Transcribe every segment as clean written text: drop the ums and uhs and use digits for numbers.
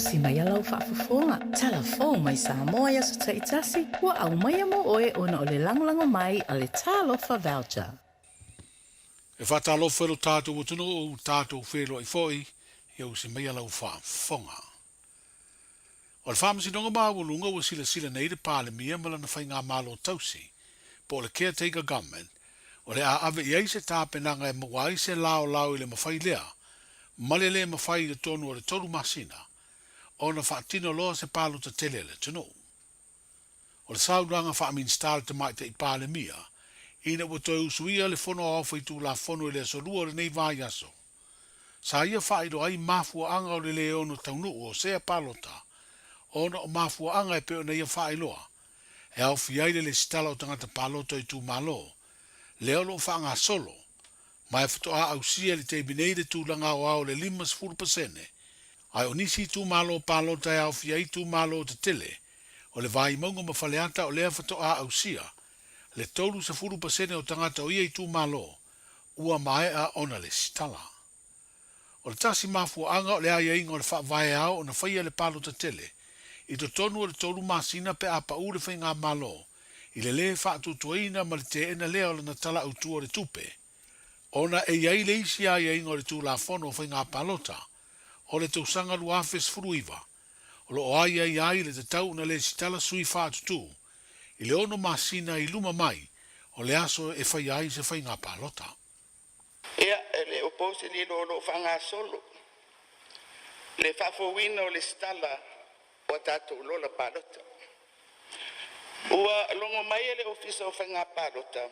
si mai alau whaafafonga. Tala Fou mai Samoa ia sa taitasi. Ua au mai mo oe ona o le langolango mai a le talofa voucher. E whatalofa lo tātou utunu o tātou whelo i foi, iau si mai alau whaafonga. O le whaamasinonga māwulunga ua sila nei le pāle mia mala na whai ngā mālo tausi, po le caretaker government, o le a ave iei se tāpenanga e mawai se lao i le mawhai lea, male le mawhai le tonu o le toru masina, o na whaatino loa se pālo ta tele le tunu. O le sauranga whaaminstale te mai te i pāle mia, ina ua toi usuia le fono a ofai tū la fono i le sorua le nei vai aso. Sa ia whaero ai mafua anga o le leono taunu o sea palota, ona o mafua anga e peo na ia whaeloa, e au fiaile le stala o tangata palota i tū malo, leo lo whaanga solo, mai whatoa au sia le te bineide tūlanga o au le 5%, ai o nisi tū malo palota e au fiai tū malo te tele, o le vai maunga mawhaleata o lea whatoa au sia, le tolu sa 4% o tangata o ia i tū malo, ua mai a ona le stala. O le tasi mafua anga o le aia inga o le whaavae au o na whaia le palota tele, i to tonu o le tolu masina pe apa u le whainga malo, i le whaatutuaina ma le te ena lea o le natala au tua le tupe. Ona e iai le isi aia inga o le tū la fono o whainga palota, o le tausanga luafes furuiva, o lo o aia iai le te tau na le sitala sui whaatutu, i le ono masina i luma mai, o le aso e whai ai se whainga palota. Ia, le opose li lo whanga solo. Le whafowina o le stala o tātou lola palota. Ua longo mai le ofisa o whainga palota.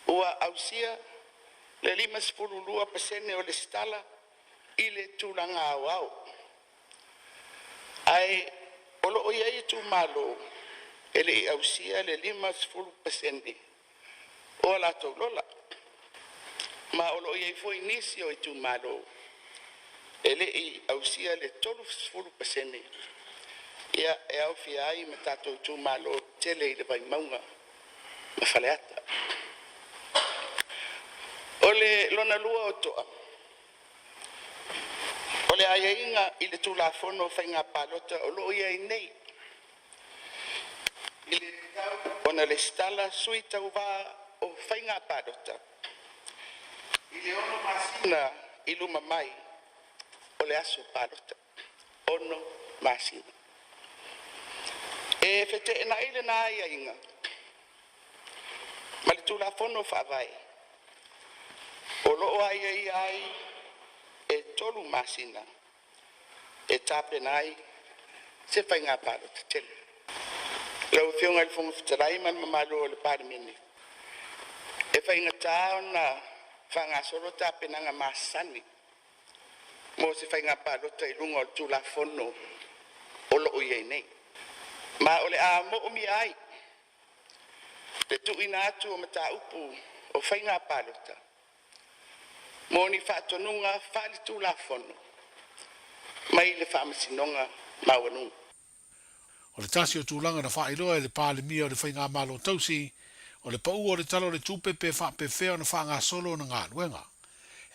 Ua ausia le 5% o le stala i le tūlanga au. Ai, olo o iai tu malo, ele ausia le 5% o la to lola. Ma olo iai foi nisi o tu malo, ele i ausia le 12%. Ia e au fiai me tato tu malo tele i le vai maunga, ma faleata. Ole lona lua o toa. Ole aia inga i le tula fono whainga palota o loo ia i nei. I le tau ona le stala sui tau wā o whainga palota. I le ono masina i luma mai o le aso palota. Ono masina. E fete ena ile na aia inga. Ma le tula fono whaavai. O loo aia i ai e tolu masina e tape nai se whainga palota tele. Lau whiunga le whunga whitarai man mamalo o le parimene. E whainga tāo na whanga soro tape nanga masani. Mo se whainga palota i lunga o le tula fono o loo iei nei. Ma o le a mo umi ai. Le tu ina atu o mata upu o whainga palota. Moni whaatonunga whaali tūla fono. Mai le whaamasinonga mauanunga. O le tasi o tūlanga na whaeloa e le pāle mia o le whainga malo tausi, o le pau o le talo le tūpe pe whaapewhea o na whaanga solo na ngā ruenga.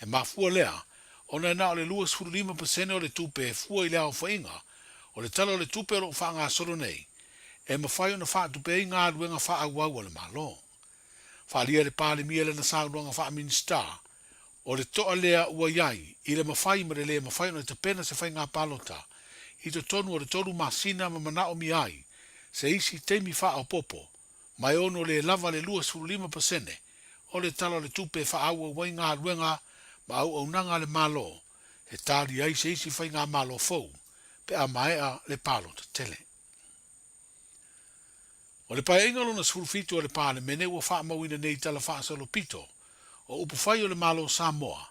E mafua lea, o na o le 25% o le tūpe e fua i lea o whainga, o le talo le tūpe o le whaanga solo nei, e mawhai o na whaatupe i ngā ruenga whaawau o le malo. Whaalia le pāle mia le na sauronga whaaminsta, o le toa lea ua iai, i le mawhai ma le lea mawhai o na te pena se whainga palota, i to tonu o le toru masina ma manao mi ai, se isi teimi wha o popo, mai ono le lava le 25%, o le tala le tupe wha au wai ngā ruenga, ma au au nanga le malo, e tali ai se isi whainga malo fou, pe a maea le palota tele. O le pae ingalo na sfurfitu o le pale mene ua wha mawina nei tala wha salo pito, o upu whai o le malo Samoa,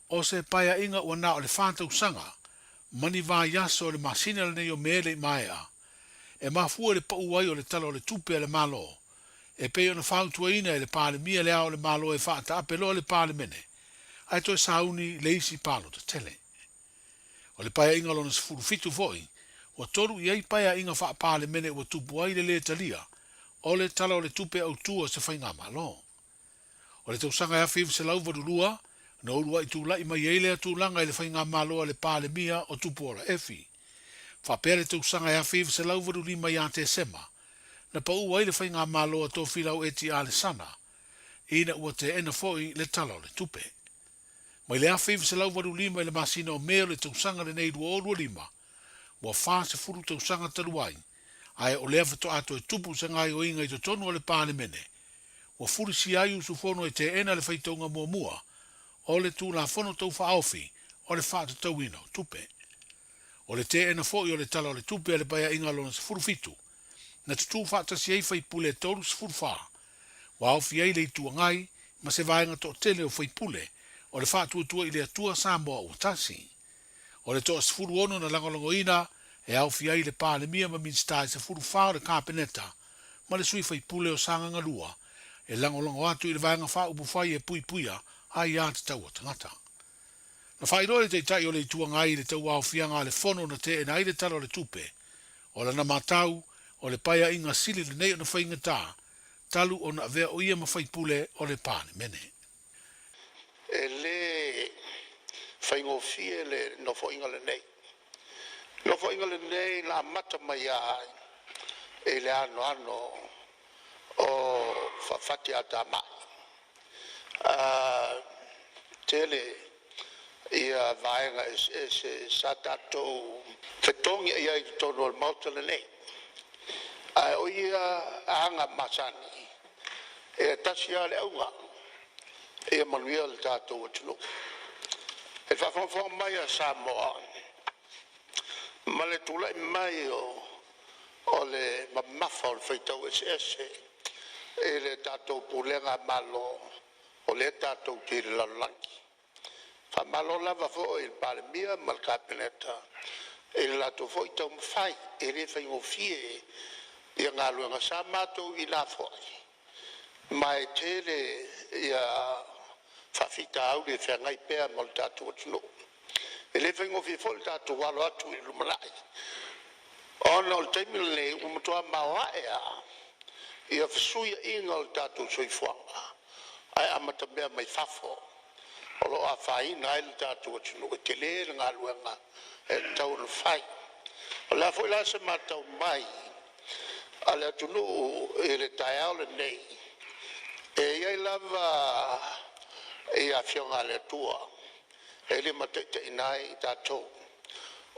o se paia inga ua na o le whātau sanga, mani vā yaso o le masina le nei o mele maea, e mafua le pau ai o le tala o le tupe le malo, e pei o na whautua ina e le pāle mia le ao le malo e whaata apelo le pāle mene, ai toi sauni le isi palo te tele. O le paia inga lona sifuru fitu foi, o toru iei paia inga wha pāle mene ua tupu ai le talia, o le tala o le tupe au tua se whainga malo. O le tausanga e whiw se lau vadulua, No lua i tūlai mai eile a tūlanga i le whainga maloa le pāle mia o tupora efi. Whapere te usanga e awhiv se lauvaru lima i ate sema. Na pa ua i le whainga maloa tō whilau eti a le sana. Ina ua te ena foi le tala o le tupe. Mai le awhiv se lauvaru lima i le masina o mea le te usanga le neidu o lua lima. Ua wha se furu te usanga taruai. Ai o lea to ato e tupu se ngai o inga i to tonu o le pāle mene. Ua furu si ai usu fono e te ena le whaitaunga mua mua. O le tū la fono tau whaofi, o le whaata tau ino, tupe. O le te ena foi o le tala o le tupe le baya inga lona se furufitu. Na tutu whaata si ei whai pule toru se furufaa. Wa ofi ei le i tua ngai, ma se vaenga to tele o whai pule, o le whaatu atua i le atua Samoa o tasi. O le toa se furu ono na langolongo ina, e ofi ei le pāle mia ma minstai se furufaa o le kāpeneta, ma le sui whai pule o sanga ngalua, e langolongo atu i le vaenga wha upu whai e pui puia, ai a te tau o tangata. Na whairoi te tai o le tua ngai le tau au fianga le fono na te e na ile talo le tupe. O le na matau, o le paia inga sili le nei o na whainga tā, talu o na vea o ia ma whaipule o le pāne mene. E le whaingo fie le no whainga le nei. No whainga le nei la mata mai ai, e le ano o whawhati ata mai. Tele ia vaenga e sa tatou whetongi ia i tono al mauta le nei. O ia anga masani e tasia le aunga e manuia le tatou atunu. E whawhawha mai a Samoa ma le tulai mai o le mamafa o le whaitau ese e le tatou pulenga malo o le tatou tiri lalangi. Fa malo lava fo il palemia mal capeneta. E la to fo tau fai e le fai o fie ia ngalo nga sa matou i la fo. Mai tele ia fa fita au le fa ngai pe mal tatou tno. E le fai o fie fo tatou walo atu i lumalai. Ona o temile o motoa mawaea ia fsuia ingal tatou soifuanga. Ai amata mea mai fafo. O lo a whai ngai le tātua tunu e te le ngā luenga e tau le whai. O la fo la se matau mai a le tunu e le tai au le nei. E iai lava e a fionga le tua. E le matete inai tātou.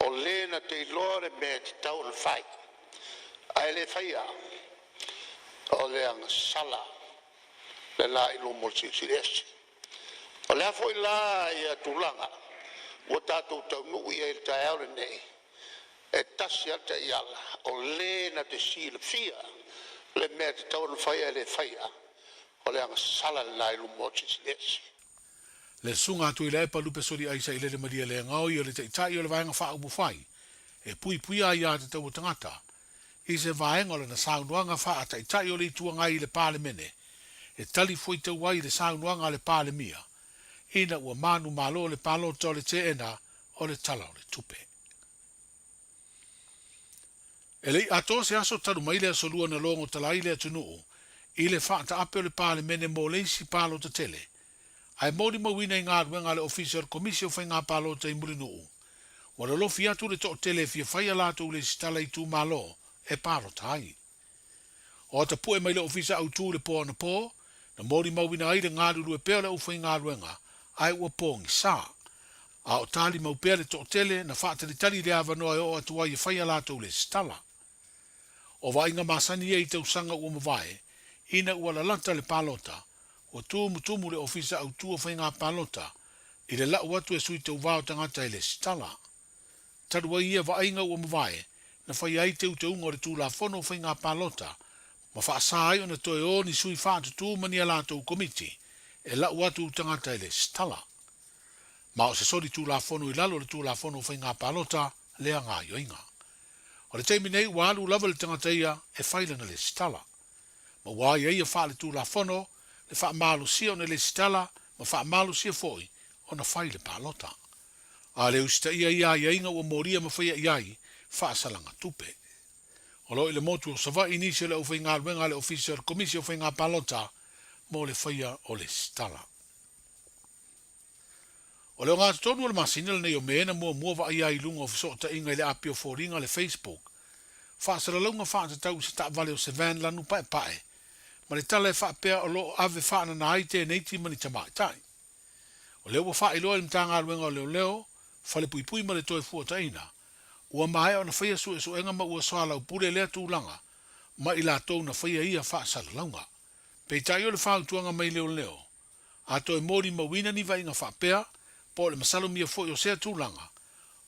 O le na te lore me te tau le whai. Ai le whaia. O le anga sala. Le la ilo mo siresi. O le afo i la ia tulanga. O tātou tau nuu ia il tai au le nei. E tasi ata i ala. O le na te si le fia. Le mea te tau le whaia le whaia. O le anga sala le la ilo mo siresi. Le sunga atu i le epa lupe sori aisa i le maria le ngau i o le te itai o le vaenga wha upu whai. E pui pui a ia te tau tangata. I se vaenga o le na saunuanga wha ata itai o le itua ngai i le pāle mene. E tali foi te wai le saunuanga le pāle mia. Ina ua manu malo le palo to le te ena o le tala o le tupe. E lei ato se aso taru maile aso lua na longo talaile atunuu. I le whaata ape o le pāle mene mo leisi palo te tele. Ai mori mawina i ngā ruenga le official komisio whai ngā palo te imuri nuu. Wala lo fiatu le to tele fia whai alato le stala i tū malo e palo tai. O ta pue mai le ofisa au tū le pō na pō, na mori mawina ai le ngā ruru e pēo le ufai ngā ruenga, ai ua pōngi sā. A o tali mau pēo le to tele na whaata le tali le awanoa e o atua i whai alato le stala. O wa inga masani e i te usanga ua mawae, ina ua lalata le palota, o tumu le ofisa au tua whai ngā palota, i le lau atu e sui te uvao tangata i le stala. Tarua ia wa inga ua mawae, na whai ai te unga o le tū la whono whai ngā palota, ma wha asai o na toe o ni sui whaatu tū mani ala tau komiti, e lau atu tangata i le stala. Ma o se sori tū la whono i lalo le tū la whono whai ngā palota, lea ngā yoinga. O le teimi nei, wa alu lava le tangata ia, e whailanga le stala. Ma wa ia ia wha le tū la whono, le wha malu sia o le stala, ma wha malu sia foi, o na whai le palota. A le usta ia ia inga ua moria ma whaia iai, wha asalanga tupe. O lo i le motu o sawa inisio le ufai ngā ruenga le official komisio ufai ngā palota, mo le whaia o le stala. O leo ngā tonu o le masina le nei o mena mua wa ia I lunga o fiso ta inga le apio fōringa le Facebook. Whaasara launga whaatau se ta vale o se van lanu pae pae. Ma le tala e whaapea o lo ave whaana na haite neiti mani tamai tai. O leo wa wha iloa le mtanga aluenga o leo, whale pui pui ma le toi fua taina. Ua maea o na whaia su e su enga ma ua soa lau pule lea tūlanga, ma I lātou na whaia ia whaasara launga. Pei tai o le whaautuanga mai leo. A toi mori ma wina ni vai nga whaapea, po le masalo mia fo yo sea tūlanga.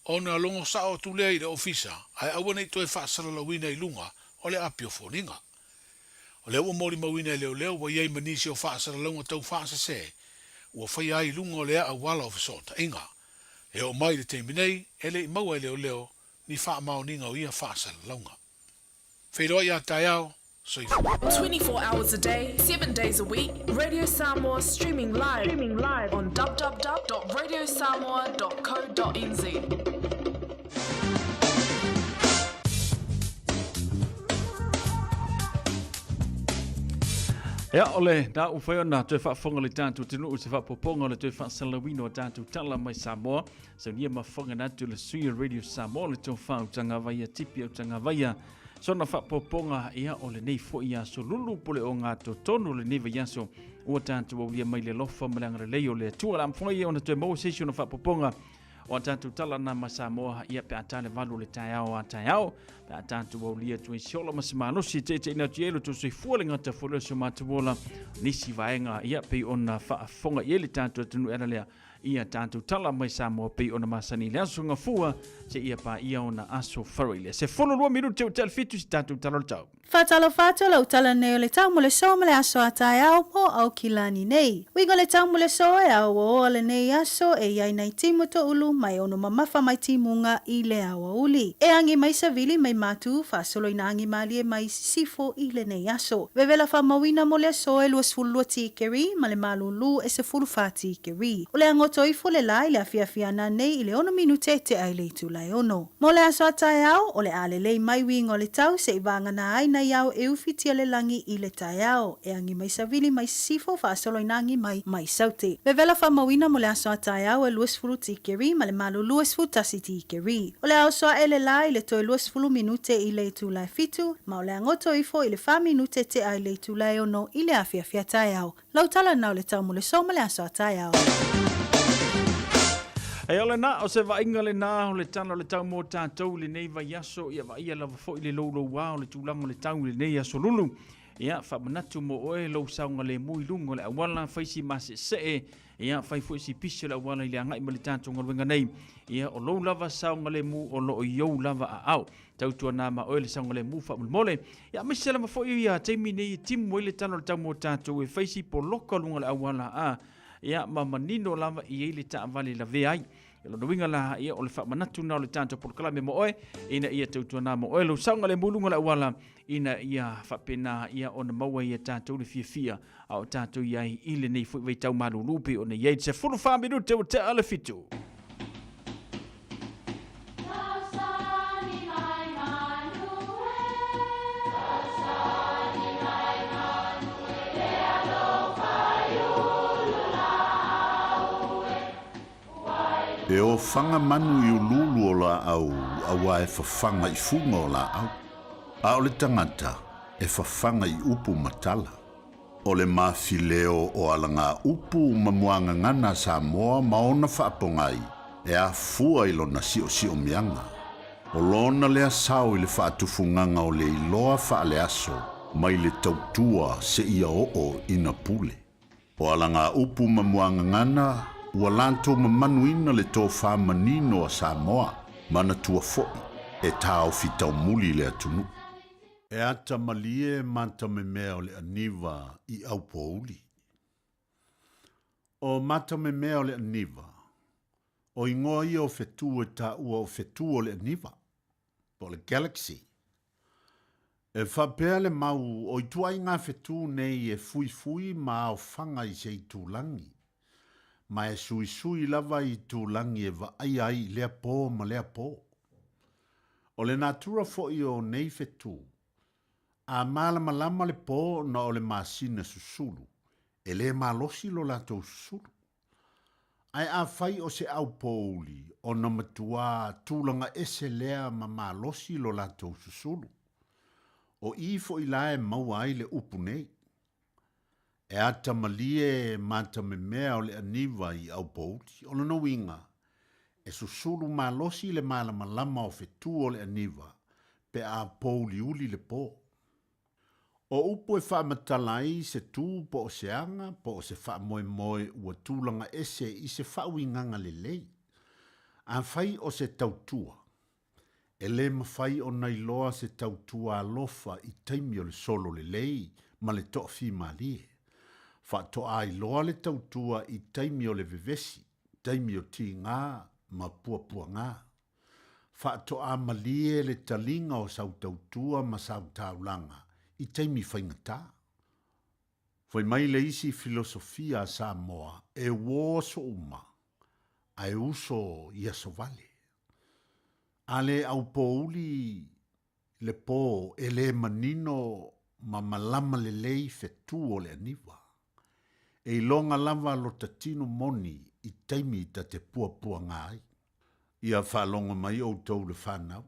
O na longo sa o tūlea I le ofisa, ai aua nei toi whaasara la wina I lunga, o le apio fōringa. O leo ua mori ma wina leo, wa iei manisi o whaasara launga tau whaasa se, ua whai ai lunga o lea a wala o fisota inga. E o mai le teiminei, ele I maua leo, ni wha mao ninga o ia whaasara launga. Whairoa ia tai au, so I 24 hours a day, 7 days a week. Radio Samoa streaming live on www.radiosamoa.co.nz. Ja, ole, da u whai ona tui whaafonga le tātou tinu u te whaapoponga le tui whaasalawino o tātou tala mai Samoa. So nia mawhanga natu le suia Radio Samoa le tō whautanga vaia tipi au tanga vaia. So na whaapoponga ia o le nei fo ia so lulu pole o ngā tō tonu le neva iaso ua tātou au lia mai le lofa malanga le leo le tua la mfonga ia o na tui mau sesio na whaapoponga o tātou tala na ma Samoa ia pe atale valu le tai au a tai au. Pe tātou au lia tui siola ma simanosi te ina tielo tu sui fuale ngata fole so matuola nisi vaenga ia pe ona whaafonga ia le tātou tunu era lea ia tātou tala mai Samoa pe ona masani le aso ngafua se ia pa ia ona aso whareile. Se fono lua minuti o tel fitu si tātou tala le tau. Whatalo lau tala nei o le tau mo le so ma le aso a tai au po au kilani nei. Wigo le tau mo le so e au o le nei aso e iai nei timu to ulu mai ono mamafa mai timunga I le awa uli. E angi mai savili mai matu whaasolo ina angi mali e mai sifo I le nei aso. Wewela wha mawina mo le so e luas fulu tikeri ma le malulu e se fulu wha tikeri. O le angoto I fo le lai le afia na nei I le ono minute te ai le tu lai ono. Mo le aso a tai au o le ale lei mai wingo le tau se I vanga na ai na iau e ufitia le langi I le tai au. E angi mai savili mai sifo whaasolo ina angi mai saute. Wewela wha mawina mo le aso a tai au e luas fulu tikeri ma le malulu e sfu tasi tikeri. O le au soa e le lai le toi luas fulu minute I le tu lai fitu, ma o le angoto ifo I le wha minute te ai le tu lai ono I le afia tai au. Lau tala nau le tau mo le so ma le aso a tai au. E ole na o se vainga le na o le tana o le tau mō tātou le nei vai aso ia vai ia lava fo I le lolo wā o le tūlanga o le tau le nei aso lulu. Ia whamanatu mo oe lau saunga le mui lungo le awala whaisi mase se ia whai fo isi pisi le awala I le angai ma le tātou ngaruenga nei. Ia o lou lava saunga le mu o lo o iou lava a au. Tautua nā ma oe le saunga le mu whamulmole. Ia misi lama fo ia teimi nei timu le tana o le tau mō tātou e whaisi po loka lunga le awala a. Ia ma manino lava I le ta vale la veai. Ia lo winga la ia o le whamanatu na o le tātou polkalame mo oe. Ina ia tautua nā mo oe lo saunga le mulunga le awala. Ina ia whapena ia o na maua ia tātou le fia a o tātou iai I le nei fwoi tau malu lupi o na iai se fulu whamiru te o te ala fitu. E o whanga manu I ululu o la au, awa e whawhanga I funga o la au. A o le tangata, e whawhanga I upu matala. O le mawhileo o alanga upu mamuanga ngana Samoa maona whaapongai, e a fua I lona si o mianga. O lona lea sao I le whaatufunganga o le iloa whaale aso, mai le tautua se ia o ina pule. O alanga upu mamuanga ngana, ua lanto mamanuina le tō whamanino a Samoa, mana tua fo'i, e tāo fitau muli le atunu. E ata malie manta me mea o le aniva I au pouli. O mata me mea o le aniva, o ingoa ia o fetu e ta ua o fetu o le aniva, po le galaxy. E whapea le mau o I tuai ngā fetu nei e fui ma o whanga I se I tūlangi. Ma e sui lava I tūlangi e wa ai lea pō ma lea pō. O le natura fo'i o nei fetu, a malama le pō na o le masina susulu, e le malosi lo lato susulu. Ai a fai o se au pouli o na matua tūlanga ese lea ma malosi lo latou susulu. O i fo i lae maua ai le upu nei. E ata malie mata me mea o le aniva i au pouli o na winga. E susulu malosi le malama lama o fetu o le aniva pe a pouli uli le po. O upu e wha matalai se tū po o se anga, po o se wha moe moe ua tūlanga ese i se wha uinganga le lei. A whai o se tautua. E le mawhai o nei loa se tautua alofa i taimi o le solo le lei, ma le toa fi malie. Wha toa ai loa le tautua i taimi o le vevesi, taimi o ti ngā, ma pua ngā. Wha toa malie le talinga o sau tautua ma sau taulanga. I taimi whaingata. Whai mai le isi filosofia a Samoa e wō so uma, ai uso i aso vale. Ale au pouli le po e le manino ma malama le lei fetu o le aniwa. E longa lava lo tatino moni i taimi ta te pua ngai. Ia whalonga mai o tau le whanau.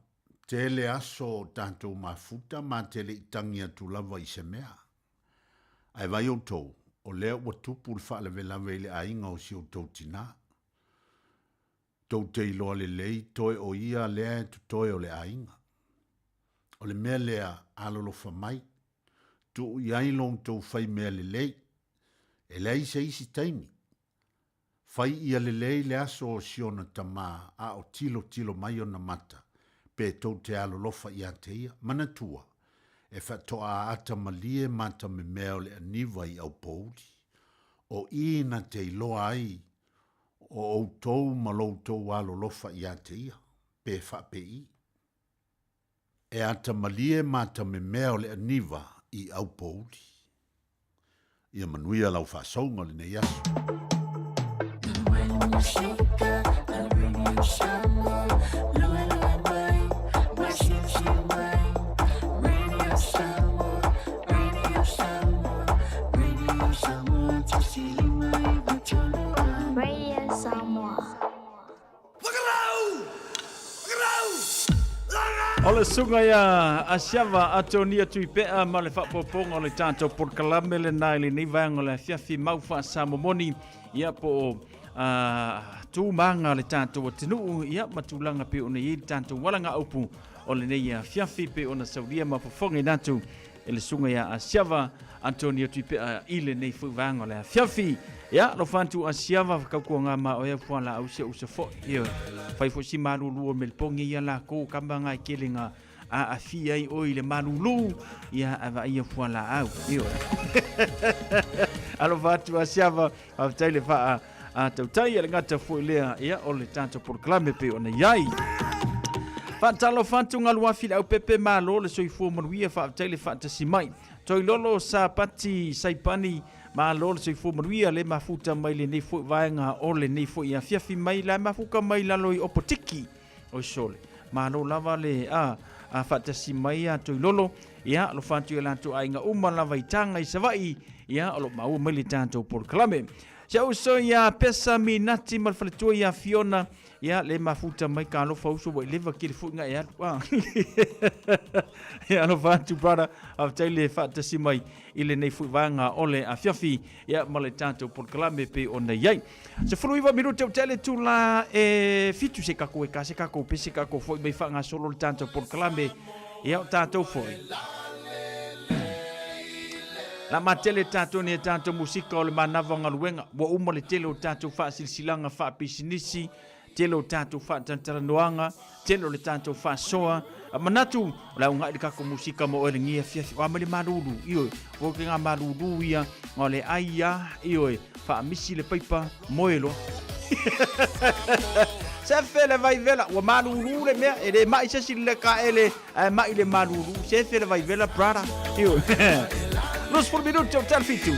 Te le aso tantou mafuta ma te le itangi atu lava i se mea. Ai vai o tau, o lea ua tupu le whaale velawe le ainga o si o tau tina. Tau te iloa le lei, toe o ia lea tu toe o le ainga. O le mea lea alolofa mai, tu iai long tau fai mea le lei. E lei se isi taimi. Fai ia le lei le aso o siona tama a o tilo mai o na mata. Pe tau te alolofa i ate ia, manatua, e whatoa ata malie mata me mea le aniva i au pouli. O ina te iloa ai, o outou ma loutou alolofa i ate ia, pe whape i. E ata malie mata me mea le aniva i au pouli. Ia manuia lau whaasonga le nei aso. O le sunga ia a siawa atonia tui pea ma le whapoponga o le tātou porkalame le nai le nivanga le fiafi mauwha samomoni ia po tūmanga le tātou atinuu ia matulanga pe o nei tātou walanga upu o le nei fiafi pe o na sauria ma pofonga natu e le sunga ia a siawa Antonio tui pea i le nei fuwanga le fiafi ia lo fantu a siawa whakaukua ngā ma o ea fuala au se usafo ia fai fo si marulu o melpongi ia la ko kambanga i kelinga a fia i oi le marulu ia ava ia fuala au ia alo fantu a siawa a taile faa a tautai ia le ngata fo lea ia o le tanto porklame pe o na iai Fantalo fantu ngalua fila au pepe malo le soifua manuia fa taile fa tasimai toi lolo sa pati saipani ma lo le soifua manuia le mafuta mai le nei fo vaenga o le nei fo ia fiafi mai la mafuka mai la loi opotiki o sole ma lo lava le a fa tasimai a toi lolo ia lo fantu ia lantu ainga uma lava itanga i savai ia o lo mau mai le tanto porklame Jau so ia pesa minati mal faletua ia Fiona ia le mafuta mai ka lo fauso wa leva ki le fuinga ia ia no vantu brother of tele fata si mai ile nei fuivanga ole a fiafi ia male tanto por klame pe ona yai se fluiva minuto tele tu la fitu se kako e ka se kako pe se kako foi mai fanga solo tanto por klame ia tanto foi La matele tato ni tanto musika o le manava ngaluenga wa uma le tele o tato fa silsilanga fa pisinisi tele o tato fa tantaranoanga tele le tato fa soa manatu la unga de kako musika mo o le ngia fiafi wa male marulu io o ke nga marulu ia o le aia io fa misi le paipa moelo se fele vai vela wa marulu le mea e le mai se le ka ele mai le marulu se fele vai vela brada io Los por minuto tal fitu.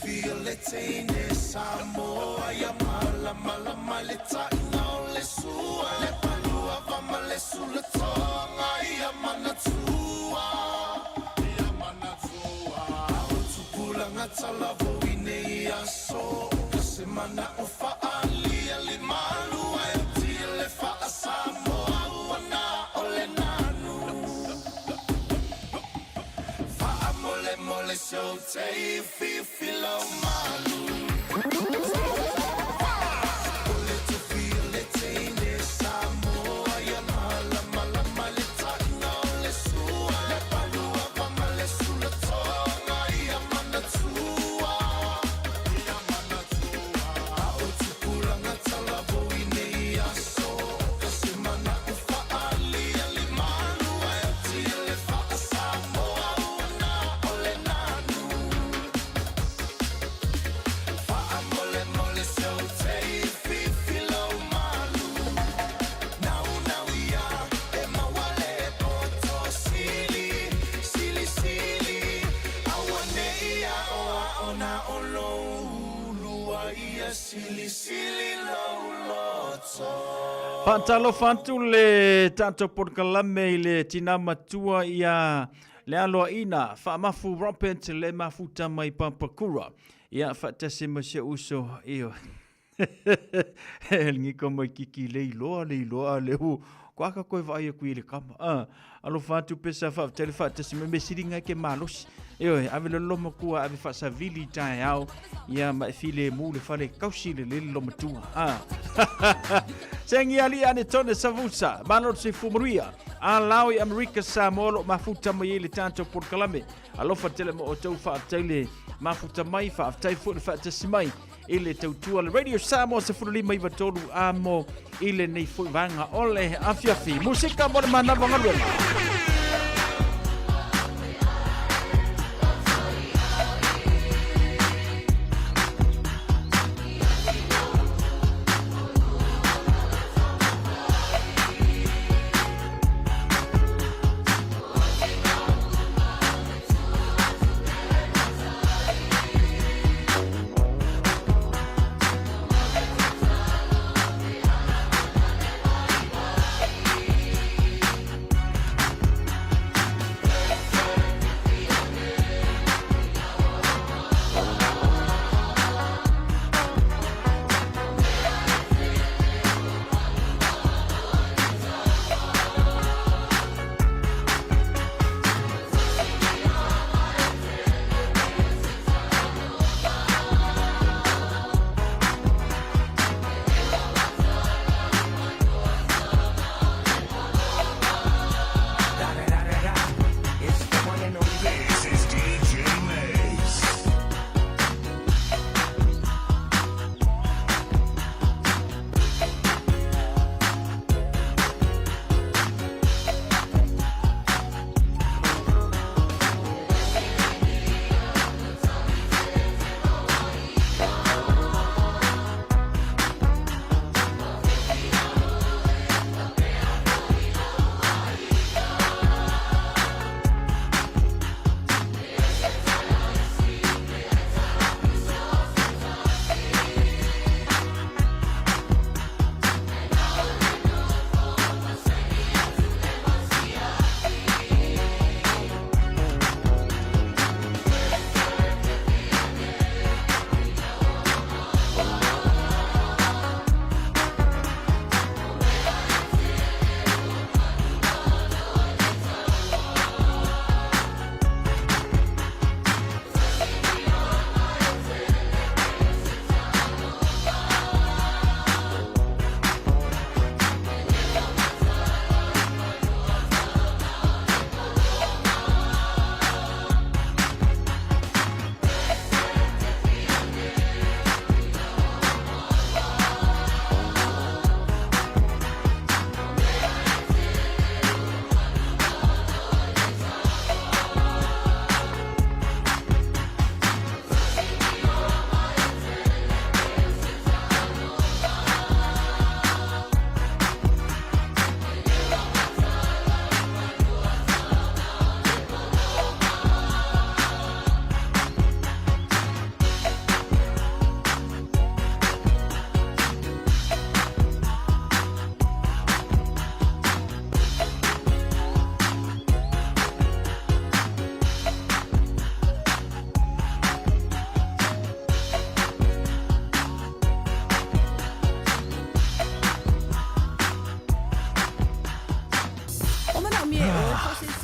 feel le teine Samoa ya mala mala male taina o le sua le palua vama le sula tonga ia manatua o tupula ngatala voine ia so semana o faalia le malu e tile fa Samoa wana ole nanu fa mole mole so te filo malu Pantalo fantu le tanto porkalame i le tina matua ia le aloa ina whaamafu rompent le mafuta mai pampakura ia whatase ma se uso io ngiko mai kiki le iloa le hu kwaka koe vai kui le kama alo fantu pesa whaatele whatase me siringa ke malos io ave le loma kua ave whaasavili tae au ia mai file mu le whale kausi le loma tua Sengi ali ane tone savusa, manot se fumaria. Alau i Amerika Samoa lo mafuta mai le tanto porkalame. Alofa tele mo o tau whaatele mafuta mai whaatai fu le whaatasi mai. Ile tautua le Radio Samoa se furulima i watolu amo ile nei fu vanga ole afiafi. Musika mo le manavanga lwela.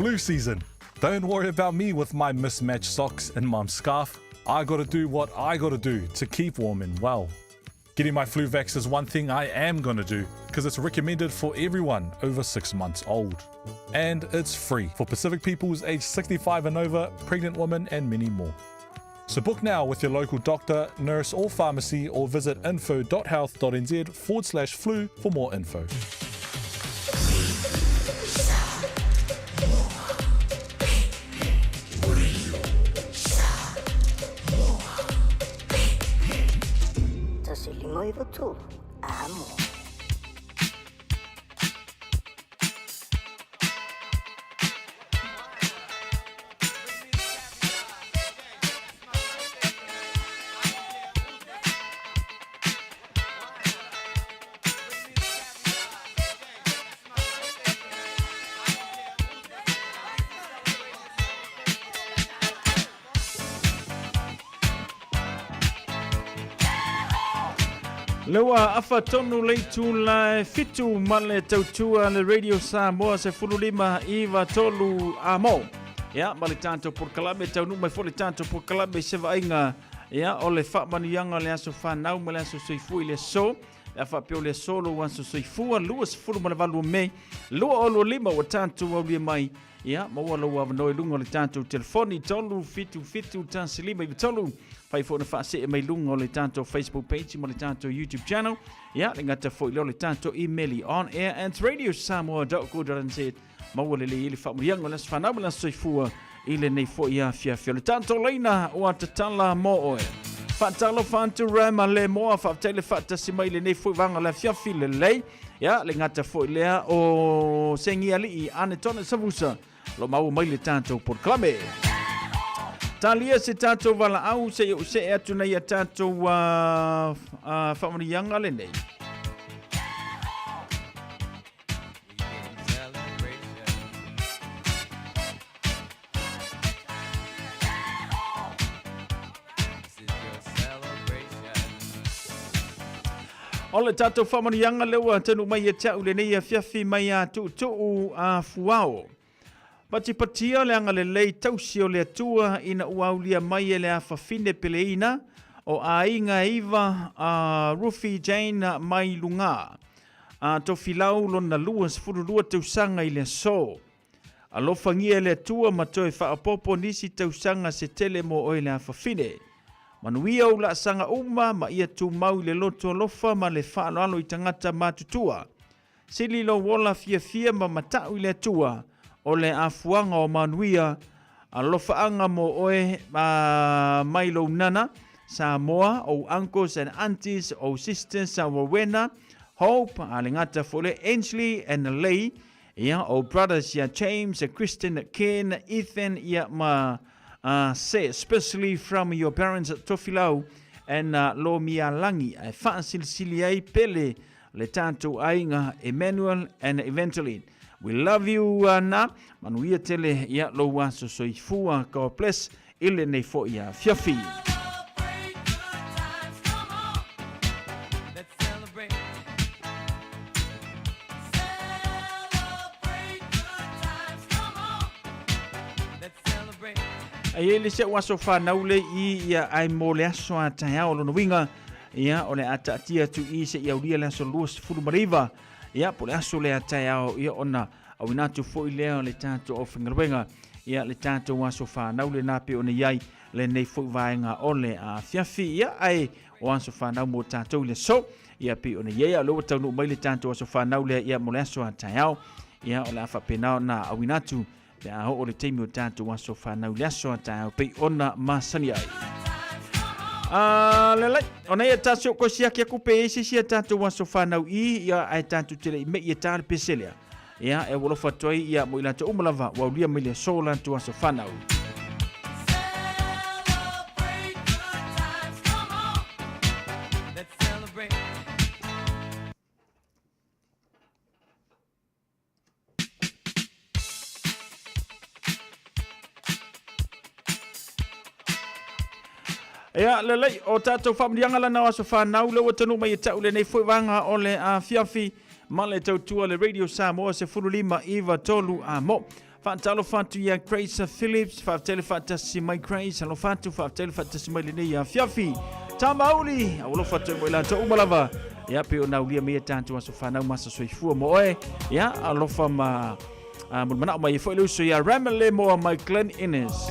flu season. Don't worry about me with my mismatched socks and mum's scarf. I gotta do what I gotta do to keep warm and well. Getting my flu vax is one thing I am gonna do because it's recommended for everyone over 6 months old. And it's free for Pacific peoples aged 65 and over, pregnant women and many more. So book now with your local doctor, nurse or pharmacy or visit info.health.nz/flu for more info. Lewa afa tonu leitu la fitu male tautua le Radio Samoa se fululima iwa tolu amo. Ya, male tanto por kalabe taunu mai fole tanto por kalabe se vainga. Ya, ole fa manianga le aso fa nau male aso soifu ile so. Afa pio le solo wanso soifu luas fulu male valu me. Lua olo lima wa tanto wa mai. Ya, mawala wa noi lungo le tanto telefoni tolu fitu tansilima iwa tolu. Pai fo na fase e mai lungo le tanto Facebook page mo le tanto YouTube channel. Ya, le ngata fo le tanto email on air and radiosamoa.co.nz. Mawale le ili fa murianga le sfanabla soifua ile nei fo ia fia le tanto leina o tatala mo oe. Fatalo fantu rama le mo fa tele fata sima ile nei fo vanga la fia file lei. Ya, le ngata fo le o sengi ali ane tona savusa. Lo mau mai le tanto por clame. Talia se tato wala au se atu na ia tato wa whamarianga le nei. Ole tato whamarianga lewa tanu mai e tau le nei a fiafi mai a tu a fuao. Patia le anga le lei tausio le atua ina uaulia mai le a fafine peleina o a inga iwa Rufi Jane mai lunga. To filau lona luas fururua tausanga i le so. A lofangia le atua matoe whaapopo nisi tausanga se tele mo o le a fafine. Manuia o la sanga uma ma ia tu mau le loto lofa ma le whaaloalo i tangata matutua. Sili lo wola fia ma matau i le atua. O le afuanga o manuia a lofaanga mo oe Milo Nana, Samoa, o uncles and aunties, o sisters, sa Rowena, Hope, a le ngata fole Ainsley and Lay, ia o brothers ia James, Kristen, Ken, Ethan, ia ma say especially from your parents at Tofilau and lo mia langi, a fansil siliai pele le tanto ainga Emmanuel and Evangeline. We love you, na. Manuia tele ia lo waso soifua God bless ile nei fo ia fiafi. Ele se waso fa naule I ia ai mole aso ata o no winga ia ole ata tia tu I se ia uria la so luas fulu mariva. Ia pole aso le atao ia ona au natu fo I leo le tato o fingerwenga ia le tato waso fa nau le nape ona iai le nei fo vaenga ole a fiafi ia ai o aso fa nau mo tato le so ia pe ona ia lo tau mai le tato waso fa nau le ia mo le aso atao ia ola fa penao na au natu le a o le teimi o tato waso fa nau le aso atao pe ona masani ai. Le ona ia taso ko sia kia kupe sia tato waso fa nau ia ai tato tele me ia tar peselia. Ia e wolo fatoi ia mo ila te umalava wa ulia mele sola tu aso fanau. Ia lelei o tatou whamrianga lana aso whanau le watanu mai e tau le nei fuiwanga o le a fiafi ma le tautua le Radio Samoa se furulima iwa tolu a mo. Whaatalo whatu ia Grace Phillips, whaatele whaatasi mai Grace, alo whatu whaatele whaatasi mai lene ia Fiafi, Tamauli, awalo whatu mo ila to umalava, ia pe o naulia mea tātu aso whanau masa soifua mo oe, ia alofa ma mulmana o mai fo iluso ia Ramale mo mai Glen Innes.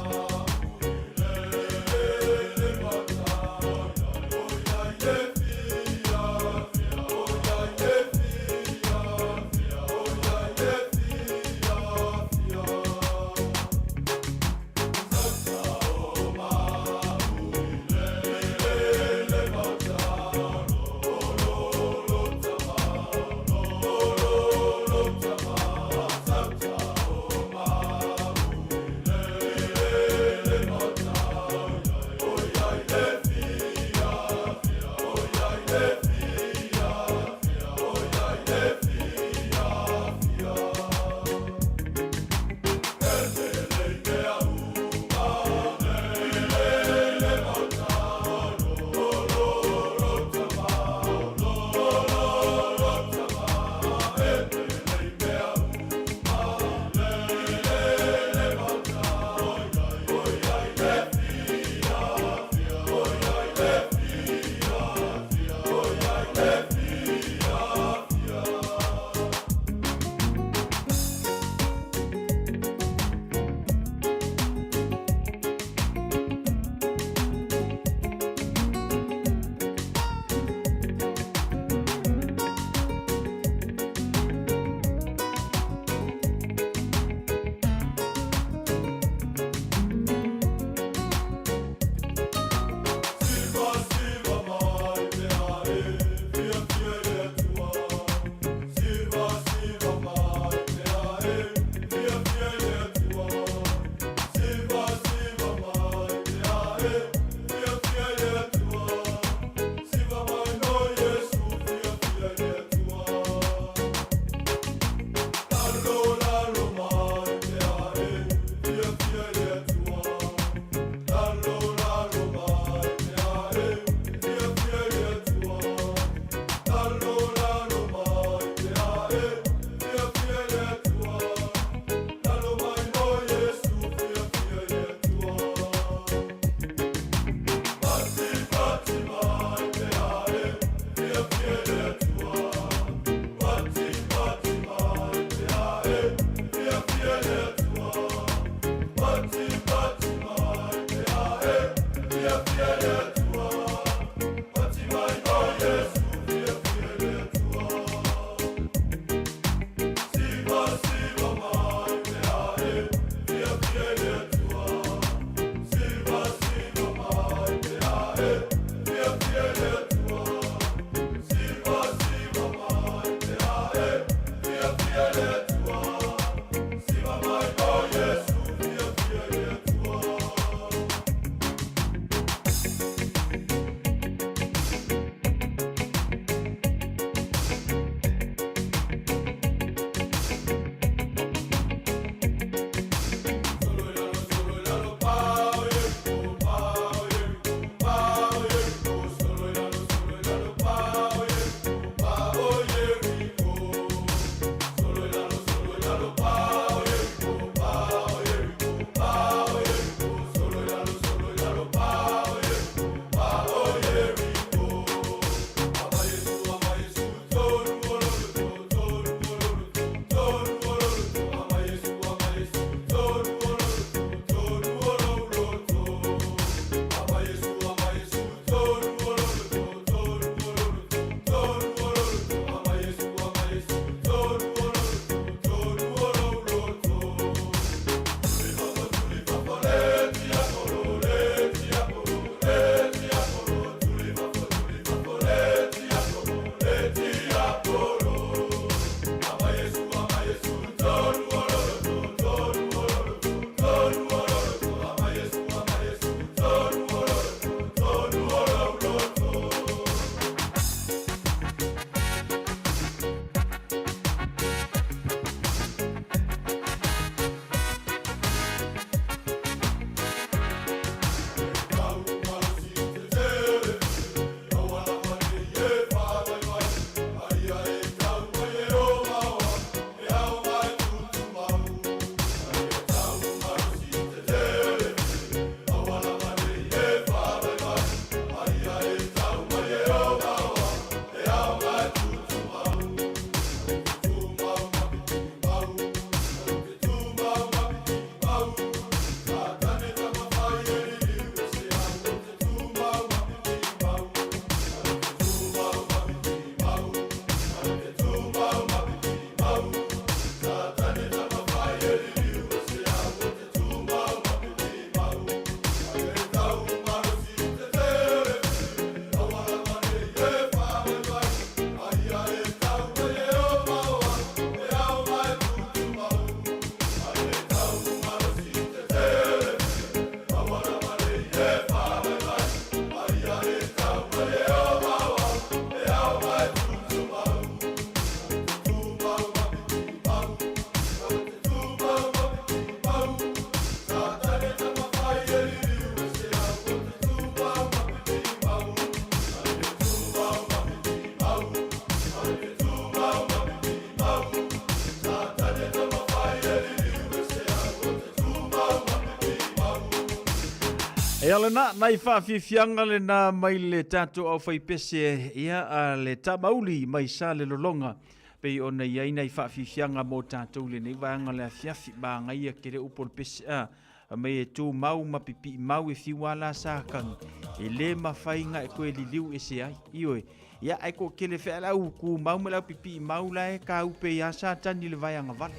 E ale na, nai whaafianga le na mai le tātou au whaipese ia a le tamauli mai sa le lolonga. Pei o nei ai nei whaafianga mō tātou le nei vanga le fiafi ba ngai a kere upo le pese a. Mai e tū mau ma pipi mau e fiwala sa kang. E le mawhainga e koe li liu e se ai. Ioe, ia ai ko kele whaela u ku mau me lau pipi mau la e ka upe ia sa tani le vaianga vale.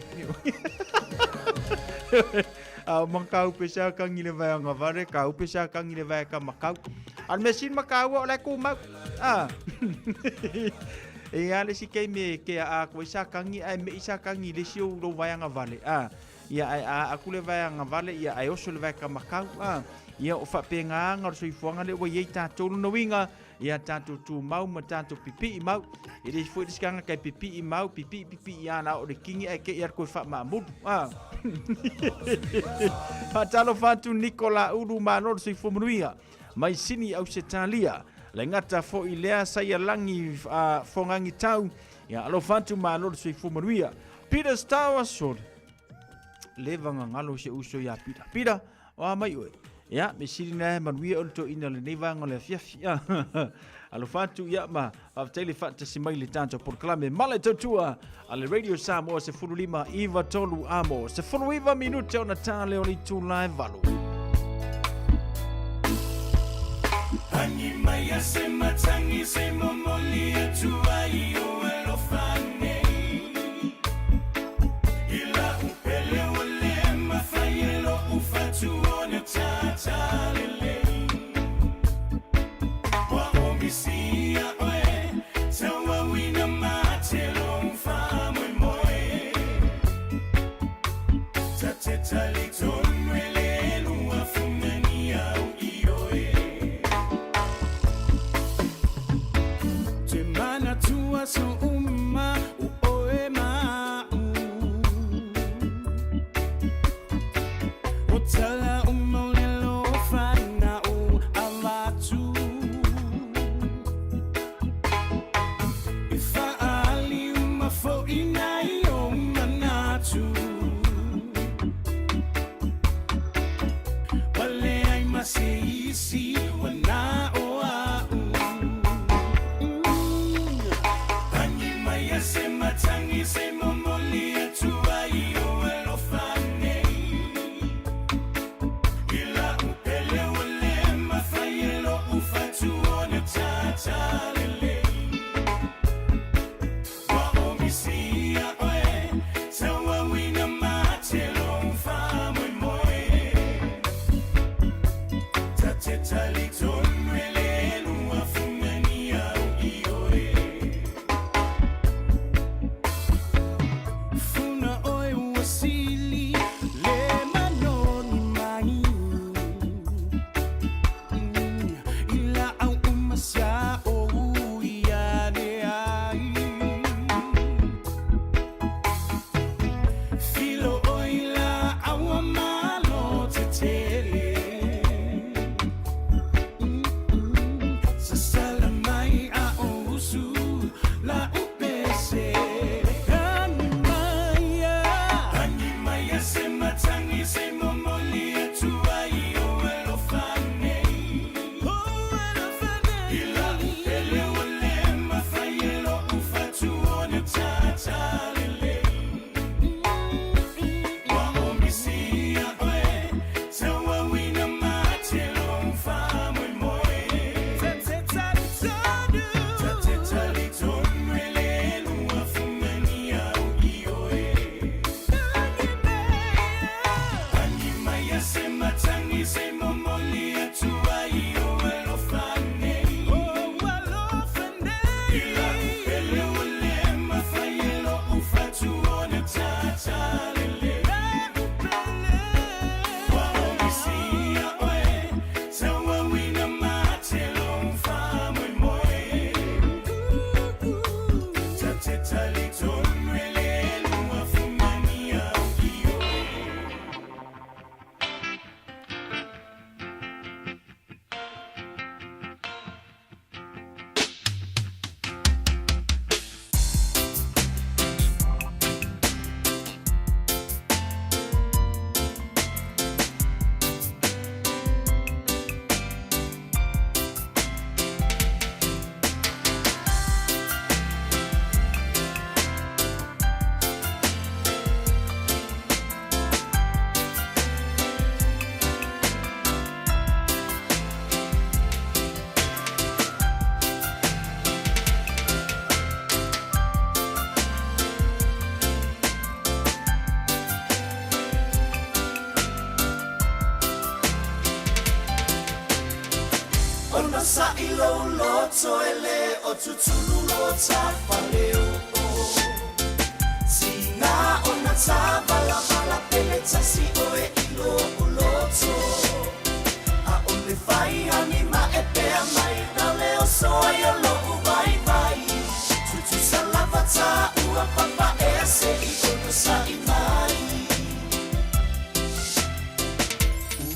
Mangkau pesa kang ile vai nga vare kau pesa kang ile vai ka makau al mesin makau ole ku mau e ale si ke me ke a ko sa kang ai me sa kang ile si o vai nga vale ia ai aku le vai nga vale ia ai oso le vai ka makau ia o fa penga nga so i fuanga le wa ye ta tolu no winga ia tanto tu mau ma tanto pipi mau ele foi diskanga kai pipi mau pipi ia na o de kingi ai ke ia ko fa ma mu Tala Fou Nicola uru manor si fumuia mai sini au se talia le ngata fo i lea sai langi fongangi tau ia alo fantu manor si fumuia Peter Star so levanga ngalo se uso ya Peter o mai oi ia me sini na manuia o to ina le nevanga le fiafia alo fatu ia ma tele fatu si mai le tanto proclame male totua ale radio Samoa se fululima iva tolu amo se fuluiva minute ona tale oli tu live valu Ani maya se matangi se momoli tu ai o elofane ila upele wale mafayelo ufatu ona tatale Sia oe, tawa wina matelo mfamo moe. Tateta litonwele luwa fungani au ioe. Temana tua so umma uoe mau. Otala umolelo fana u avatu. Fo inai o manatu Wale ai maseisi wana o au Ani Ona sa ilo loto ele o tutulu lota paleo Sina ona ta bala bala pele tasi oe ilo uloto A ole fai anima e pea mai na leo soia lo vai vai Tutu salavata ua papa ese I ona sa imai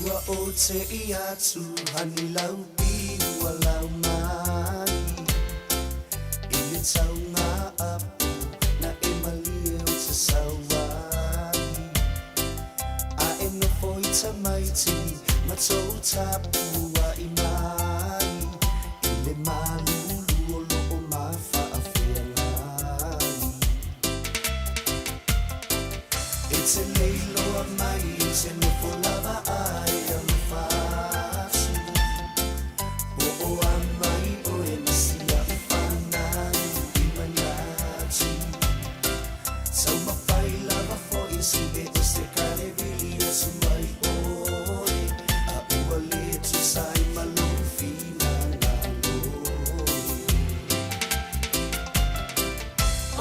Ua o te iatu hani laupi walau mai Ia tau ngā apu na e malia o te sauai A e no foi ta maiti ma tau tapu a I mai I le malulu o loo ma whaawhiangai E te leiloa mai e te nofo lava ai a mawhatu O amai o e masia whanau I manatu Sau mawhai lava fo I si e o se kare vili e sumai oi A ua le tu sai malofi na ngaloi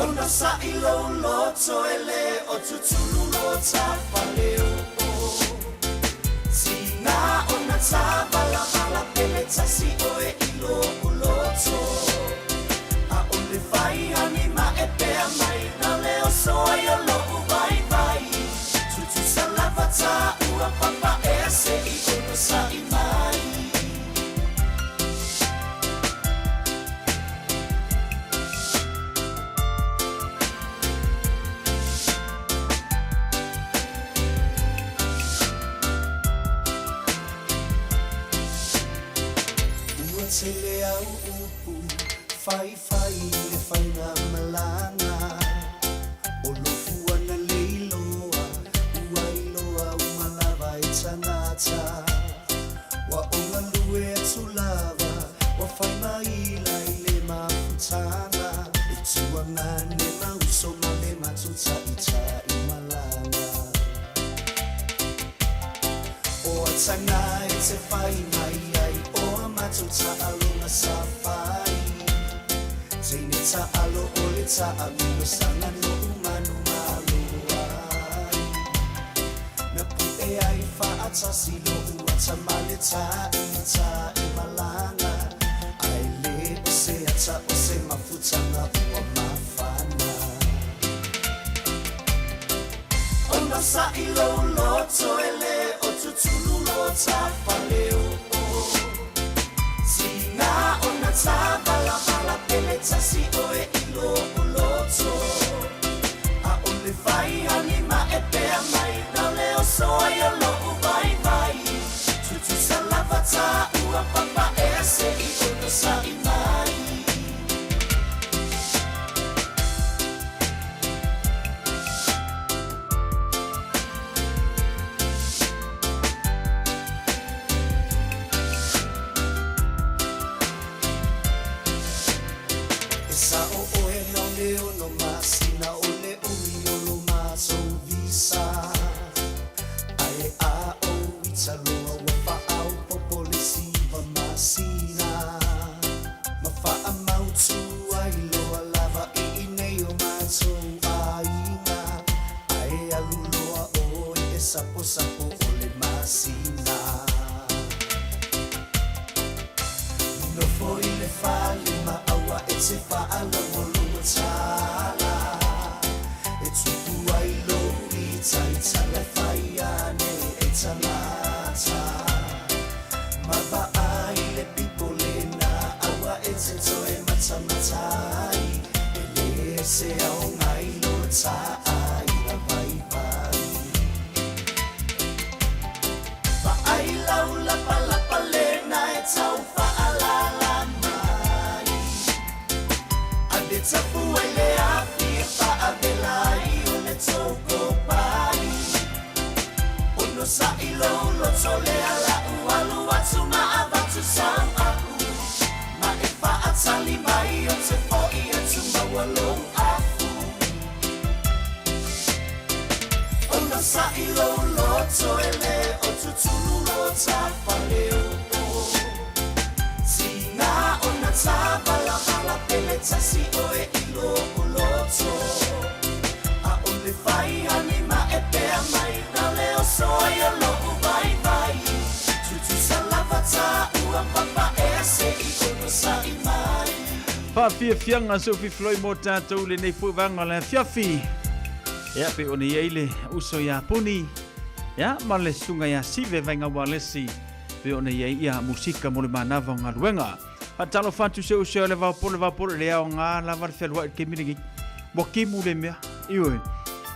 Ona sa ilo loto ele o tutulu lota paleo Sina ona ta bala bala pele tasi oe ilo uloto A ole fai anima e pea mai na leo soia lo vai vai Tutu salavata ua papa ese I ono sa imai Tele au upu, fai fai le fai ngā malanga O lofu ana leiloa, ua iloa umalawa I tangata Wa onga lue atu lava, wa fai maila I le mafutanga E tuanga ne mauso ma le matuta ita I malanga O atanga e te fai mai ai O matuta alunga sa fai Teine ta alo o le ta amino Sanga no umanu malu ai Na pu e ai fa atasi no ua ta male ta I malanga Ai le o se ata o se mafutanga ua mafana Ona sa ilo loto ele o tutulu lota paleo Sina ona ta bala bala pele tasi oe ilo uloto A ole fai anima e pea mai na leo soia lo vai vai Tutu salavata ua papa ese I ono sa imai Sa o oe no leo no masina o le ui o lo maso visa Ai a o italoa wa fa au popole siva masina Ma fa a mautu ai loa lava I nei o maso aina Ai a luloa oi e sapo sapo o le masina No foi le fali ma awa e te whaala o lua tala E tupu ai lo I tai tala whai ane e talata Ma wa ai le pipo le na awa e te toe mata matai E le se au ngai lo ta ai la vai vai Wa ai lau la pala pale na e tau whaala Tapu ai le api e whaavelai o le toko pai Ono sa ilo loto le ala ualu atu ma avatu sang aku Ma e whaatala tasi o e ilo o loto. A o le fai ani ma e pea mai, na leo soia lo u vai vai. Tutu sa lavata ua papa e se i ono sa i mai. Pa fia fianga so fi floi mo tātou le nei fuwanga le fiafi. Ia pe o ni eile uso ia puni. Ia ma le sunga ia sive venga walesi. Pe o ni ia musika mo le manava o ngā luenga. Pa talo fatu se useo le vapole le ao ngā lava le whelua ke miringi. Mo kimu le mea. Iwe.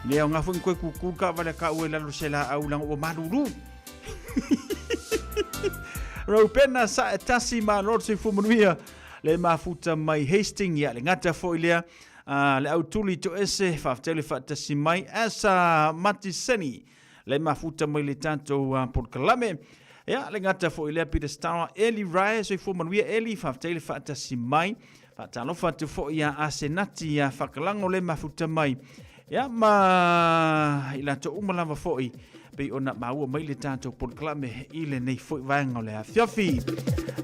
Le ao ngā fungi koe kukuka wale ka ue lalo se la au langa o maruru. Rau pena sa e tasi ma lor se fumunuia. Le mafuta mai Hastings ia le ngata foi lea le autuli to ese faftele fatasi mai asa matiseni le mafuta mai le tanto por kalame ia le ngata foi lea Peter Star Eli Rai so fo manuia Eli faftele fatasi mai fatalo fatu fo ia asenati ia fakalango le mafuta mai ia ma ila to umalava foi pe ona maua mai le tanto por kalame ile nei foi vanga le fiafi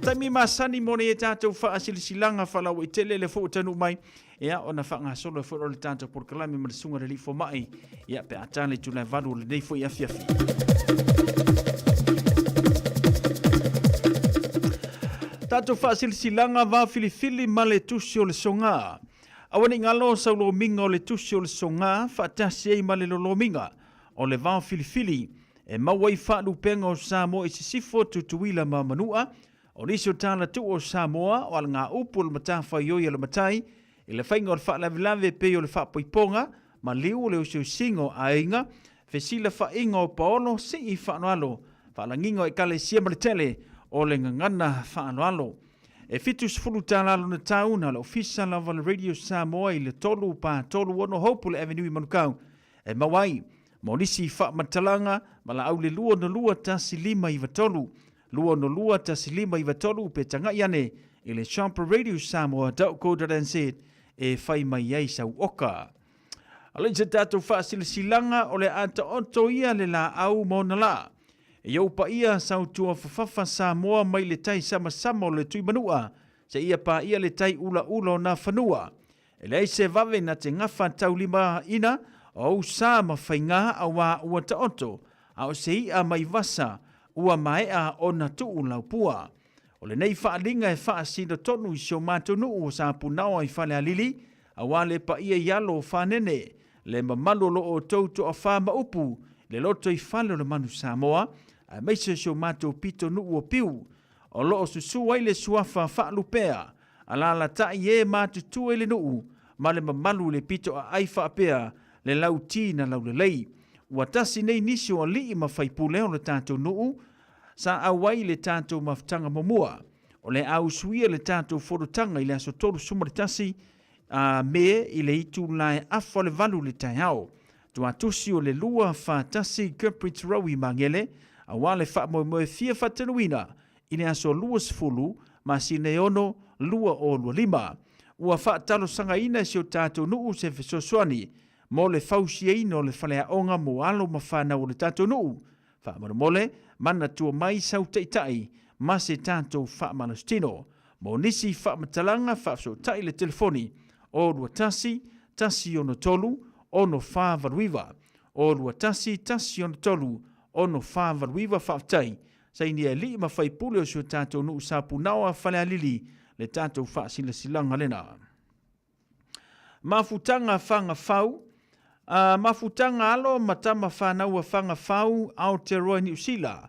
Taimi masani mone e tātou wha asilisilanga whalau i tele le fo tanu mai. Ia, ona wha ngā solo e whoro le tātou por kalami ma le sunga le lifo mai. Ia, pe atane tu lai valu le nei fo i afiafi. Tātou wha asilisilanga wā filifili ma le tusi o le songa. Awani ngalo sa lo minga o le tusi o le songa, wha tasi ei ma le lo minga. O le wā filifili, e mawai wha lupenga o Samoa i sisifo tutuila ma manua. O niso tala tu o Samoa, o al ngā upu le matafa ioi le matai, i le whainga o le wha lavelave pe o le wha poiponga, ma liu le usio singo a inga, fesila wha inga o paolo, si i wha anualo, wha langingo e kale siama le tele, o le ngangana wha anualo. E fitu sifuru tala alo na tauna, le ofisa lava le Radio Samoa i le tolu pa tolu ono hopu le avenue i manukau, e mawai, mo nisi wha matalanga, ma la au le lua na lua tasi lima i vatolu, lua no lua tasi lima i vatolu pe tanga iane i le Champa Radio Samoa .co.nz e whai mai ei sau oka. Alai se tātou whaasilasilanga o le ata onto ia le la au mona la. E iaupa ia sau tua whawhawha Samoa mai le tai sama o le tui manua, se ia pa ia le tai ula o na whanua. E le se vave na te ngawha tau lima ina o sa ma whainga a wā ua ta onto, a o se ia mai vasa, ua maea o na tuu laupua. O le nei whaalinga e whaasino tonu i sio mātonu o sa punawa i whale alili, a wale pa ia ialo whanene, le mamalo lo o tauto a whama upu, le loto i whale o le manu Samoa, a meise sio mātou pito nuu o piu, o lo o susu waile suafa whaalupea, a la tai e mātutu e le nuu, ma le mamalu le pito a aifa apea, le lau tina lau le lei, ua tasi nei nisi o li i mawhaipule o le tātou nuu, sa awai le tātou maftanga momua, o le au suia le tātou whorotanga i le aso toru sumaritasi, me i le itu lai afo le valu le tai hao. Tua tusi o le lua whātasi Gilbert Rowi mangele, a wale wha moe fia whatanuina, i le aso lua sifulu, ma si neono lua o lua lima. Ua whaatalo sanga ina si o tātou nuu se fesosoani, mo le fausia ino le whalea onga mo alo mawhana o le tātou nuu. Whaamara mole, mana tua mai sau teitai, ma se tātou whaamalastino. Mo nisi whaamatalanga whaafso tai le telefoni, o rua tasi ono tolu, ono whaavaruiva. O rua tasi ono tolu, ono whaavaruiva whaaftai. Sa ini e li ma whaipule o sio tātou nuu sapu nawa whalea lili, le tātou whaasila silanga lena. Mafutanga whanga whau, mafutanga alo matama whanau a whanga whau Aotearoa New Zealand.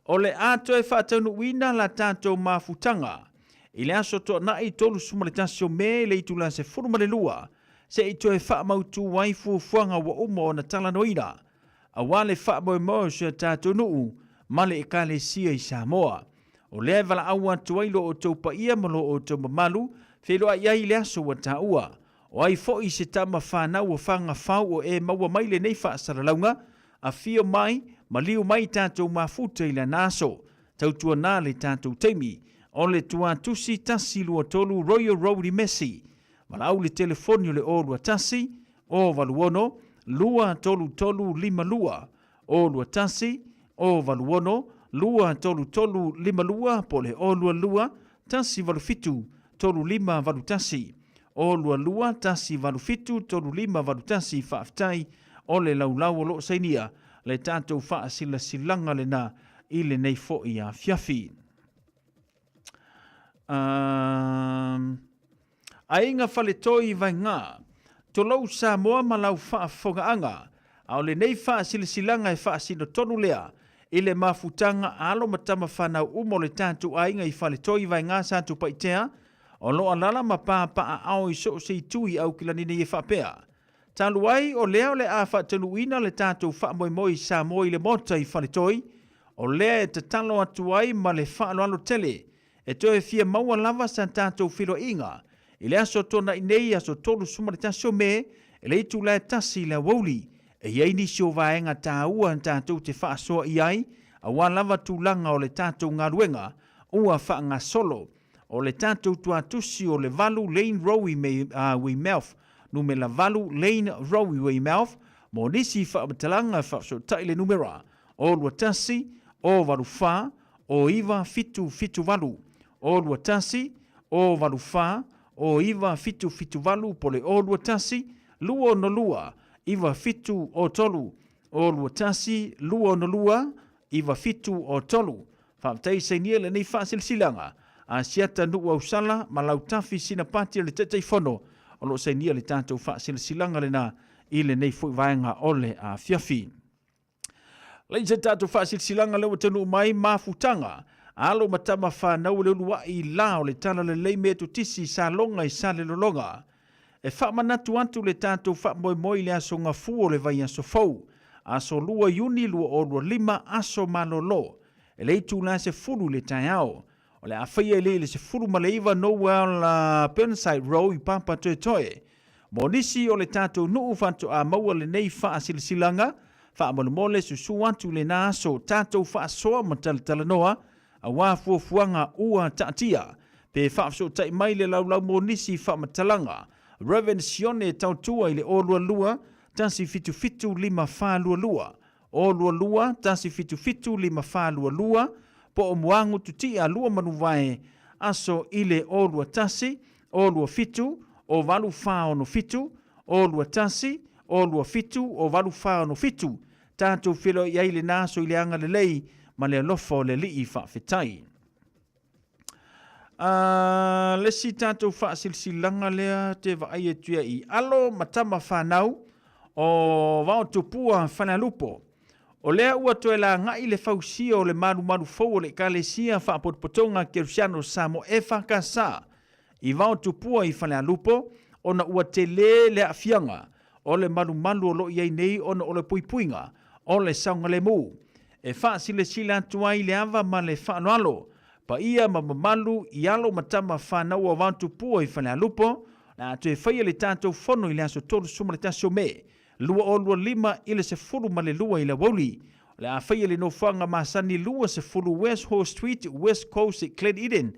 O le ato e whaatanu wina la tātou mafutanga. I le aso toa nai tolu sumaletasio me le itula se furumale lua. Se ito e whaamautu waifu fuanga wa umo o na talanoina. A wale whaamoe se tātou nuu, male e kale sia i Samoa. O le vala awa tuailo o tau pa ia malo o tau mamalu, wheloa iai le aso wa tā ua. O ai fo i se tama whanau o whanga whau o e maua mai le nei whaasaralaunga, a fio mai, ma liu mai tātou mafuta i le naso, tautua nā le tātou teimi, o le tua tusi tasi lua tolu Royal Road i Messi, walau le telefoni o le o lua tasi, o valuono, lua tolu lima lua, o lua tasi, o valuono, lua tolu lima lua, po le o lua tasi valufitu, tolu lima valutasi, o lua tasi valu fitu tolu lima valu tasi whaafitai o le laulau o loo sainia le tātou wha sila silanga le nā i le nei fo i a fiafi. Ainga whale toi vai ngā, to lau Samoa ma lau wha whongaanga, au le nei wha sila silanga e wha sino tonu lea, i le mafutanga alo matama whanau umo le tātou ainga i whale toi vai ngā sātou paitea, o loa lala ma pāpaa au i so se tui au ki lanine i whapea. Talu ai o lea o le a whaatanu ina le tātou whaamoi Samoa i le mota i whale toi, o lea e te talo atu ai ma le whaaloalo tele, e toe fia maua lava sa tātou whiro inga, i le aso tona i nei aso tolu suma le tasio me, e le itu le tasi le wauli, e iei nisi o vaenga tā ua tātou te whaasoa i ai, a wā lava tūlanga o le tātou ngā ruenga, ua whaanga solo, o le tātou tuatusi o le valu Lane Rowi me Mouth, no me la valu Lane Rowi we Mouth, mo nisi whaabatalanga whaasotai le numera, o lua tasi, o valu wha, o iwa fitu valu, o lua tasi, o valu wha, o iwa fitu valu pole o lua tasi, lua no lua, iwa fitu o tolu, o lua tasi, lua no lua, iwa fitu o tolu. Whaamtei se nia le nei whaasilsilanga, a siata nuu au sala, ma lau tafi sina pati le tetei fono, o lo se nia le tātou whaasilsilanga le na, i le nei fui vaenga ole a fiafi. Lei se tātou whaasilsilanga lewa tanu mai mafutanga, alo matama whanau le ulua i lao le tala le leime tu tisi sa longa i sa le lolonga. E whaamanatu antu le tātou whaamoimoi le aso ngā fuo le vai aso fau, aso lua yuni lua o lua lima aso malolo, e le itu la se fulu le tai ao, o le awhaia le se fulu ma le iwa Noel Burnside Row i pampa toe toe. Mo nisi o le tātou nuu whanto a maua le nei whaasilasilanga, whaamole susu antu le nā aso tātou whaasoa ma talatala a wāfuafuanga ua taatia, pe whaafso tai mai le laulau mo nisi whaamatalanga, Reverend Sione tautua i le olua lua, tasi fitu lima whālua lua, olua lua, tasi fitu lima whālua lua, po o muangu tutia lua manuwae, aso i le olua tasi, olua fitu, o valu whaono fitu, olua tasi, olua fitu, o valu whaono fitu, tātou whilo i aile nāso i le anga le lei, ma le lofo le lii whaafetai. Lesi tātou whaasilsilanga lea te waai e tuia i alo matama whanau o wao tupua whanalupo. O lea ua toe la ngai le whausia o le maru fau le kalesia whaapotopotonga Kerusiano Samo e whakasa. I wao tupua i whanalupo o na ua te le afianga o le maru o lo iei nei o na o le puipuinga o le saunga le mu. E whaasile atuai le awa ma le whaanoalo, pa ia ma mamalu i alo matama whanau o wantu pua i whanealupo, na atu e whaia le tātou whono i le aso tolu suma le tasio me, lua o lua lima i le se furu ma le lua i le wauli, le a whaia le no whanga masani lua se furu West Horse Street, West Coast i Glen Eden,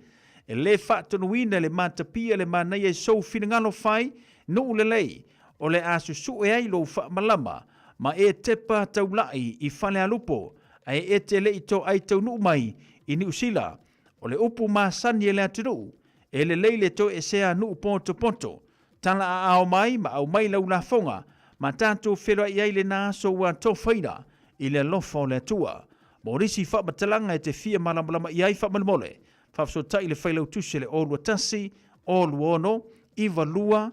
e le whaatonuina le matapia le manai e sou finangalo whai, no le lei, o le aso su e ailo whaamalama, ma e tepa taulai i whanealupo, ai e te le ito ai tau nuu mai i New Zealand, o le upu masani e le atunu, e le leile to e sea nuu ponto, tala a ao mai ma au mai lau la fonga, ma tātou whera i aile nā so ua tō whaina i le lofo le tua. Mo risi whamatalanga e te fia malamalama i ai whamalamole, whafso tai le whailau tuse le olua tasi, o luono, iwa lua,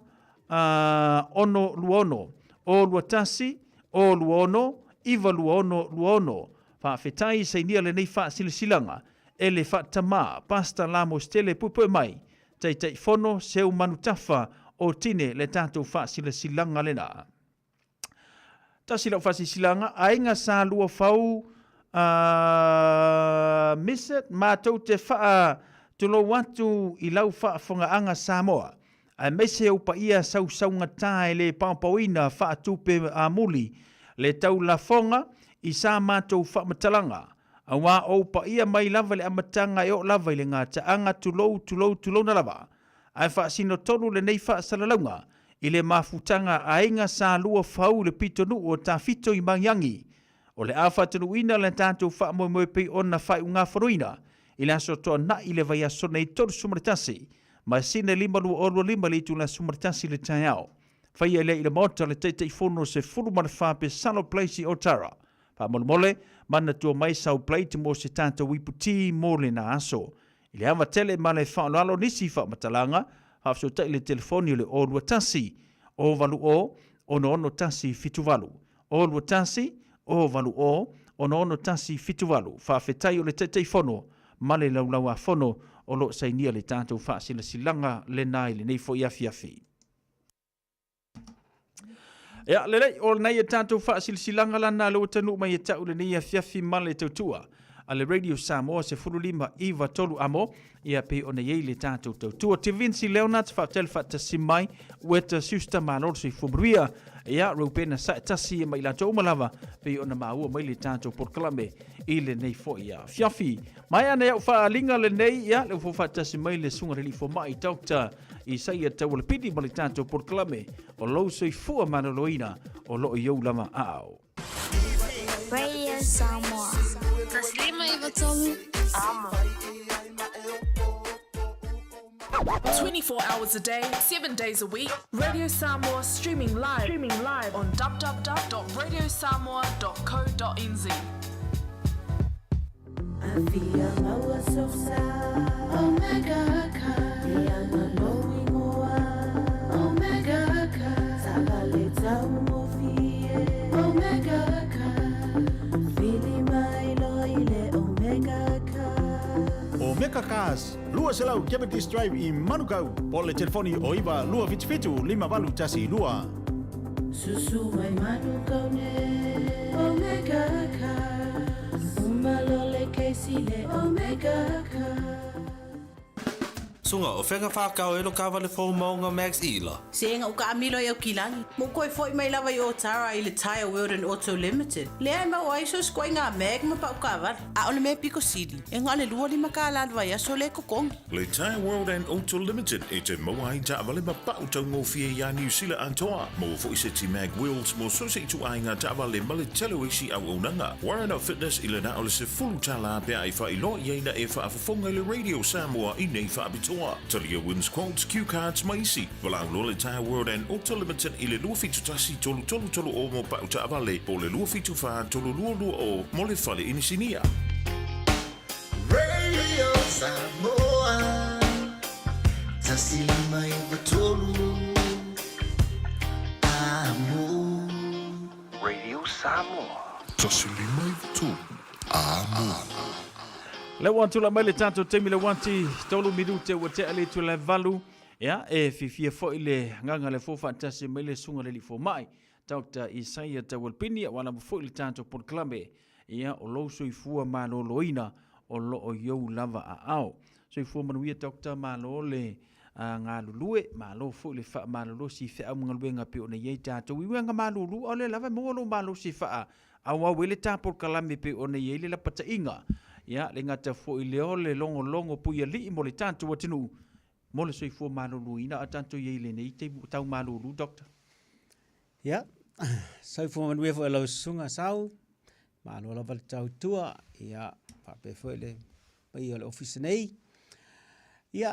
ono luono, o lua tasi, o luono, iwa luono, whaafetai sei nia le nei whaasilasilanga, e le whaatama, pasta lamo stele pupoe mai, tai whono seu manutafa o tine le tātou whaasilasilanga lena. Tasi lau whaasilasilanga, ainga sa lua whau, miset mātou te wha tulo watu i lau whaafonga anga Samoa, a mese upa ia sausaunga tae le paupauina whaatupe a muli, le tau la fonga, i sa mātou whaamatalanga, a wā o pa ia mai lava le amatanga e o lava i le ngā taanga tulou na lava. Ai whaasino tonu le nei whaasalaunga, i le mafutanga a inga sa lua whau le pitonu o tā fito i mangiangi, o le awhatanu ina le tātou whaamoe pei o na whai unga wharuina, i le aso toa na i le vai aso nei toru sumaritasi, ma sine lima lu olu lima li tu la sumartasi le taiao. Whaia le ila mota le teitei fono se furu ma le whape salo pleisi o tara. Pa mole mana tua mai sau pleiti mo se tata wiputi mo le na aso. Ile awa tele ma le whaonalo nisi wha matalanga, hafso tai le telefoni le olua tasi, o valu o, ono ono tasi fituvalu. Olua tasi, o valu o, ono ono tasi fituvalu. Whawhetai o le teitei fono, ma le laulau a fono, o lo sainia le tātou wha sila silanga le nai le nei fo iafi afi. Ia, lelei, o nei e tātou wha silanga lana lo tanu mai e tau le nei a fiafi male tautua. A le Radio Samoa se furulima iwa tolu amo, ia pe o nei le tātou tautua. Te Vinci Leonard, wha tel wha tasimai, ueta siusta manor se fubruia, ia raupena sa tasi e mai la tau malawa, pe o na maua mai le tātou porklame, i le nei fo ia fiafi. Mai ana iau wha alinga le nei, ia, le fo wha tasimai le sunga rili fo mai taukta, i saia tau le pidi ma le tātou porklame, o lau soi fua manoloina, o lo iau lama ao. Radio Samoa. Taslima Ivatolu. Amo. 24 hours a day, 7 days a week. Radio Samoa streaming live on www.radiosamoa.co.nz. Afia maua sosa, Omega ka, Diana lowi moa, Omega ka, Sagale tau mofie, Omega ka, Fili mai loile Omega ka. Omega Cars, lua selau Cavendish Drive i Manukau, po le telefoni o iwa lua vitu lima valu tasi lua. Susu mai Manukau ne, Omega ka. Malole keisile Omega ka. Sunga o whenga whakau e lo kawa le fōu maunga Max Ila. Senga o ka amilo i au kilangi. Mo koe foi mai lawa i o Tara i le Tire World and Auto Limited. Lea ma o aiso skoi ngā meg ma pa o kawa. A ole me piko sidi. E ngā le lua li maka aladwa i aso le kokongi. Le Tire World and Auto Limited e te maua i ta awale ma pa utau ngō fie ya New Zealand antoa. Mo fo i se ti mag wheels mo so se tu ai ngā ta awale ma le telo isi au unanga. Warren of Fitness i le na ole se fulu tala pia i wha i lo i eina e wha afafonga le Radio Samoa i nei wha abitoa. Talia wins quotes, cue cards, maisi. Walang lo le Tire World and Auto Limited i le lua fitu tasi tolu o mo pa uta avale. Po le lua fitu wha tolu lua o mo le fale inisinia. Radio Samoa, tasi mai batolu. Amo. Radio Samoa. Tasi mai batolu. Amo. Le wantu la mai le tātou temi le wanti tolu minute ua te ale tu le valu. Ia, e fifia fo i le nganga le fofa tasi mai le sunga le li fo mai. Taukta i saia ta walpini a wana fo i le tātou porklame. Ia, o lo soi fua malo loina o lo o iau lava a ao. Soi fua manuia taukta malo le ngā lulue, malo fo i le wha malo si wha mga luenga pe o na iei tātou. Iwe ngā malo lu, o le lava mo lo malo si wha. Au au ele tā porklame pe o na iei le la pata inga. Ia, le ngata fo i leo le longo puia li mo le tātou atinu. Mo le soi fua malulu ina a tātou iei le nei te tau malulu, Doctor. Ia, soi fua manuia fo e lau sunga sau. Malo la vale tau tua. Ia, pape fo le pai o le office nei. Ia,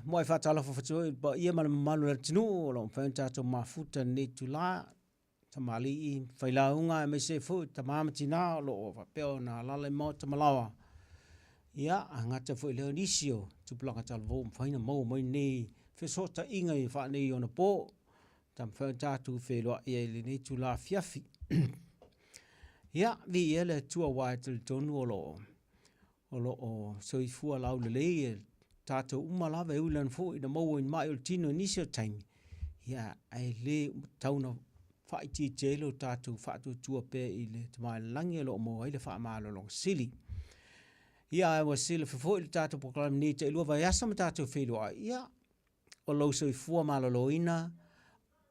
mo e whatala fo fatua. Ia malu le tinu, o lo mwhaun tātou mafuta nei tu la. Tamali i whailaunga e me se fu, tamamati nā, lo o whapeo nā lale mo tamalawa. Ia, ngata fo i leo nisio, tupulanga talvo, mwhaina mau mai nei, whesota inga i wha nei ona pō, tam whaun tātou wheloa i ele nei tu la fiafi. Ia, vi ele tua wai tali tonu o lo o soifua lau le lei, tātou umalawa e ulan fo i na mau in mai o tino nisio taimi. Ia, ai le tauna whaiti telo tātou whaatu tua pē i le tamai langi lo mo ai le wha maalo long sili. Ia e wa sila fefo i le tātou proklame ni te ilua vai asa ma tātou whelua. Ia o lau soi fua maalo lo ina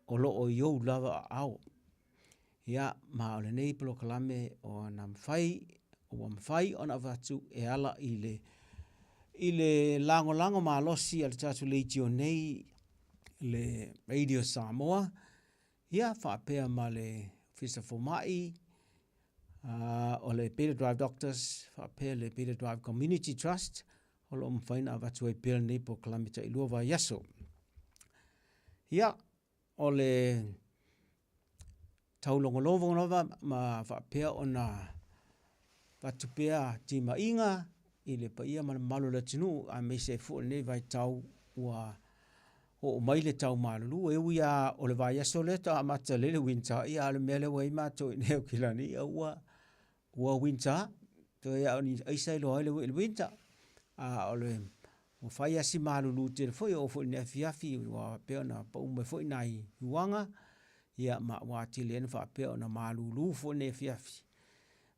o lo o iou lava au. Ia ma o le nei proklame o na mwhai o na whatu e ala i le lango maalosi al tātou leitio nei le Radio Samoa. Ia, whaapea ma le Fisa Fomai, o le Peter Drive Doctors, whaapea le Peter Drive Community Trust, o lo mwhaina watu ai pēr nei po kalamita i lua vai aso. Ia, o le taulongolovo nova ma whapea o na watu pēa tima inga i le pa ia mana malu le tinu a me se fu nei vai tau ua o mai le tau malulu e uia o le vai aso le ta amata le winter ia le mele wai mato i neo kilani ua winter to ia ni aisa lo le winter a o le o fai asi malulu te foi o foi ne fiafi ua pe na pa um foi nai uanga ia ma wa tilen fa pe na malulu foi ne fiafi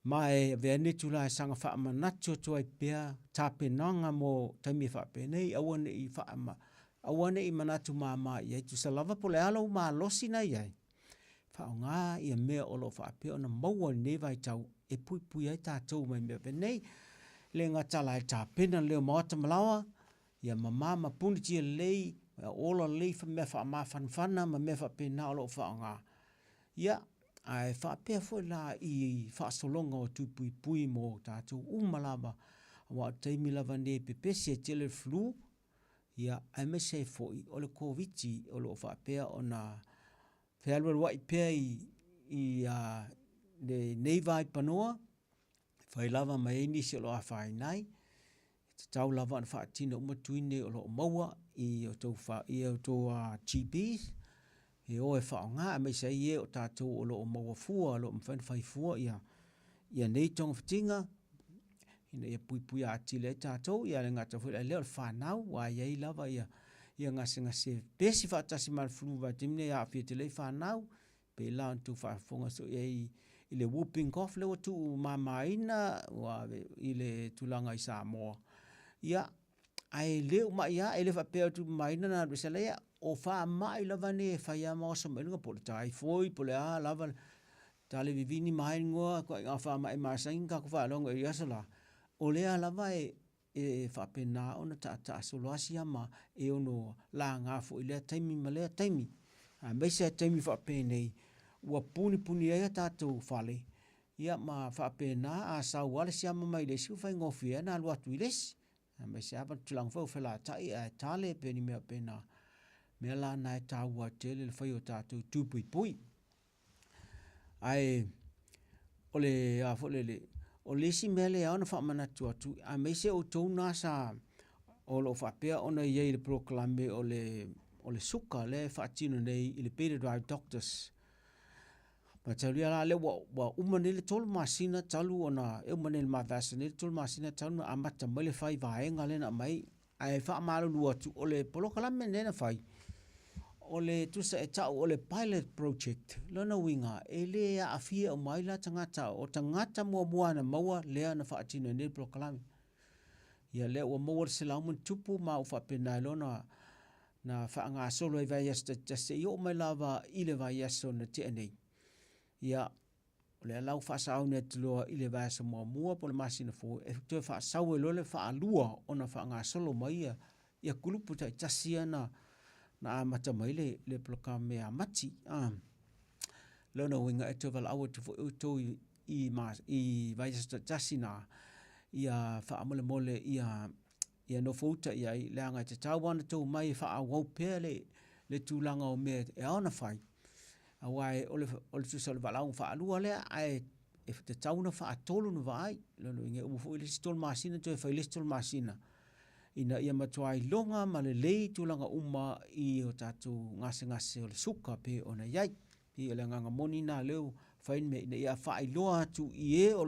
mai vene tula sanga fa manatu to ai pe tapenanga mo taimi fa pe nei awane i fa ma awane i manatu mama ia tu salava po le alo ma losi na ia fa nga ia me o lo fa pe na mo ne vai tau e pui pui ai tatou mai me pe nei le nga tala ta pena le mata malawa ia mama ma puni ti lei ola lei fa me fa ma fan fana ma me fa pe na lo fa nga ia ai fa pe fo la i fa solonga o tu pui pui mo tatou umalava wa taimi lava ne pe pese tele flu ia ai me se foi o le covid o lo fa pe ona felwa wa pe i de nevai panoa fai lava mai ni se lo afai nai tau lava na fa tino uma tuine o lo maua i o to fa i o to GPs e o e fa nga me se ie o tatou o lo maua fua lo mfan fai fua ia nei tong fitinga ina ia pui pui a tile tatou ia le ngata fu le fa nau wa ia lava ia ngase pesi fa tasi mal flu va timne a fi tele fa nau pe la tu fa fonga so ia i le whooping cough le tu mamaina wa i le tulanga i Samoa ia ai le ma ia ele fa pe tu maina na besele o fa mai lava ne fa ia mo so menga po tai foi po le a lava tale vivini mai ngo ko nga fa mai ma singa ko fa longa ia sala o le a lava e fa pena ona ta so lo asia ma e ono la nga fo ile taimi male taimi a me se taimi fa penei ua puni ai tatou fale ia ma fa pena a sa wala sia mai le su fa ngofia na lo atu les me se ava tulang fo fela tai a tale pe ni me pena me la na ta wa tele le fa yo tatou tu pui pui ai ole a fo le o le si mele ona fa mana tu atu a me se o to na sa o lo fa pe ona ye le proclame o le suka le fa tino nei i le pediatric doctors ma taulia la le wa umane le tolu masina talu ona e umane le mavacine le tolu masina talu amata mai le fai vaenga le na mai ai fa malu lu atu o le polo kala mene na fai o le tusa e tau o le pilot project lona winga e le a afia o mai la tangata o tangata mua na maua lea na fa atino ne polo kala ia le o maua se la mun tupu ma o fa pena lona na fa nga solo e vai esta se yo mai lava ile vai eso na te nei ia le lau fa sau ne tlo ile va sa mua po le masina fo e to fa sau e lo le fa lua ona fa nga solo mai ia kulupu ta tasia na amata mai le proclame amati lona winga e to val au to i vai sta tasina ia fa mole ia no fouta ia le anga te tawana to mai fa au pele le tulanga o me e ona fai awai ole tu sal valau fa alua le ai e te tauna fa tolu no vai lo nge u fo ile stol masina to fa ile stol masina ina ia matuai longa ma le lei tulanga uma i o tatu ngase o le suka pe ona yai i le nganga moni na leu fain me ina ia fa iloa tu ie o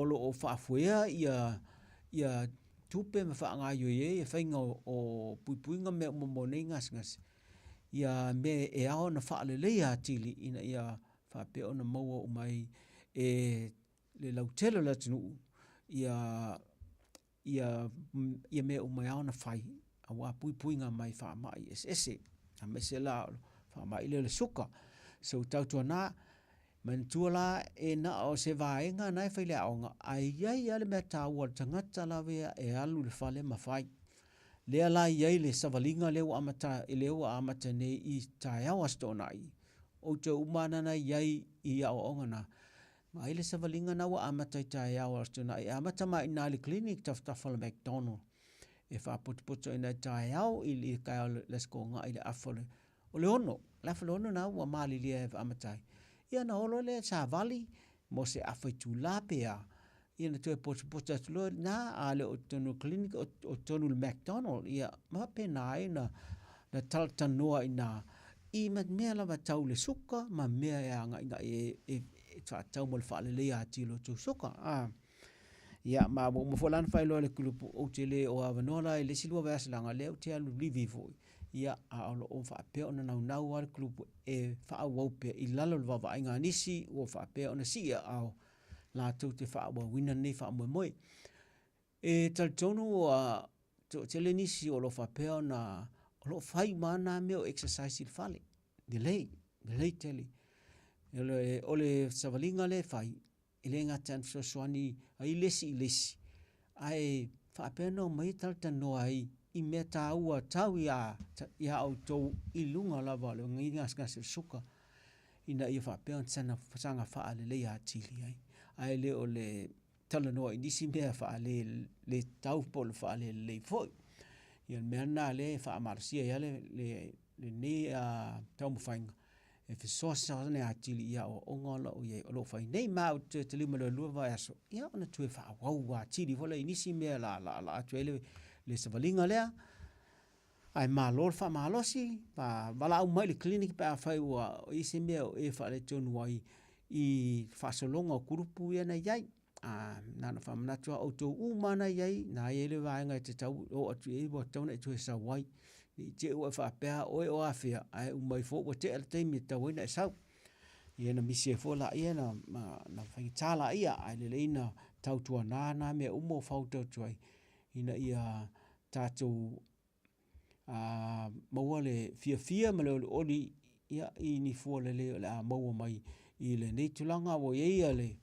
lo fa fuea ia tupe me fa nga yo ye fa nga o puipuinga me mo ngas ia me e ao na fa le ia tili ina ia fa pe ona mo mai e le lautelo la tunu ia me o mai ao na fai a wa puipuinga mai fa mai ese a me se la fa mai le suka so tau na man tuala e na o se vaenga na fa le aonga ai le meta wa tangata la vea e alu le fale mafai le ala ia le savalinga le amata le amata nei i tai awa stonai o te umana na iai i a onga na Ma ile sa valinga na wa amata tai au tuna e amata mai na le clinic taf McDonald. E fa put ina tai au ili ka let's go nga ile afole. O le ono, la ono na wa mali le amata. Ia na olo le sa vali mo se afaitu la pea. Ia na tue pota tulo na ale o tonu clinic o tonu McDonald. Ia ma pe na ina na taltanua ina I mat mea lava tau le suka ma mea nga e tau mo le whaale le a tilo tu suka. Ia ma mo folan whaelo le kulupu o te le o avanola e le silua veas langa leo te alu livi foi. Ia a olo o whaapea o na nau ar kulupu e whaawaupe I lalo le vava inga nisi o whaapea o na sia au la tau te whaawa wina nei whaamoe moe. E taltonu o te le nisi o lo whaapea o na lo fai mana meo exercise il fale. Delay tele. Ole savalinga le fai. Ile ngatan soani ai lesi. Ai whaapeno mai taltano ai I mea tāua tau ia au tau I lunga lava le ngas suka. Ina ia whaapeo sanga whaale le a tili ai. Ai le o le talanoa inisi mea whaale le tau polo whaale le foi. Ia mea nā le whaamarasia ia le ne tau mawhainga. E whisoa ne a tili ia o ongola o iei o lo whai. Nei maa o te lima le lua vai aso. Ia ona tue whaawau wa tili whala inisi mea la atu le savalinga lea. Ai maa lor wha maa losi. Wala au mai le klinik pa whai ua o isi mea o e wha le tonu wai I whasolonga o kurupu ia na iai. Nana whamanatua o tō umana iai. Nā iei le vaenga te tau o atu e wa tauna e tue sa wai. I te ua whaapea oe o awhia. Ai umai fō wa te ala teimi e tau ina e sau. Ia na misi e fō la ia na whangitala ia. Ai le leina tau tua nāna mea umo whau tau tuai. Ina ia tātou maua le fia ma le oli ia I ni fō le leo le a maua mai I le nei tulanga o ia le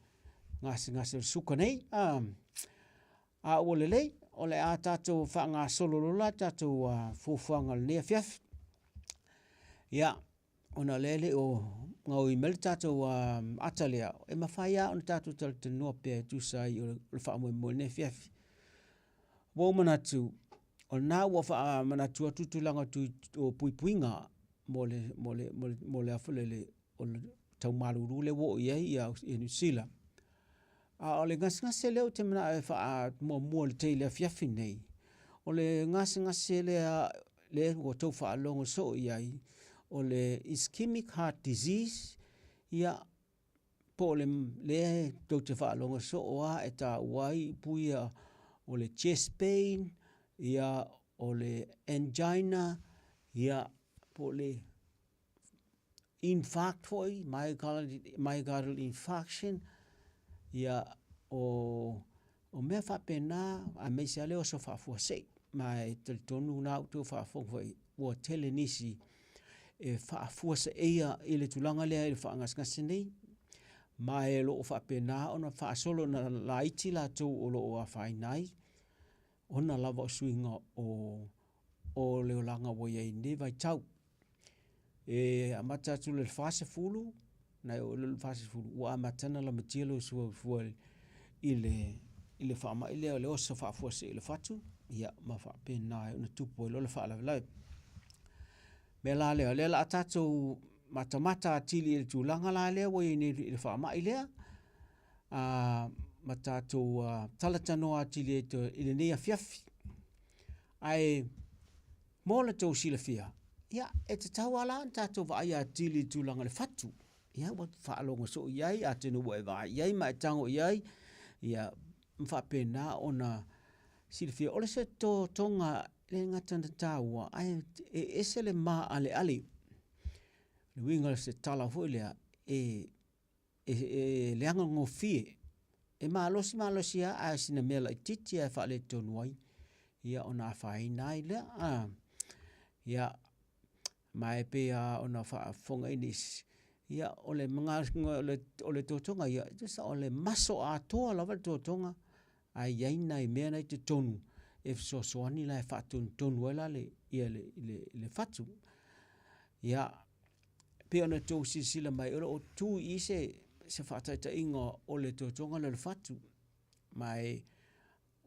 ngase suka nei. A o le lei. O le a tātou whaanga sololola, tātou fufuanga le nea fiaf. Ia, ona lele o ngau I mele tātou atalea. E mawhaia ona tātou talata noa pēr tūsai o le whaamoe mo le nea fiaf. Wau manatu, o nā ua wha manatu atutulanga tu o puipuinga mo le afule le tau maruru le wo iei ia New Zealand. O le ngase leo te mana e wha mua le teile fiafi nei. O le ngase le o tau wha alongo so iai. O le ischemic heart disease. Ia po le tau te wha alongo so oa e ta uai puia o le chest pain. Ia o le angina. Ia po le infarct foi, myocardial infarction. Ia o mea whapena a meisia leo so whafua sei. Mai te tonu na utu whafua foi. Ua tele nisi e whafua se eia I le tulanga lea I le whaangaskase nei. Mai lo o whapena ona whaasolo na laiti la tau o lo o a whainai. Ona lava o suinga o leo langa wo iei ne vai tau. E amata tu le fase fulu. Nai o le fase fulu. Ua amatana la matielo sua fuel. I le whaama I le osa whaafua se I le whatu. Ia ma whaapena una tupu I lo le whaalawelai. Me la leo la atatou matamata atili I le tūlanga la leo wo I le whaama I lea. Ma tātou talatano atili I le nea fiafi. Ai mō le tau sila fia. Ia e te tau ala tātou wa ai atili tūlanga le whatu. Ia wa whaalonga so iai atenu wa e wa iai ma e tango iai. Ia mwhapena ona silifia. Ole se tō tonga le ngatana tāua. Ai ese le maa ale. Le winga se Tala Fou lea. Leanga ngofie. E maalosi a sina mela I titi a whaale tonuai. Ia ona whainai lea. Ia mai pe ona whaafonga inis. Ia ole mga ole totonga ia just ole maso a toa lava totonga ai yaina I mea nei te tonu e soani la fa tonu la le ia le fatu ia pe ona to sila mai o tu I se se whaataita inga o le tōtonga le whatu. Mai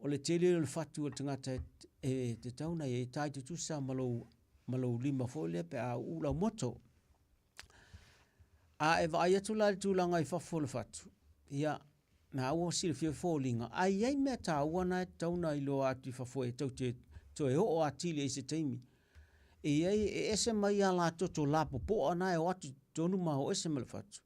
o le tele le whatu o tangata te tauna e tai te tusa malou lima fole pe a ula moto. A e vai atu la tūlanga i whafo le whatu. Ia, na aua sila fia fōlinga. Ai ei mea tā wana e tauna i loa atu i whafo e tau te e o atili e se teimi. E ei e ese mai a la toto la popo ana e o atu tonu maho ese me le whatu.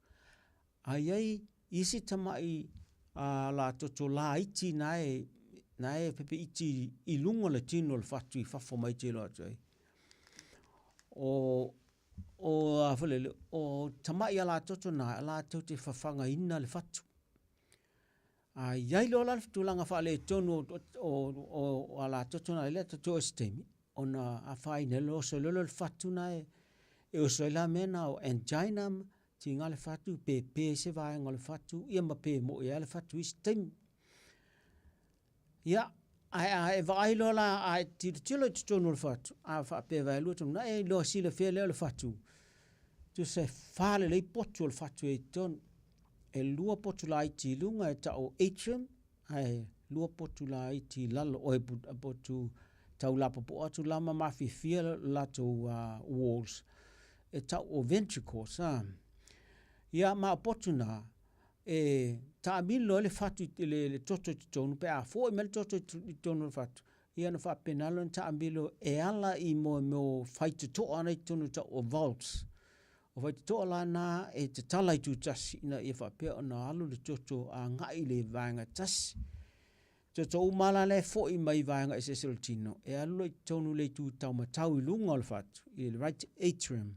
Ai ei isi tamai a la toto la iti na e pepe iti i lunga le tino le whatu i whafo mai te loa atu ei. O a whalele, o tamai a la toto na a la toto te whawhanga ina le whatu. A iai loa la tūlanga whaale tonu o a la toto na le toto estemi. O na a whai ne lo so lolo le whatu na e o soila mena o angina ti ngā le whatu pe se vai ngā le whatu ia ma pe mo ia le whatu estemi. Ia, e vai loa la a tilo te tonu le whatu. A wha pe vai lua tonu na e loa sila whea leo le whatu. Tu se whale lei potu le whatu e tonu. E lua potu la iti lunga e ta o atrium, e lua potu la iti lalo o e potu tau la popo atu lama mafi fia lato walls. E ta o ventricles. Ia ma potu na e ta amilo le whatu le toto i tonu pe a fo e mele toto i tonu le whatu. Ia na wha penalo ta amilo e ala i mo whaite to ana i tonu ta o vaults. O vai te toa la nā e te tala i tū tasi ina e whapea o nā alu le toto a ngai le vāenga tasi. Toto umala le fo i mai vāenga e se tino. E alu le tonu le tū tau matau i lunga o le whatu. I le right atrium.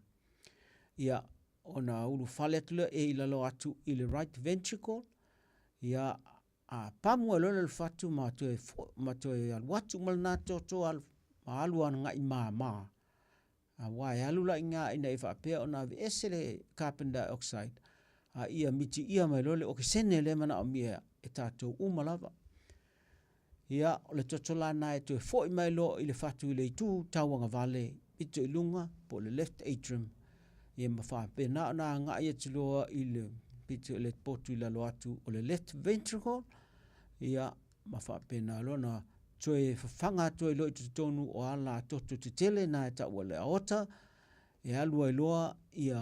Ia o nā ulu whaletula e i lalo atu i le right ventricle. Ia a pamu e lole le whatu ma toe alu atu mal nā toto alu ana ngai mā. A wai alula inga ina e whapea o nā esele carbon dioxide. A ia miti ia mai lole o ke sene le mana o mia e tātou umalava. Ia o le totola nā e tue fōi mai lo i le whatu i le tū tauanga vale i te ilunga po le left atrium. Ia ma whapea nā o nā ngā ia te loa i le pito le potu i la lo atu o le left ventricle. Ia ma whapea nā lo nā toe whawhanga toe loi te tonu o ala toto te tele na e tau le aota e alua i loa ia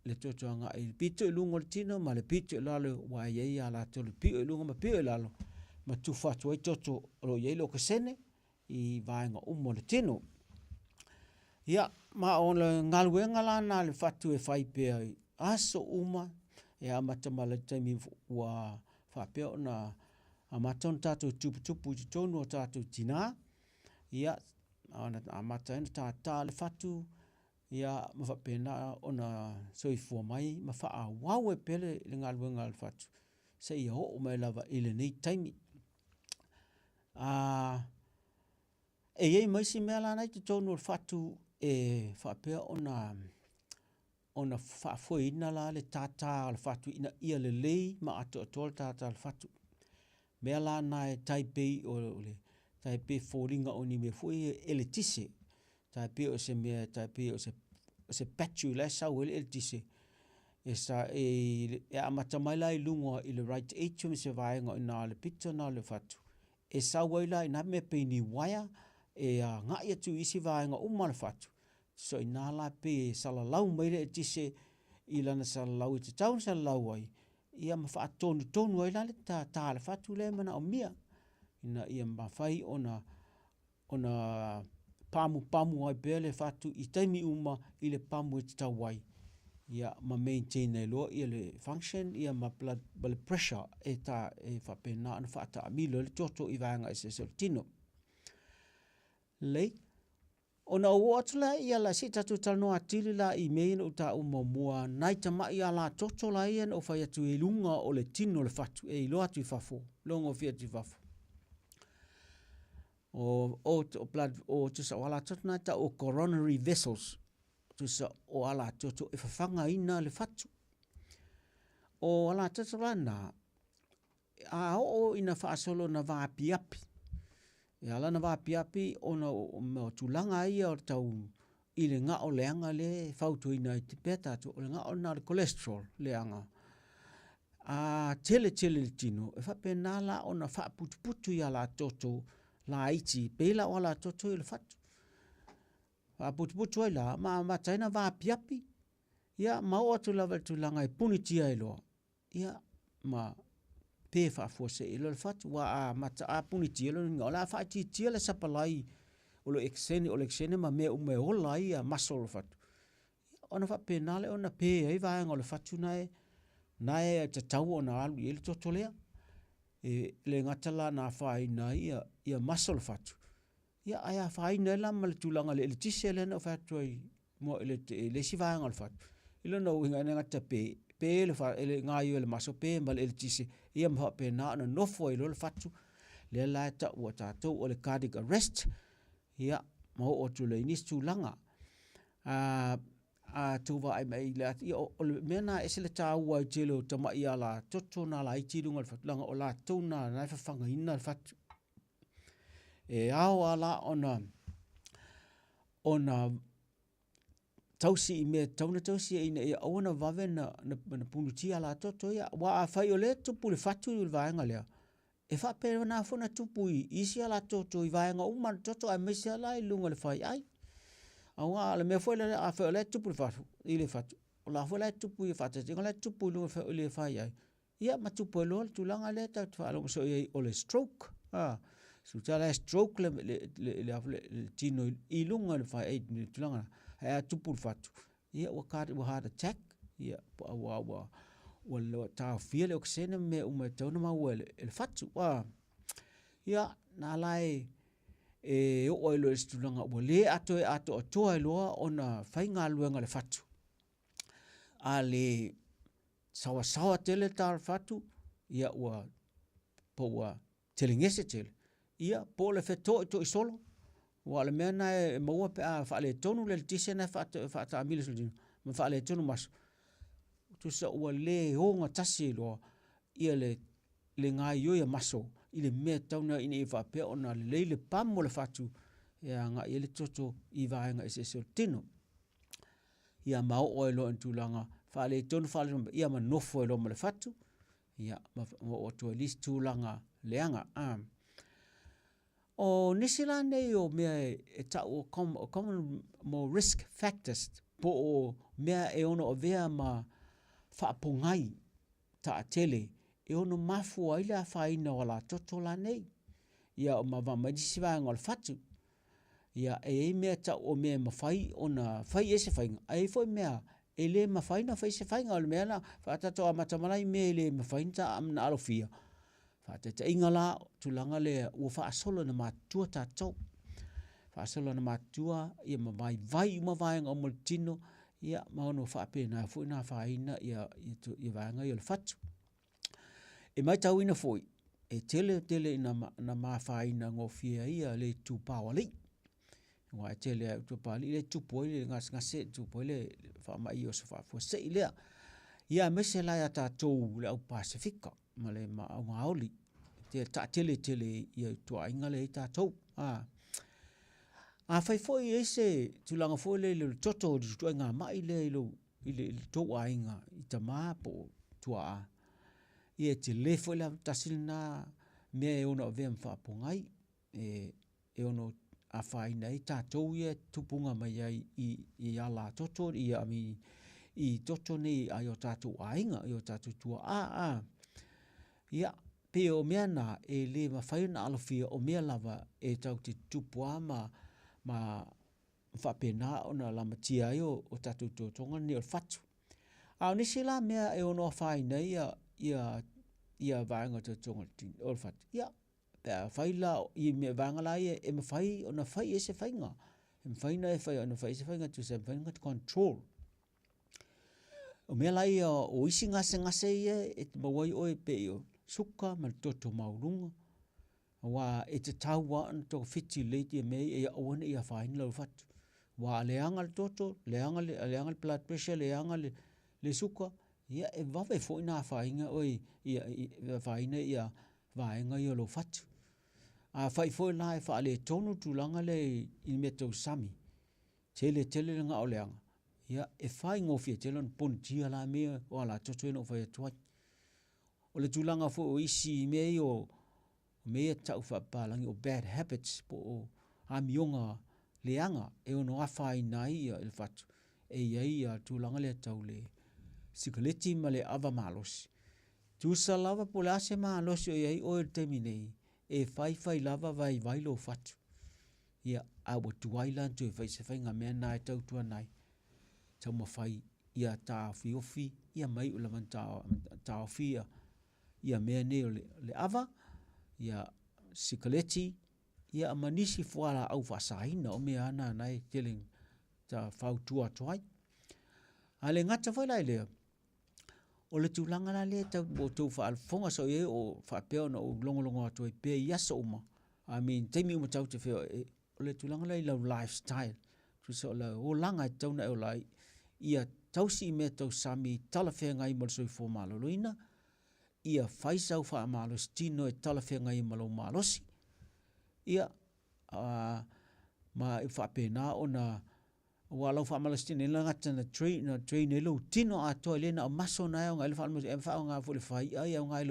le toto anga i pito i lungo le tino ma le pito i lalo wa iei ala to le pio i lungo ma pio i lalo ma tu whatu ai toto lo iei lo kasene i vaenga umo le tino. Ia ma o le ngaluenga la na le whatu e whaipea i aso uma e amata ma le taimi wa whapea o na a maton tātou tupu i tonu o tātou tina. Ia, a maton tātā le whatu. Ia, ma whapena o na soifua mai. Ma wha a wau e pele le ngaluenga le whatu. Se ia ho o mai lava i le nei taimi. E iei maisi mea la nei te tonu le whatu e whapea o na whaafoi ina la le tātā le whatu ina ia le lei ma ato ato le tātā le whatu. Mea la na e taipei o le taipei fōringa o ni me fui e le tise. Taipei o se mea taipei o se patchu le sau e le tise. E sa e amata mai la i lungo i le right atrium se vaenga i nā le pito nā le whatu. E sau ai la i nā me pei ni waia e ngai atu isi vaenga uma le whatu. So i nā la pe salalau mai le tise i lana salalau i te taun salalau ai. Ia ma wha tonu ai lale tā le whatu le mana o mia. Ina ia ma whai o na pamu ai bea le whatu i taimi uma i le pamu e te tau wai. Ia ma maintain ai loa ia le function, ia ma blood pressure e tā e whapena ana whaata amilo le toto i vāenga e se tino. Lei. Ona o atula ia la si tatu talno atili la i meina o ta mua nai tama ia la toto la ia o whai atu i lunga o le tino le whatu e ilo atu i whafo, longo fia tu whafo. O blood o tusa o ala toto nai ta o coronary vessels tusa o ala toto e whawhanga ina le whatu. O ala toto la na a o ina whaasolo na vāpi api. E ala na wapiapi ona o tulanga ia o tau i le ngā o leanga le whautu ina i te pētātu o le ngā o nā le cholesterol leanga. tele le tino, e whapena la o na whaputu ia la toto la iti, pela o la toto i le whatu. Whaputu ai la, ma taina wā piapi, ia mau atu lawa tu langa i puni tia i loa. Ia ma pe whaafua se ilo le whatu, wa mata a puni tia lo nga, o la whaiti tia le sapalai, o le eksene ma mea ume ola ia maso le whatu. Ona whapena le ona pe ai vāenga o le whatu nae te tau o na alu i le toto lea. Le ngatala na whaina ia maso le whatu. Ia aia whaina la ma le tūlanga le tise le na whatu ai mo le si vāenga o le whatu. Ilo no inga ngata pe le ngā iu le maso pe ma le tise ia ma whapena ona nofo i lo le whatu. Le la ta ua tātou o le cardiac arrest. Ia ma o tu le inis tūlanga. Tuwa ai mai le ati o le mena ese le tāua i telo tama ia la toto na la iti runga le whatulanga o la tōna na whawhanga ina le whatu. E ao ala ona tausi i mea tauna tausi ina e awana wawe na punutia la toto ia wa a whai o le tupu le whatu i le vaenga lea. E whapere na whana tupu i isi ala toto i vaenga umana toto ai meisi ala i lunga le whai ai. Awa le mea foi le a foi le tupu i le fatu. O la foi le tupu i fatu. Tinga le tupu i lunga foi le fai ai. Ia ma tupu e loa le tulanga le ta whalonga so o le stroke. So ta le stroke le tino i lunga le fai ai le tulanga. Hea tupu le fatu. Ia wa heart attack. Ia wa le ta fia le oksene me ume tauna ma ua le fatu. Ia na lai e o ilo e stulanga ua le ato atoa e loa o na whainga luenga le whatu. A le sawa tele ta le whatu, ia ua po ua tele ngese tele. Ia po le wheto i to i solo. Ua le mea na e maua pe a wha le tonu le tise na wha amile solidino. Ma wha le tonu maso. Tu sa ua le honga tasi e loa. Ia le ngai yoia maso. I le mea tauna ina i whapea o na leile pamo le whatu ia ngā i le toto i vāenga e se tino. Ia mau o e loa en tūlanga whale tonu whale ia ma nofo e loa ma le whatu. Ia ma o tua lis tūlanga leanga. O nisila nei o mea e tau o common more risk factors po o mea e ono o vea ma whaapongai ta tele. E ono mafu ai la whaina o la toto la nei. Ia o ma wamaidisi vāenga o le whatu. Ia e mea tau o mea mawhai o na whai ese whainga. Ai foi mea e le mawhaina whai se whainga o le mea na whaatato a matamalai mea e le mawhaina ta amna alofia. Whaatata inga la tulanga le ua whaasolo na mātua tātou. Whaasolo na mātua ia mawai vai uma vāenga o multino. Ia maono whaapena fui na whaina ia vāenga i o le whatu. E mai tau ina foi, e tele ina na mawhaina ngofia ia le tūpāwa li. Wa e tele tūpāwa li, le tūpoi le ngase tūpoi le whamai o sa whafua sei lea. Ia mese lai a tātou le au Pasifika, ma le ma au ngaoli. Ta tele ia tua inga le i tātou. A whai foi e se tūlanga foi le toto di tua inga mai le i tō a inga i ta maa po tua a. Ia te le foi la tasili na mea e ono o vea mwhaapongai e ono a whaina i tātou ia tupunga mai ai i ala toto i toto nei ai o tātou ainga i o tātou tua ia pe o mea na e le mawhaina alofia o mea lava e tau te tupua ma whapena o na lamatia ai o tātou tōtonga ni o whatu. Au nisi la mea e ono a whaina ia vāenga te tonga o le whatu. Ia, pēr whaila i me vāenga la ia e mawhai o na whai e se whainga. E mawhaina e whai o na whai e se whainga tu se whainga to control. O mea la ia o isi ngase ia e te mawai oe pe i o suka ma toto maurunga. Wa e te tau wa an tō whiti leiti e mei e awana i a whaina lau whatu. Wa leanga le toto, leanga le blood pressure, leanga le suka. Ia e wawe fo ina whainga oi ia whaina ia waenga i o lo whatu. A whai fo ina e whaale tonu tūlanga le i me tau sami. Tele nga o leanga. Ia e whai ngofia tele on pon tia la mea o ala toto ino whai atuai. O le tūlanga fo o isi mei o mea tau whapalangi o bad habits po o amionga leanga e ono awhai nai ia il fatu. E iai a tūlanga le tau le sikaleti ma le ava malosi. Tūsa lava po le ase malosi o iai o e temi nei e whai lava vai lo fatu. Ia awa tuaila tu e whai se whai ngā mea nai tau tua nai. Tau mawhai ia tā ofi ia mai o laman tā ofi ia mea ne o le ava ia sikaleti ia manisi fuala au whasaina o mea ana nai teling ta whautua toai. A le ngata whai lai lea, o le tūlanga la lea tau o tau whaalfonga so e o whapeo na o longolongo atu e pe iasa uma. I mean, teimi uma tau te wheo o le tūlanga lai lau lifestyle. Tu so la o langa e tau na e o lai ia tausi i mea tau sami tala whea ngai mal soi fō maloloina. Ia whaisau wha malos tino e tala whea ngai malo malosi. Ia ma i whapena o na walau wha malastina e langata na train e lau tino a toa lena o maso na e o ngai le wha malastina e wha o ngā fule whai ai au ngai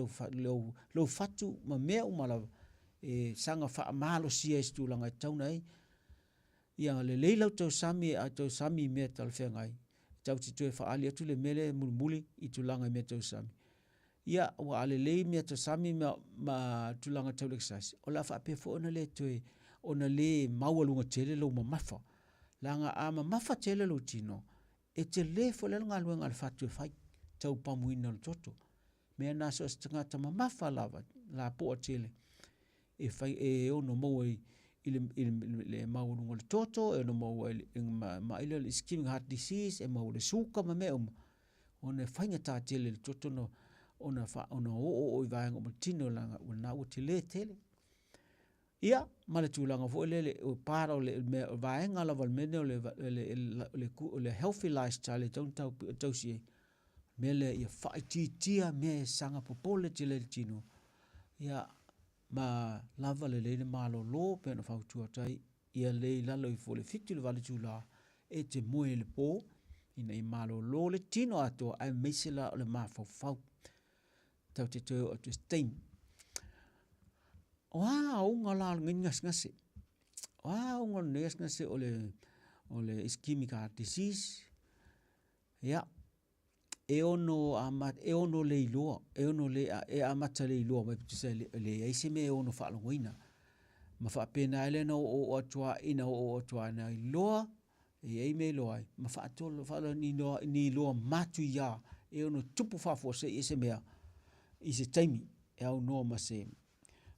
lau fatu ma mea umala e sanga wha malosi e stulanga e tauna e ia le leilau tau sami mea tala whea ngai tau te tue wha ali atu le mele muli i tulanga mea tau sami ia wa ale lei mea tau sami ma tulanga tau leksasi o la wha pefo ona le tue ona le maualunga tele lau mamafa langa ama mafa tele lo tino e te le fo le ngā luenga le fatu e whai tau pamuina le toto mea naso as tangata mamafa lava la poa tele e whai e ono maua i le maurunga le toto e ono maua i maile le ischemic heart disease e maua le suka ma mea ona whainga tā tele le toto no ona o i vāenga o tino langa ona ua te le tele ia ma le tūlanga fo le o para o le vaenga lava le mene o le healthy lifestyle tau si me le ia whaititia me sanga popole te le tino ia ma lava le leile malo lo pe na whautua tai ia le lalo i fo le fitu le vale tūla e te moe le pō ina i malo lo le tino ato ai meisela o le mawhau tau te teo o te steam Wow, unga la ngas ngase. Wow, unga ngas ngase o le ischemic heart disease. Ya. E ono le iloa, e ono le amata le iloa, mai putu se le eise me e ono whaalongoina. Ma whaapena ele na o atua ina o atua na iloa, e ei me iloa. Ma whaatolo ni iloa matu ia, e ono tupu whafo se eise mea, i se taimi, e au noa ma se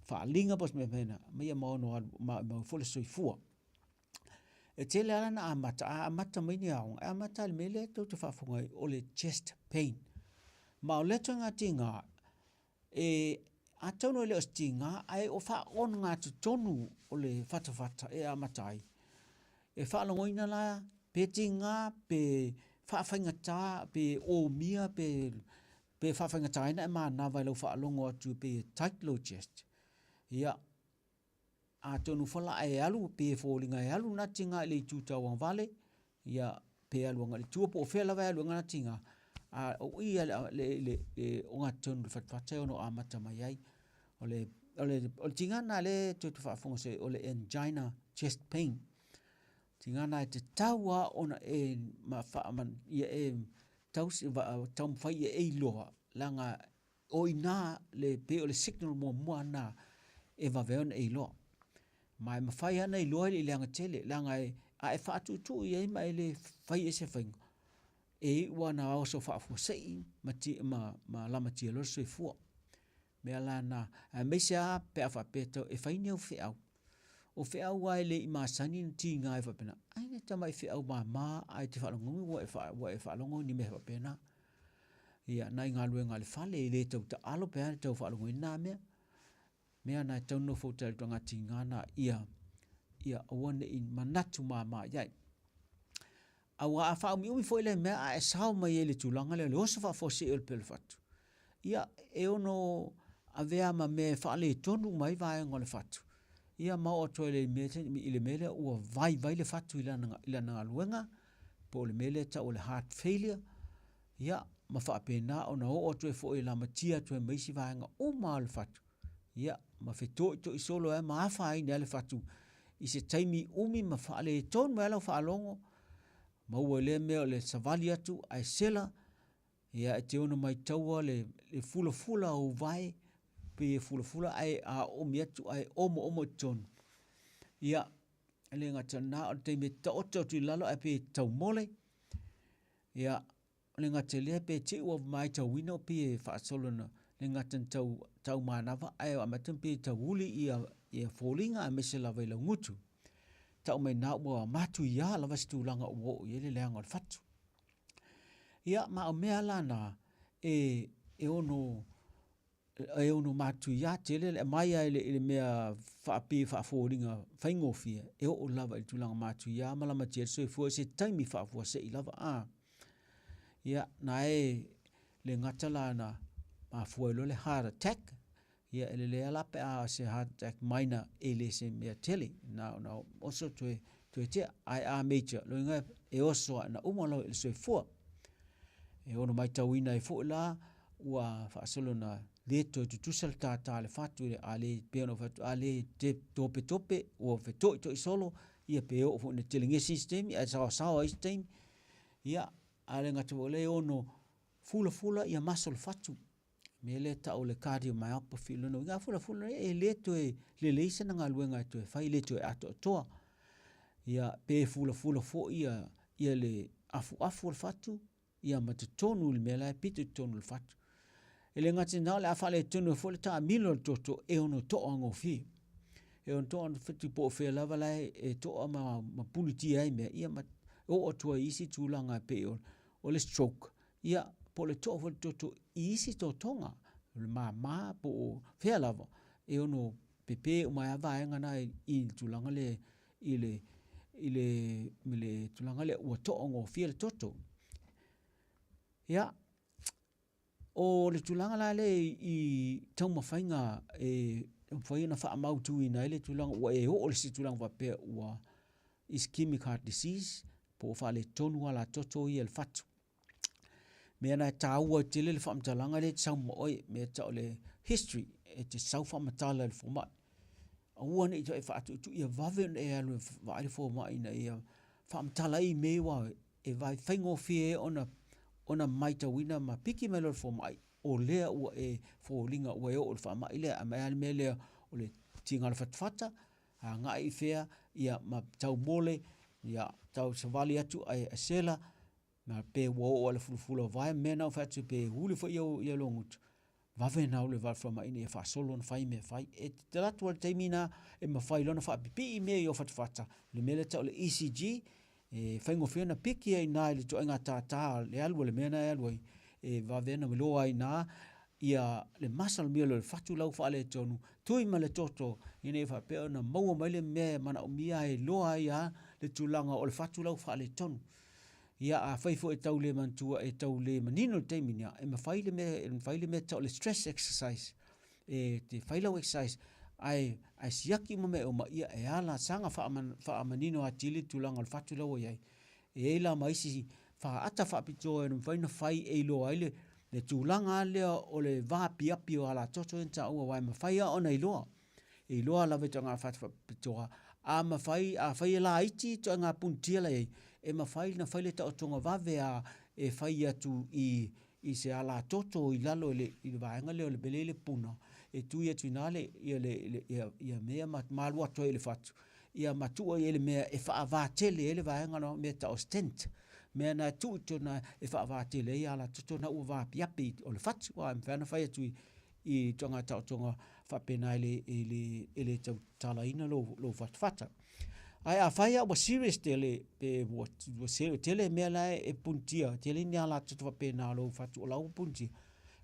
whaalinga pos me pena, mea maono ma fole soifua. E tele ala na amata maini aong, amata le mele tau te whaafungai o le chest pain. Ma o leto ngā tinga, a tauno le os tinga, ai o wha on ngā tonu o le whatawhata e amatai. E whaalongoina la, pe tinga, pe whaawhaingata, pe o mia, pe whaawhaingata ina e maa nawai lau whaalongo atu pe tight low chest. Ia, a tonu whala e alu, pe fōlinga e alu na tinga le tūtau ang vale, ia, pe alu anga le tuapo o whelawa alu anga na tinga, a o ia le o ngā tonu whatwhata ono amata mai ai, o le tinga na le tutu whaafonga se, o le angina chest pain, tinga na te taua ona e ma whaaman, ia e tau mwhai e iloa, langa o ina le pe o le signal mua na, e waweon e iloa. Mai mawhai ana iloa i leanga tele, langa a e whaatutu i e mai le whai e se whaingo. E ua na aoso whaafua sei, ma lama tia lor soi fua. Mea la na, meise a pe a whapetau, e whaine au whiau. O whiau wai le i maasani na ti ngā e whapena. Aine tama i whiau ma ai te whaalongongi wa e whaalongo ni me whapena. Ia, nai ngā lue ngā le whale, le tau ta alo pe ane tau whaalongongi nā mea. Mea nai tau no fōtari tua ngā ti ngāna ia awane i manatu mā iai. Awa a whaumi umi fo ile mea a e sao mai e le tūlanga le osa whaafose e le pele whatu. Ia e ono a vea ma me whaale tonu mai vai ngā le whatu. Ia mau ato i le mele ua vai le whatu i lana ngā luenga, po le mele ta o le heart failure, Ia, ma whaapena o na o tue fo i la matia tue maisi vaenga o maa le fatu. Ia, ma whetoi to i solo e maafa ai ne le fatu. I se taimi umi ma whaale ton ma ela whaalongo. Ma ua le mea le savali atu ai sela. Ia e te ona mai taua le fula o vai. Pe e fula ai a omi atu ai omo tonu. Ia, le ngata na o te me ta oto tu lalo ai pe tau mole. Ia, le ngata le pe te ua mai tau wino pe e whaasolona. Le ngata tau manawa ai o amatan pe tau uli ia fōlinga a mese la veila ngutu. Tau mai na ua matu ia la vastu langa uo i ele leanga o fatu. Ia, ma o mea lana e ono matu ia te le mai ai le mea whaapi whaafōringa whaingofia e o lava i tulanga matu ia malama tia so e fua se taimi whaafua se i lava ia na le ngata lana ma fua ilo le heart attack ia ele le alape se heart attack maina ele se mea tele na oso tue te ai major lo inga e oso na umalo ele so e fua e ono mai tauina e fua la ua whaasolo na leto tutusal tata le fatu ale peono fatu ale te tope o fetoi to solo ia peo fu ne telinge system ia sao system ia ale ngatu le ono fula ia masol fatu me le ta o le cardio myopathy lo no nga fula e leto le leisa nga luenga to fai leto ato toa ia pe fula fo ia le afu fatu ia matutonu le mela pitu tonu le fatu ele ngati na le afale tonu fo le ta milo toto e ono to ango fi e on to fitu po fe lava lai e to ma puliti ai me ia ma o to isi tulanga pe o le stroke ia po le to fo toto isi to tonga le ma po fe lava e ono pepe o mai ava nga na i tulanga le ile tulanga le o to ango fi le toto ia o le tulanga la le i tau mawhainga whaina wha amautu i nei le tulanga ua e o le si tulanga wapea ua ischemic heart disease po wha le tonu ala toto i el fatu. Mea na tāua te le whaamtalanga le tau mooi mea tau le history e te sau whaamatala le whamai. A ua ne i tau e whaatu tu ia vave e alu vaare whamai na ia whaamtala i mewa e vai whaingofi e ona maita wina ma piki me lo mai o lea ua e fōlinga ua e o le whamai lea a mea me lea o le tinga le fatfata a ngā i whea ia ma tau mole ia tau savali atu ai asela ma pe ua o le fulufula vai mena o whatu pe huli fo ia longut vave na o le whamai ni e whaasolo na whai mea whai e te latu al teimina e ma whai lona whaapipi i mea i o fatfata le mele tau le ECG e whaingo whiana piki ai nā le toa inga tātā le alua le mena e alua e vavena me loa ai nā ia le masal mea le whatu lau whaale tonu tui ma le toto i nei whapea na maua mai le mea mana o mia e loa ai a le tūlanga o le whatu lau whaale tonu ia a whaifo e tau le mantua e tau le manino le teiminia e ma whaile mea tau le stress exercise e te whailau exercise ai siaki mo me o ma ia e ala sanga wha manino a tili tulanga le fatu lau iai. E eila maisi wha ata wha pito e whaina whai e lo aile le tulanga lea o le vapi api o ala toto enta ua wai ma whai a ona iloa. E iloa lawe to ngā wha pitoa a ma whai a whai e la iti to ngā puntia lei e ma whai na whai le ta o tonga vave a e whai atu i se ala toto i lalo i le vaenga leo le belele puna e tui atu inale ia mea malua toi le fatu ia matua i le mea e whaavatele e le vaenga no mea ta o stent mea na tui tona e whaavatele i ala toto na ua vapiapi o le fatu wa mwhana whai atu i tonga tau tonga whapena i le tala ina lo fata ai a whai a wa serious tele pe wa serious tele mea lai e puntia tele ni ala toto whapena lo fatu o lau puntia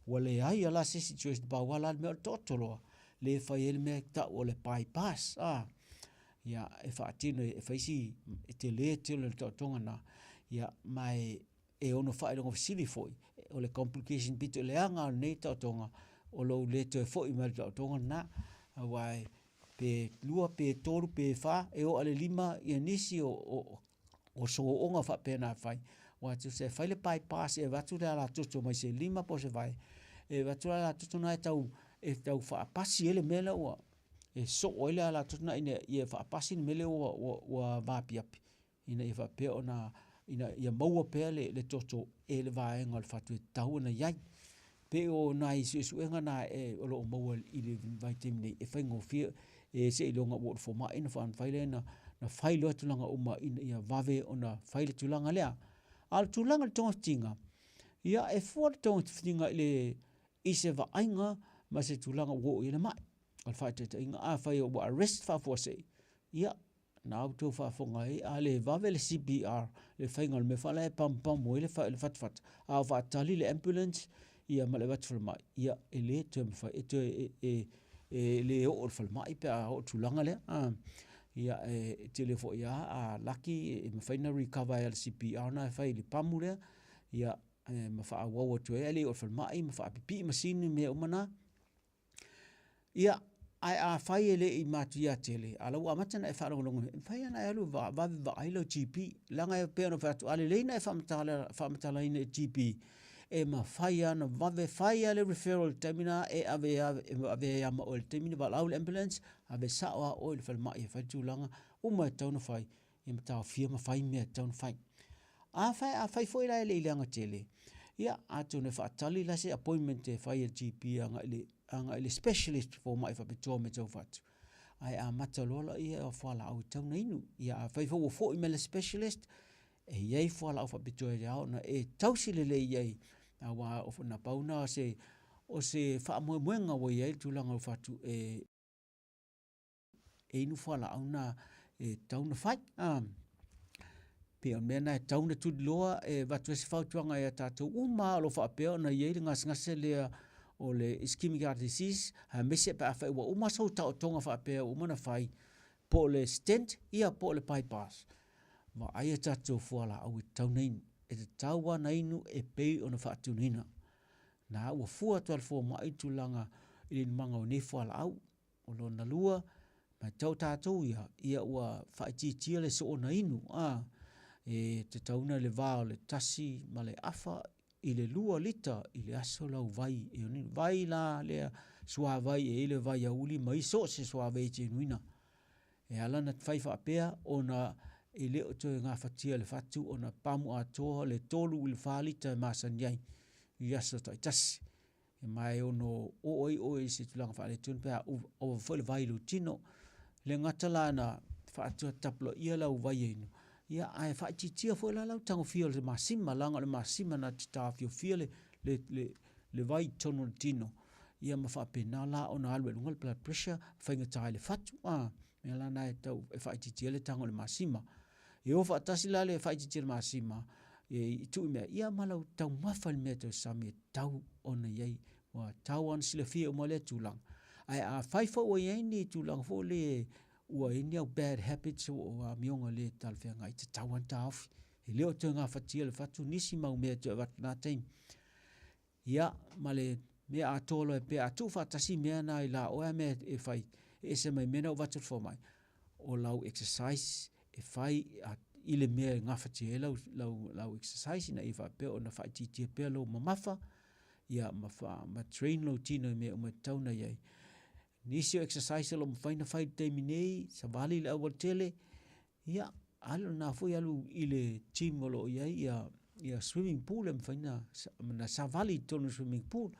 wale ai ala se situation ba wala me totolo le fai el me ta o le bypass ya e fatino e faisi te le tonga na ya mai e ono fai lo sili foi o le complication bit le anga ne tonga o lo le te foi me tonga na wai pe lua pe toru pe fa e o ale lima ia nisi o so onga fa pena fai wa tu se faile pai pas e watu la tutu mai se lima po se vai e watu la tutu na tau fa pasi ele mela wa e so oile la tutu na ina ia fa pasi mele wa va piapi ina ia fa pe ona ina ia maua pe le toto e le vai ngol fatu tau na yai pe o na i su enga na e o lo maua i le vai temne e fa ngofia e se ilonga wo fo ma ina fa faile na faile tulanga uma ina ia vave ona faile tulanga lea al tulanga tonga tinga ia e for tonga tinga le ise va ainga ma se tulanga wo ina mai al fa te inga a fa yo arrest fa for se ia na auto fa fonga e ale vave le CPR le fainga me fa le pam mo le fa le fat a va tali le ambulance ia ma le vat for mai ia ele tem fa le o for mai pe a o tulanga le ia telefo ia a lucky me faina recover el CPR na fa le pamule ia me fa wa to ele o for mai me fa pipi machine me o mana ia ai a fai ele I matua tele ala wa matana e fa longo fai ana elu va ai lo GP langa e pe no fa ale leina e fa matala ina GP e ma fai ana va fai ale referral termina e ave ya ma ol termina va au ambulance ave sa wa ol fa mai fa tu langa o ma tau fai e mata fia ma fai me tau fai a fai foi la ele langa tele ia atu ne fa tali la se appointment e fai GP anga ele specialist for mai fa beto me tau fatu ai a matalola ia fa la au tau na inu ia fai fo email specialist e iei fa la fa beto e au na e tau sile le iei a wa of na pauna se o se fa mo moenga wo iei tu langa fatu e inu fa la au na e tau na fai pe on mena tau na tu loa e vatu se fa tuanga ia tatu uma lo fa pe na iei ngas le o le ischemic heart disease ha mese pa fa wa uma so ta tonga fa pe uma na fai po le stent ia po le bypass ma ai ta to fola au tau nei e tau wa nei nu e pe ona fa tu nina na wa fu atu al fo mai tu langa I manga o ne fola au o lo na lua ma tau ta to ia wa fa ti le so ona inu e te tauna le va le tasi ma le afa I le lua lita I le aso lau vai e oni vai la le sua vai e le vai auli mai so se sua vai te nuina e ala na fai fa pea ona e le o to nga fatia le fatu ona pamu ato le tolu il fa lita ma sanyai ia so tai tas e mai ono oi se tulang fa le tun pea o fo le vai lu tino le ngata la na fa atu taplo ia lau vai inu ia ai fa titia fo la tango fio le masima langa le masima na tita fio fio le vai tono tino ia ma fa pena la ona alwe lungal blood pressure fa inga tai le fatu me la na tau e fa titia le tango le masima e o fa tasi la le fa titia le masima e tu me ia mala tau mafal me to sami tau ona yei wa tau on sile fio mo le tulang ai a fai fo o yei ni tulang fo le ua ini au bad habits o mionga le talwhenga I te tawan tawhi. E leo te ngā whatia le whatu nisi mau mea te wat nā teim. Ia, ma le mea a tolo e pe a tu whatasi mea nā I la oa mea e whai e se mai mena o watu fo mai. O lau exercise e whai I le mea ngā whatia e lau exercise ina I wha pe o na whai titia pe lau mamafa. Ia, ma train lau tino mea o ma tauna iei. Nisi o exercise lo mfaina fai teimi nei, sa vali le awal tele, ia, alo na fui alu ile team lo ia swimming pool e mfaina, na sa vali tonu swimming pool,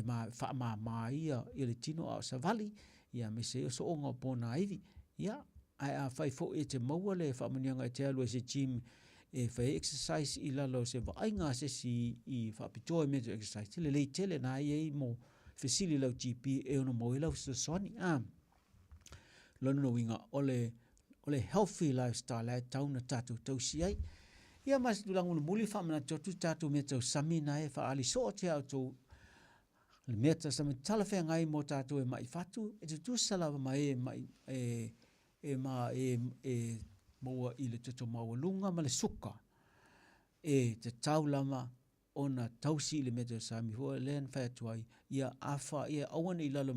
ma ia ile tino a sa vali, ia me se so onga pona ivi, ia, ai a fai fo e te maua le whamanianga e te alu e se team, e fai exercise I lalo se va ainga se si I whapitoa me te exercise, le tele na iei mo, fesili lau GP e ono mo lau so soni lono no winga ole healthy lifestyle tauna tatu tau siai ia mas dulang ulu muli fa mana tatu me tau samina e fa ali so te auto le meta sa tala fe ngai mo tatu e mai fatu e tu sala mai mo ile te mau lunga ma le suka e te taulama ona tausi le meta sami ho len fa tuai ia afa ia awan I lalo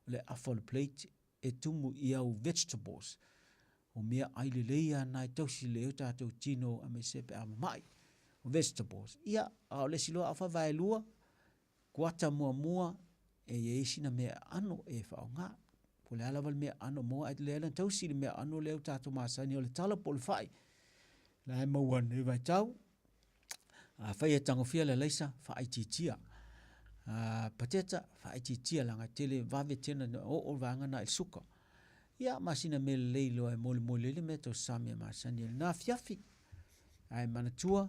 le afa le plate e tumu ia o vegetables o mea ai le leia nai tausi le o tātou tino a me sepe a mai, o vegetables. Ia, a o le siloa a whawai lua, kuata mua e isi na mea ano e whao ngā. Ko le alawa le mea ano moa ai le alan tausi le mea ano leo tātou masani o le tala po le whai. La e maua ne vai tau, a whai e tangofia le leisa whai titia. Pateta whai titia langa tele vave tena o vanga na il suka. Ia masina me le leilo e mole le me tau samia masani le na fiafi. Ai manatua,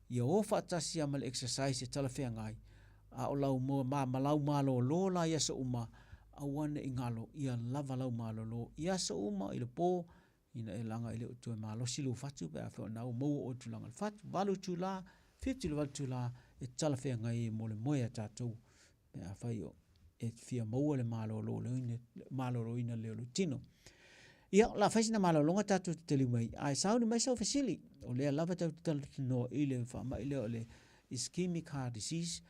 ia o whaatasi ama le exercise e talawhea ngai. A o lau malau malo lo la ia sa uma a wane i ngalo ia lava lau malo lo ia sa uma i le po ina e langa i le utu e malo silu fatu pe a whao nau mou o tu langa le fatu valu tu la 50 le valu tu la e talawhea ngai e mole moe a tātou pe a whaio e fia mou le malo lo ina leo lo tino ia la whaisina malo longa tātou te teliu mai ai sauni mai sau fasili o lea lava tau no i le whama i leo le ischemic heart disease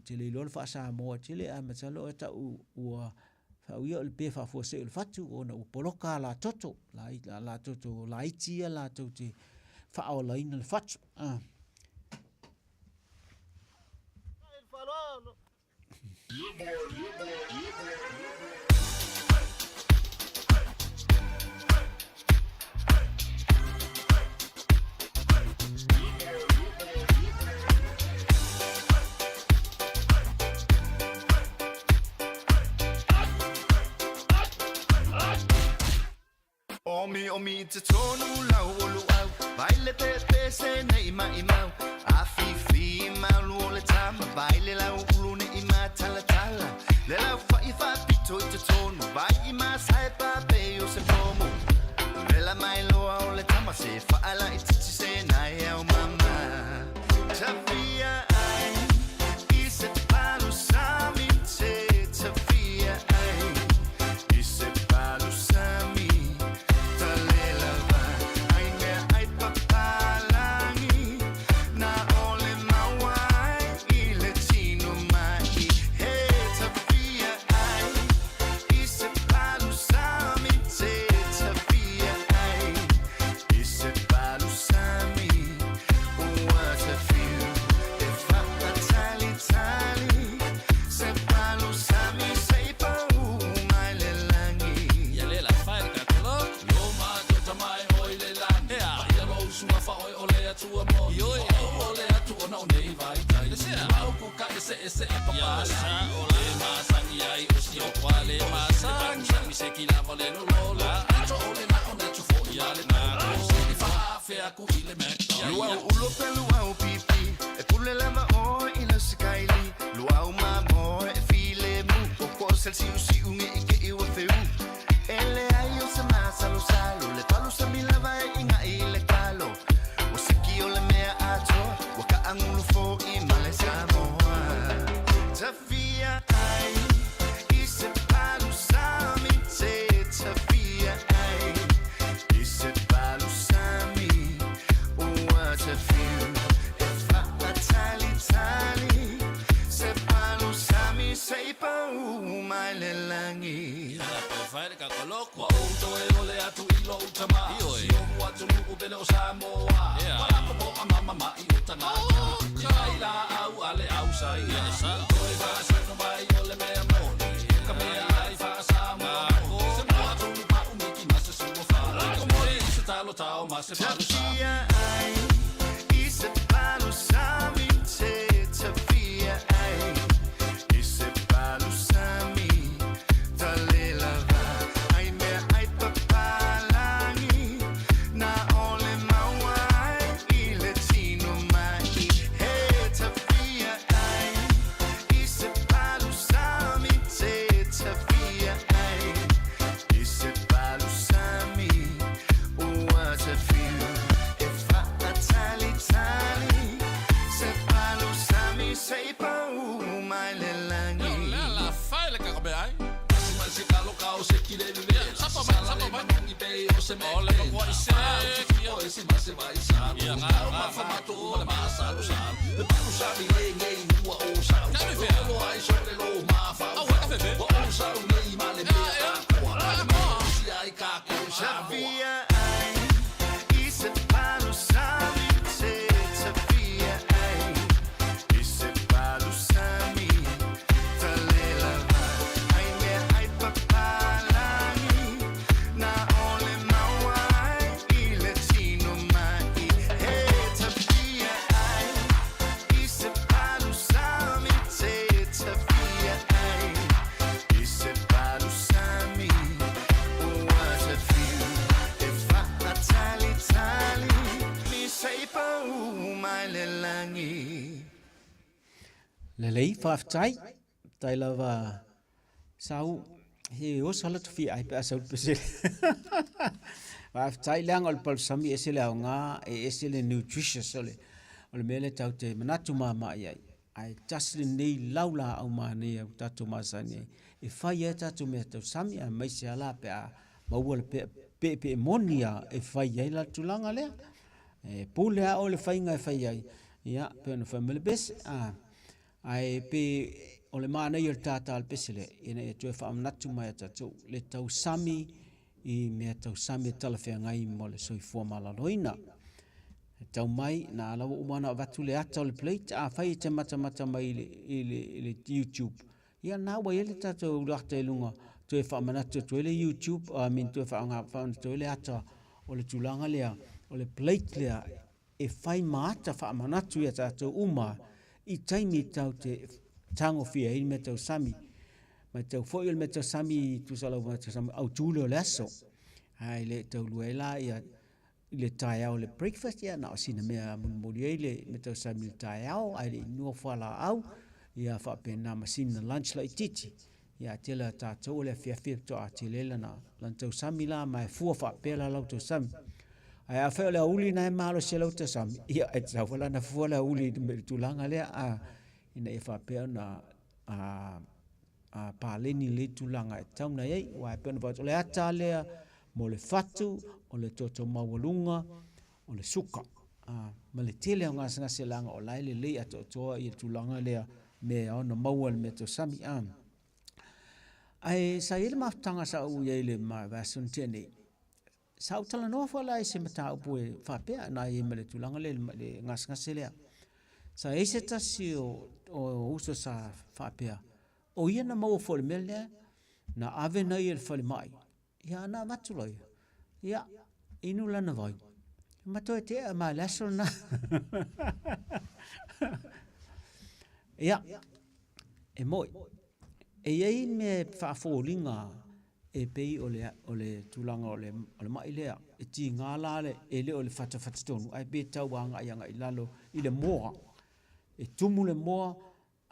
te le lor fa Samoa te le a matalo e ta ua fa uia le pe fa fo se le fatu ona u poloka la toto la toto la itia la toto fa o la ina le fatu Omi te tonu lau olu au Baile pepe se ne ima imau Afifi malu o le tama Baile lau ulu ne ima tala tala Le lau fai fa pito i te tonu Vai ima sae pape o se pomo Vela mai loa o le tama Se faala i titi se nai au mama Tafia ai I se palu sami te Tafia ai I se palu sami ese papala ole masangi ai usio kwale masangi sangi se kila vole no lola ato ole na ona tu fo ya le na se fa fe aku ile mekto luau ulo pe luau pipi e pule lava o ina skyli luau mamo e file mu poco sel si usi unge ike i o feu ele ayo se masa lo salo le palo se mi lava inga ile kalo o se ki ole mea ato waka angulu fo i male Samoa Tafia ai I se palu sami te Tafia ai I se palu sami what a few if I tali se palu sami sei pa mai le langi la perfeita ka koloko o to e ole atu I lo utama si o watu luku pele o Samoa wala ko mama ma I utana ai la au ale au sai sa oi va sa no vai ole me amore kamea ai fa Samoa se mo atu pa umiki masa su fa como se talo tao masa palu Tafia ai I se palu sami te Tafia ai I se palu sami tale lava ai me ai papalangi na ole mawai I le tino mai hey Tafia ai I se palu sami te Tafia ai I se palu sami what a few if I tali se palu sami sei pa mai le langi la fai ka be ai si kalo ka o se kile le sapa ba ni pe o se me ole ko se o se ma se vai sa ya ma fa ma to le ma sa lo sa le pa sa ni le o sa o ai so le lo ma fa o sa ni ma le me si ai ka ko Tafia ai, ise palu sami, se tafia ai, ise palu sami, talela va, ai me ai papalangi, na ole mawai, ile tino mai, hey tafia ai, ise palu sami, se tafia ai, ise palu sami. What a feel if I tally tally me say pa my lelangi. Lelei whaftai, tai lawa sau, he os hala tu fi ai pe asau pesel. Whaftai leang ol pal sami esele au ngā e esele nutritious ole. Ole mele tau te manatu mama iai. Ai tasle nei laula au maa nei au tatu masani ai. E whai e tatu mea tau sami a maise ala pe a mauala pe monia e whai ai la tulanga lea. E pule a ole whai ngai whai ai. Ia, pe ona whai mele bes. Ai pe ole maa nei al tata al pesele. Ina e tue wha amnatu mai a tatu. Le tau sami i mea tau sami e talawhea ngai mo le soi fua malaloina. Tau mai na alawa umana watu le ata o le plate a whai te mata mai le YouTube. Ia nā wa ele tātou urata e lunga tue whaamanatu tue le YouTube, tue whaamana tue le ata o le tūlanga lea, o le plate lea, e whai maata whaamanatu ia tātou uma i taimi tau te tango fia i me tau sami. Mai tau fo il me tau sami, tu salau me tau sami, au tūle o le aso. Ai le tau luela ia, le tai au le breakfast ia, na o sina mea munmuri ei le me tau sami le tai au, ai le inua whala au, ia whapena masina lunch la i titi. Ia tela tātou le fia to a telela na lantau sami la mai fua whapela lau tau sami. Ai a wheo le uli na e malo se lau tau sami. Ia e tau whala na fua le uli me tulanga lea a ina e whapea na a pāleni le tulanga e tauna ei. Wa e pēna watu le ata lea mo le fatu, o le toto mawalunga, o le suka. Ma le tele o ngasa ngase langa o laile le ato toa i tulanga lea me ona maual me to sami am. Ai sa ele maftanga sa u ele ma vasun tene. Sa utala no fala e se mata upu e whapea na e mele tulanga le ngas ngase lea. Sa e se tasi o uso sa whapea. O ia na mau fole mele na ave na i fale mai. Ia na matuloi. Ia inu lana vai. Mato e te a ma laso na. Ia, e moi, e iei me whaafolinga e pei o le tulanga o le mai lea, e ti ngā lale e le o le whatatonu, ai pe tau anga i anga i lalo i le moa, e tumu le moa,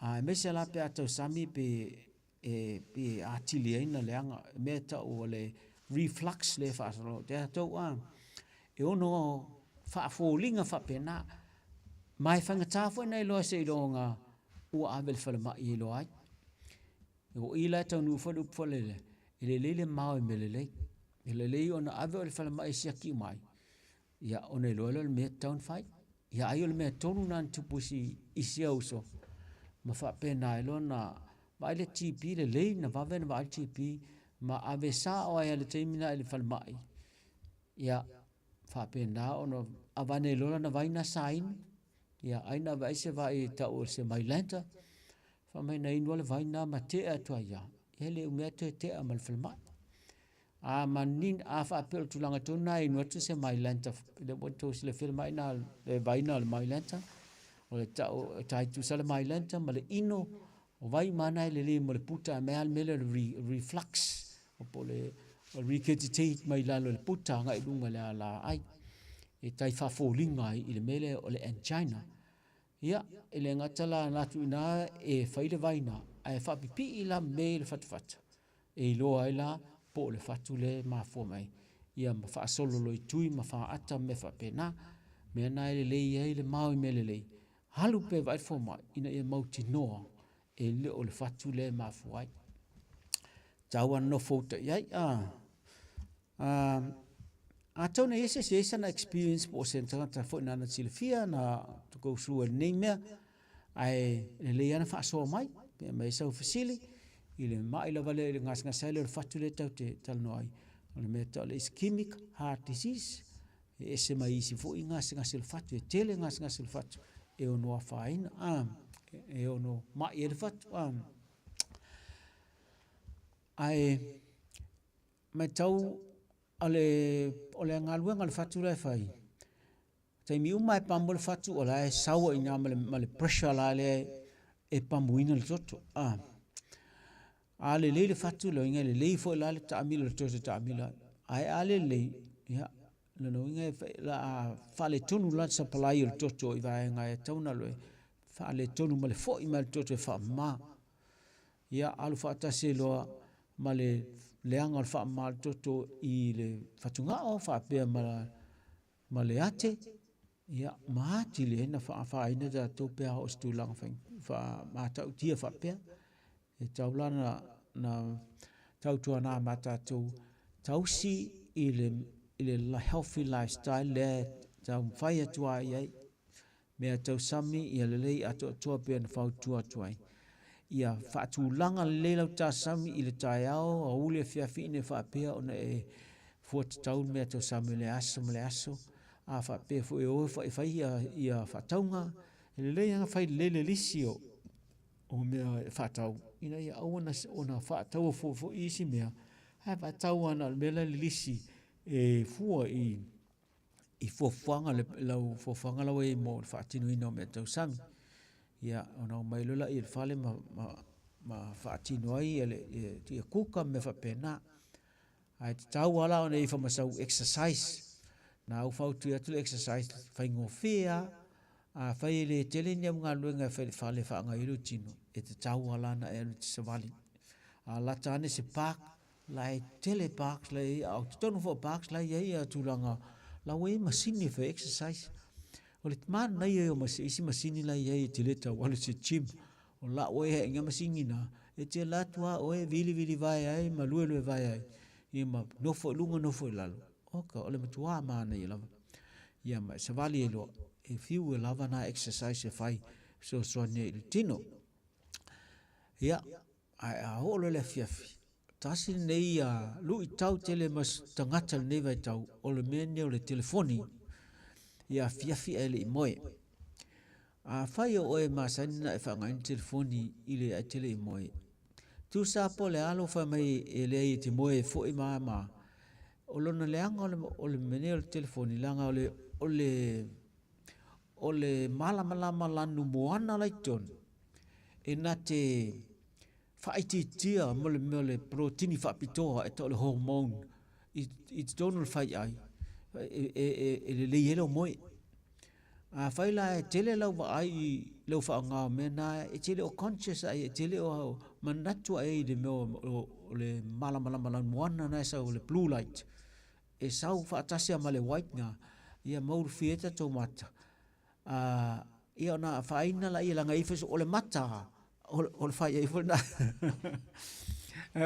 a mese la pe atau sami pe atili eina le anga, me tau o le reflux le whaasalo, te atau e ono whaafolinga whapena, mai whangatawha nei loa se i ronga, ua avel fale mai i loai. E o ila tau nu fale upfalele. E le leile mau e melelei. E le lei ona avel fale mai si aki mai. Ia ona i loa le mea taun fai. Ia ai o le mea tonu nan tupusi isi auso. Ma whapena e loa na mai le TP le lei na vave na vai TP ma ave sa o ai le teimina e le fale mai. Ia whapena ona avane loa na vai na sain. Ia aina vai se vai tau se mai lenta. Fa mai na inua le vai na matea tua ia. Ele umea te amal filmai. A manin a fa apel tulanga tuna inua tu se mai lenta. Le boto se le filmai na le vai na le mai lenta. O le tau tai tu sa le mai lenta ma le ino. O vai mana le le mo le puta me al mele reflux. O po le recagitate mai lalo le puta ngai lunga le ala ai. E tai whafolinga i le mele o le angina. Ia, e le ngatala natu ina e whaile vaina, a e whapipi i la me le whatawhata. E iloa i la po le whatu le mafua mai. Ia ma whaasololo i tui ma whaata me whapena, mea na ele lei e le mau i mele lei. Halu pe vai foma ina e mauti noa e le o le whatu le mafua ai. Taua no fouta iai, a tauna ese se esa na experience po se tangata fo na silfia na to go through a name ai le ana fa so mai me so facili ile mai la vale ngas ngasele fatu le tau te tal noi O le mea tau le ischemic heart disease. E se mai isi fo i ngasi le fatu. E tele ngasi le fatu. E ono a whaina. E ono mai e le fatu. Ai, mai tau o le ngaluenga le fatu lai whai. Tai mi umai pambo le fatu o lai sawa i ngā ma le pressure la le e pamuina le toto. A le le fatu lo inga le fo la le taamila le toto taamila. Ai a le ya le no inga la fa le tonu la sa palai le toto i vai nga e tauna lo fa le tonu ma le fo i ma le toto e fa ma. Ya alu fa tase lo ma le leanga fa ma le toto i le fatunga o fa pe ma le ate. Ya ma ti le na fa ina da to pe o stulang fa ma ta utia fa pe. E taulana na tautua nā mata tausi i le healthy lifestyle le tau mwhai atua iai mea tau sami i le lei ato atua pia na whautua atuai. Ia whaatu langa le lau tā sami i le tai ao a ule fiafi ne whaapea ona e fuata tau mea tau sami le aso a whaapea fu e oe whai ia whaataunga le lei anga whai le lisio o mea whaatau. Ina ia awana ona whaatau fo isi mea. Hai whaatau ana mea lisi e fua i fofanga lau fofanga lau e mo whaatinu ina o mea tau sami. Ia ona o mai lola i le whale ma whaatinu ai e kuka me whapena. Hai te tau ala ona i whamasau exercise. Na au whautu atu le exercise whaingo whea a whai le tele ni mga luenga whale whaanga iru tino. E te tau alana e anu te savali. A lata ane se park, la e tele parks, la e au tonu fo parks, la e a tūranga, la we masini for exercise. O le man na e o isi masini la e te leta wale se gym. O la oe he inga masini na, e te latua oe vili vai ai, ma lue vai ai. I ma nofo lunga nofo i lalo. Oka, ole matua maana i lava. Ia ma savali e loa, e fiu e lava na exercise e fai, so soane i tino. Ia, a holo le fiafi. Tasi nei a lui tau tele mas tangata nei vai tau, o le mene o le telefoni, ia fiafi e le i moe. A whai o oe masanina e whangaini telefoni i le a tele i moe. Tu sapo le alo whai mai e le i te moe fo i maa. O lona leanga o le mene o le telefoni, langa o le malama lanu moana lai tonu. E na te whaititia mo le protini whapitoa e to le hormone i te tonu le whai ai e le leielo moe a whai la e tele lau wa ai lau whaanga me na e tele o conscious ai e tele o manatu ai de meo o le malama moana na sa o le blue light e sau whaatasi ma le white nga ia mauru fieta tō mata ia na whaina la ia langa ifes o le mata o le whai eifo na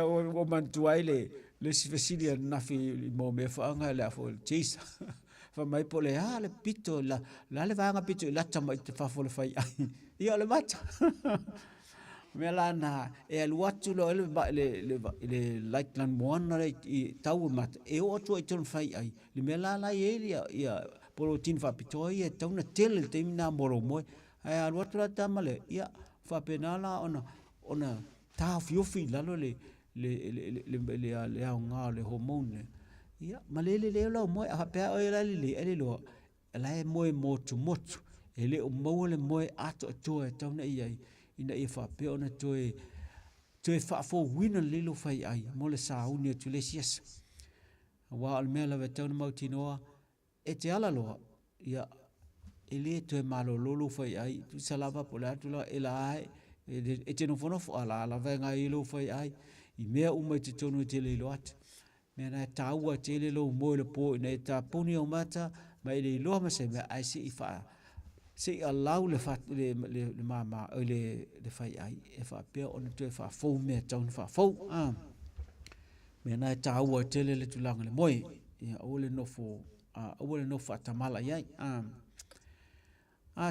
o mantuai le sifesilia nafi mo me whaanga le afo le tisa wha mai po le le pito la le vanga pito la tama i te whafo le whai ai ia le mata me la na e aluatu lo le light lan moana i tau mata e o atua i tonu whai ai le me la ia polo tin whapito i e tauna tele le teimina moro moe ai aluatu la tamale ia whapenala ona tā fiofi lalo le au ngā le hormone. Ia, ma lele lau moe, a hapea o ele loa, la e moe motu, e le o maua le moe ato atua e tauna iai, ina ia whapea ona toe whaafo wina lilo whai ai, mo le sauni atu le siasa. Wa al mea lawe tauna mautinoa, e te ala loa, ia, e le toe malo lolo whai ai, tu salama po le atu loa, e la ai, e te nofonofo ala venga i lo whai ai, i mea umai te tonu i te leilo atu. Mea na tāua te leilo moe le po, ina e tā puni o mata, ma i le iloa ma se mea ai se i wha, se i alau le mama, le whai ai, e wha pia ona tu e wha fau mea taunu wha fau. Mea na e tāua te le tulanga le moe, ia ole nofo atamala iai.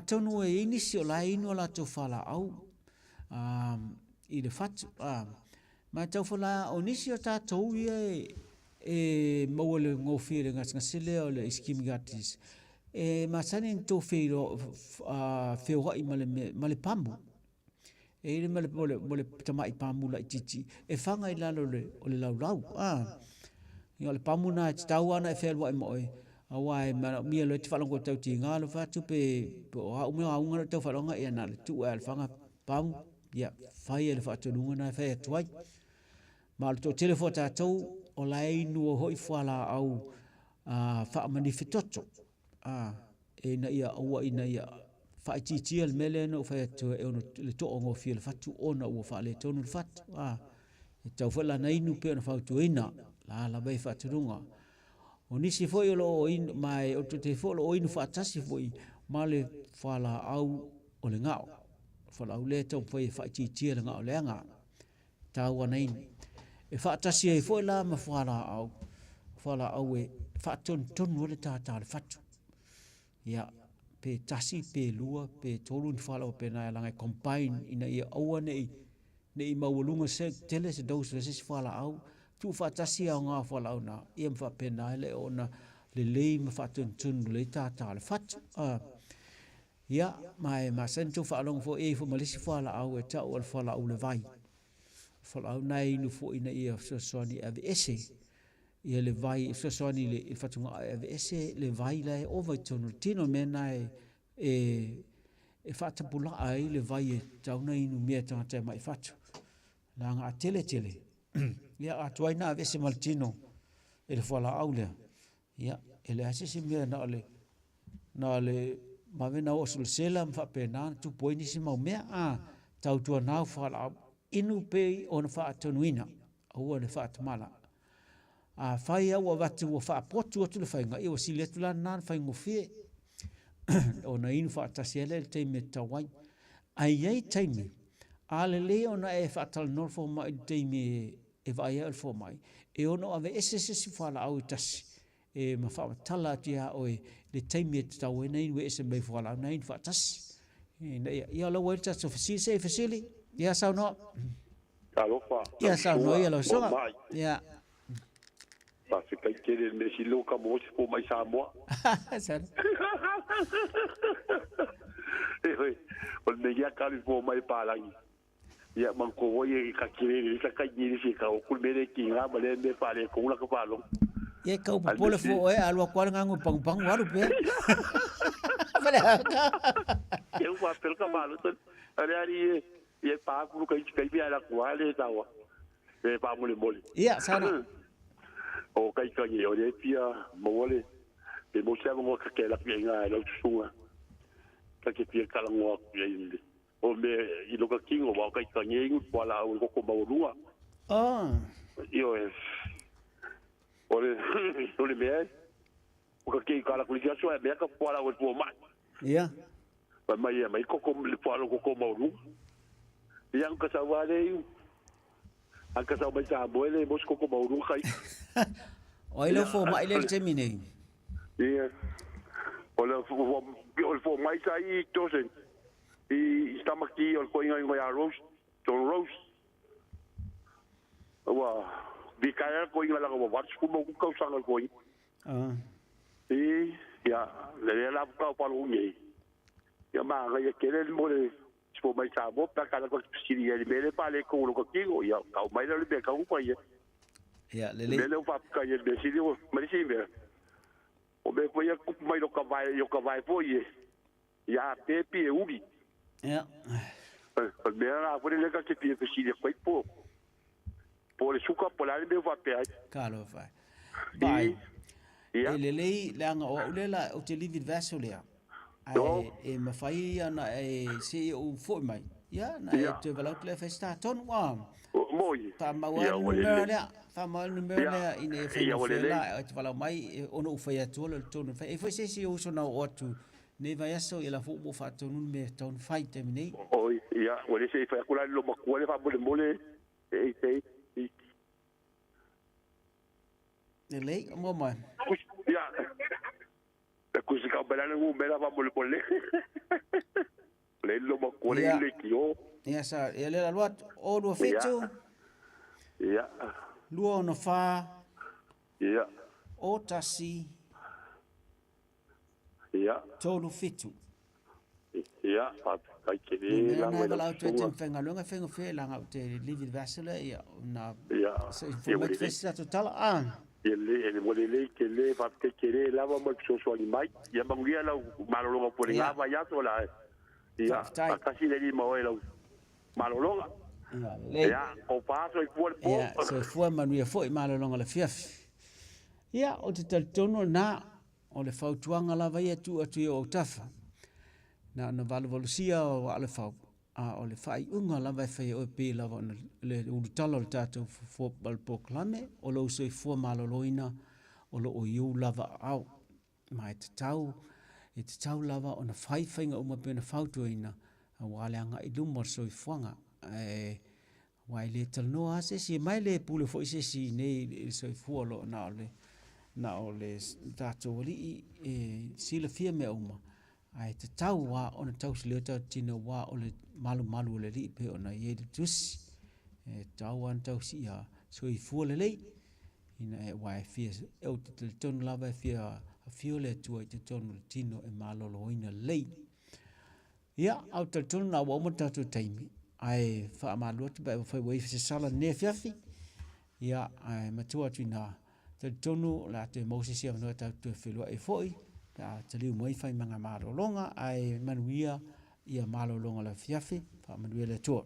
Taunu e inisi o la inu o la tau whala au, i le fatu ma tau whala o nisi o tātou ia e mau le ngofi le ngasile o le scheme gatis e masani to feiro feo i male pambu e le mole tamai pambu la titi e fanga i lalo le lau le pambu na tau ana e feo i moi awai mia le tfalongo tau tinga le fatu pe o me aunga tau falonga e na le tu al fanga pambu ya fai le fatu lunga na fai tuai ma to telefona tau o lai no hoi fala au fa manifestoto e na ia au ina ia fa titi al mele no fa to e no le to ngo fi le fatu ona o fa le tonu fatu e tau fala na inu pe na fa tu ina la bai fatu lunga o nisi foi lo in mai o te fo lo in fa tasi foi male fala au o le ngao fala au le tau foi fa titi le ngao le nga tau ana in e fa tasi e foi la ma fala au e fa ton le tata le fatu ya pe tasi pe lua pe tolu fala o pe na langa combine ina ia au nei maulunga se tele se dos se fala au tu fa tasi au nga fala au na ia fa pe na le ona le ma fa ton le tata le fatu ya mai ma sento fa long fo e fo malisi fala au e ta o fala au le vai fala au nai nu fo ina ia so ni ave ese ia le vai so ni le fatunga ave ese le vai la over tonu tino mena e fata pula ai le vai e tauna inu mea te mai fatu la nga tele ia atuai na ave ese maltino e le fala au le ia ele ase mea na le mavena o sul sela mfa pena tu poini si mau mea tau tua nau fala au inu pe ona fa tonuina o le fa mala fai au watu o fa potu tu le fai nga o si le tula nan fai ngofie ona inu fa tasiele te me tawai ai taimi ale le ona e fa tal nor fo mai te me e vai al fo mai e ona ave ese si fala au tasi e ma fa tala tia o le taimi te tau nei we ese me fala nei fa tasi ia lo welta so se facili ia sa no alofa ia sa no ia lo so ia se kai kere me si loka mo si po mai Samoa san o me ia kali po mai palangi ia man ko oye ka kere ka kai ni si ka o kul mere ki nga male me pale ko la ka palo ia ka po pole fo alwa kwa ngango pang waru pe vale eu va per ka malo ari ia pa ku kai via la kwa le tawa e pa mole ia sana o kai kai o le pia mole e mo se mo ka ke la pia nga la tsunga ka ke pia kala ngo ya inde o me i lo ka kingo wa kai kai ngi wala o ko ba rua io es ole me o ka ke kala ku ya so e me ka wala o po mai ia pa mai ko le wala ko ma rua yang ka sa wale anka sa mai sa boele mos ko ma rua kai oi lo fo mai le termine ia o fo mai sai tosen i stamaki o ko inga ya rose wa di kaya ko inga la ko wat ko mo ko sa ko ya le la ko pa lo ngi ya ma ga ya kere mo le po mai sa bo pa kala ko siri ya le pa le ko lo ko kigo ya ka mai le be ka ko ya ya le fa ka ya be siri o mai si be o be ko ya ku mai lo ka vai po ye ya pe pi e ubi ya me ra po le ka ke pi ko siri ko po le suka po la be va pe kalo fa bai le nga o le la o te livi verso le e ma fai ana e se o fo mai ya na e te vala le festa ton wa moi pa ma wa numero fa ma numero ine fa la te vala mai ono fa ya to le ton fa e foi se o so na o tu ne vai aso e la fo mo fa ton me ton fai terminei oi ya o le se fa kula lo ma ko le fa mole lei mo mai ya ku se ka bela no bela va mole pole le lo ma ko le kio ya sa ele la lot o do fetu ya luo no fa Ia. O tasi. Ia. Tolu fitu. Ia, kai kere Mena la na mai vala la o te whenga lunga whenga whe langa o te livi vasile ia na Ia. informate festa to tala Ele mole le ke le pa ke kere la va mo so so mai. Ia bangia la malolonga por la va ya so la. Ia, kasi le mo ela malolonga. Ia, o paso i por po. Ia, so fua manuia foi malolonga le fiafi. Ia, o te talitono na o le fautuanga lava ia tu atu o tafa. Na valuvalusia o ale fau o le fai unga lava fai o pe lava le urutala o tatou fo balpoklame o lo so fo maloloina o lo o iu lava au mai te tau lava o na fai fainga uma pe na fautuina a wale anga i lumor so fuanga wai le talno ase si mai le pule fo ise si nei so fo lo na o le tatou li sila fia me uma ai te tau wa ona tau se leo tino wa o le malu le li pe ona ye le tusi tau an tau si a so i fu le lei ina e wa fia e o te ton lava fia a fio le tu i te ton tino e malolo ina lei ia au te ton na wa mo tatu taimi ai fa malu te ba fa we se sala ne fiafi ia ai matua tina te tonu la te Moses ia no tatu filo e foi te liu moi fai manga malolonga ai manuia ia malolonga la fiafi fa manuia le tua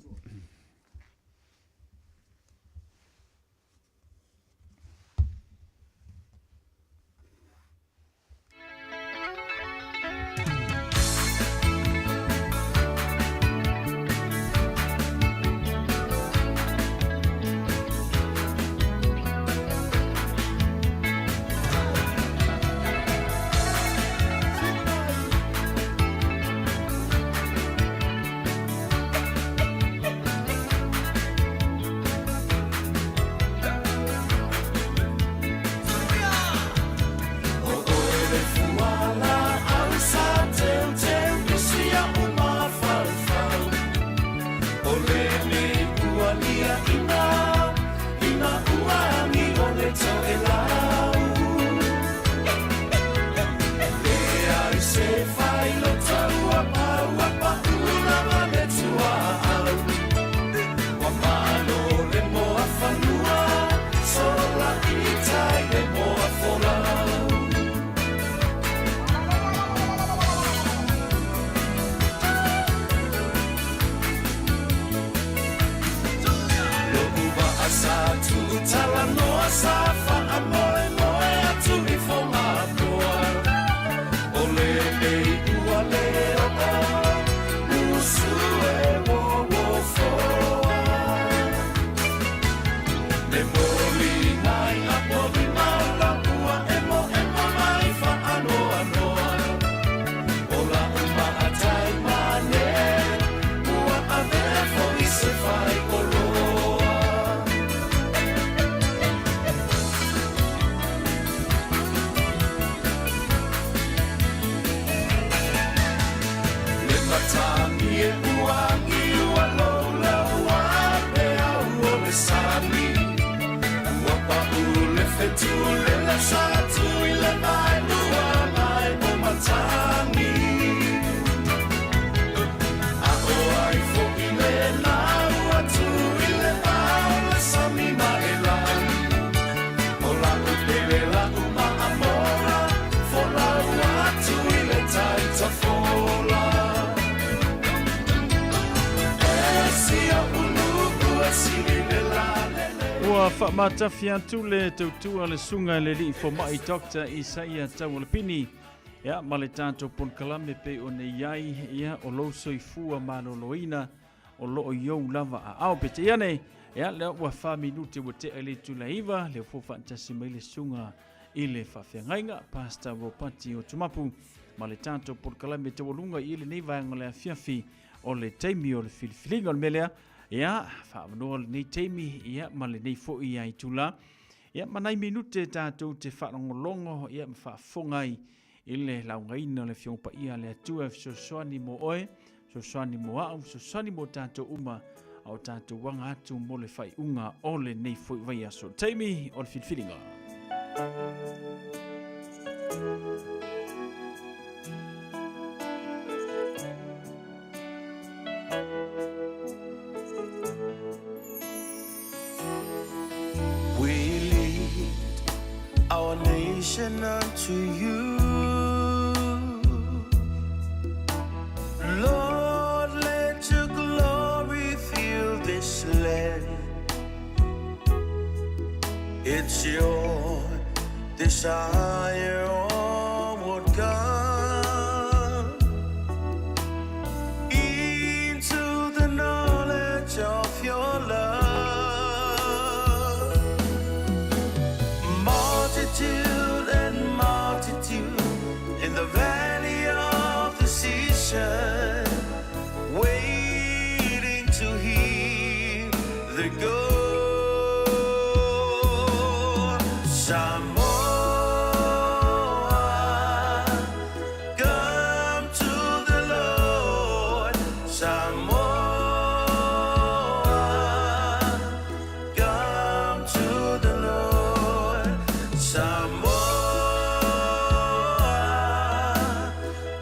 Fa matafi atu le tautua le sunga le li fo mai Dr. Isaia Tawalapini ia ma le tātou pon kalame pe o nei iai ia o lo soifua maloloina o lo o iou lava a au pe te iane ia lea ua 5 minute ua te ele tulaiva le fo fantasi mai le sunga i le whawhiangainga pasta wopati o tumapu ma le tātou pon kalame te walunga i le nei vaenga le afiafi o le teimi o le filifilinga o le melea ia whaamanoa le nei teimi ia ma le nei fo i ai tula ia manai minute tātou te whaangolongo ia ma whaafongai i le laungaina le whiongpa ia le atua sosoani mo oe sosoani mo au sosoani mo tātou uma au tātou wanga atu mo le whai unga o le nei fo i vai aso teimi o le filifilinga We lead our nation unto you. Lord, let your glory fill this land. It's your desire, onward God, into the knowledge of your love. Multitude and multitude in the valley of decision, waiting to hear the good. Samoa, come to the Lord. Samoa, come to the Lord. Samoa,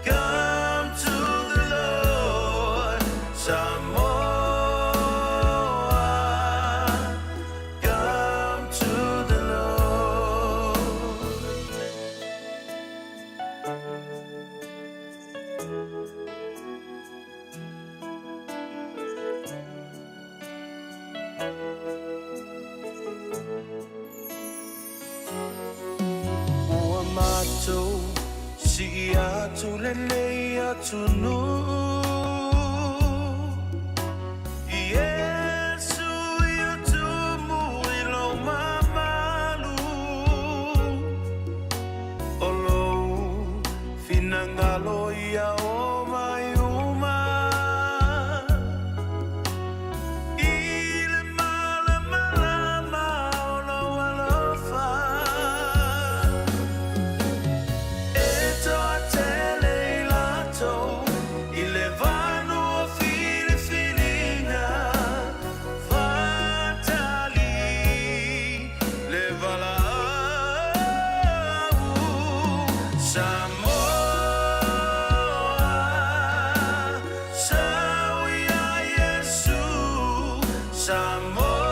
come to the Lord. Samoa, come to the Lord. O amato, si atu lele atu nu. Yesu yatumu ilo mamalu. Olo finangalo ya o mayuma. Ile mala malama olo alofa. Eto atele ilato, ilevano fili filina, fatali levala. Samoa, sawia Yesu. Samoa,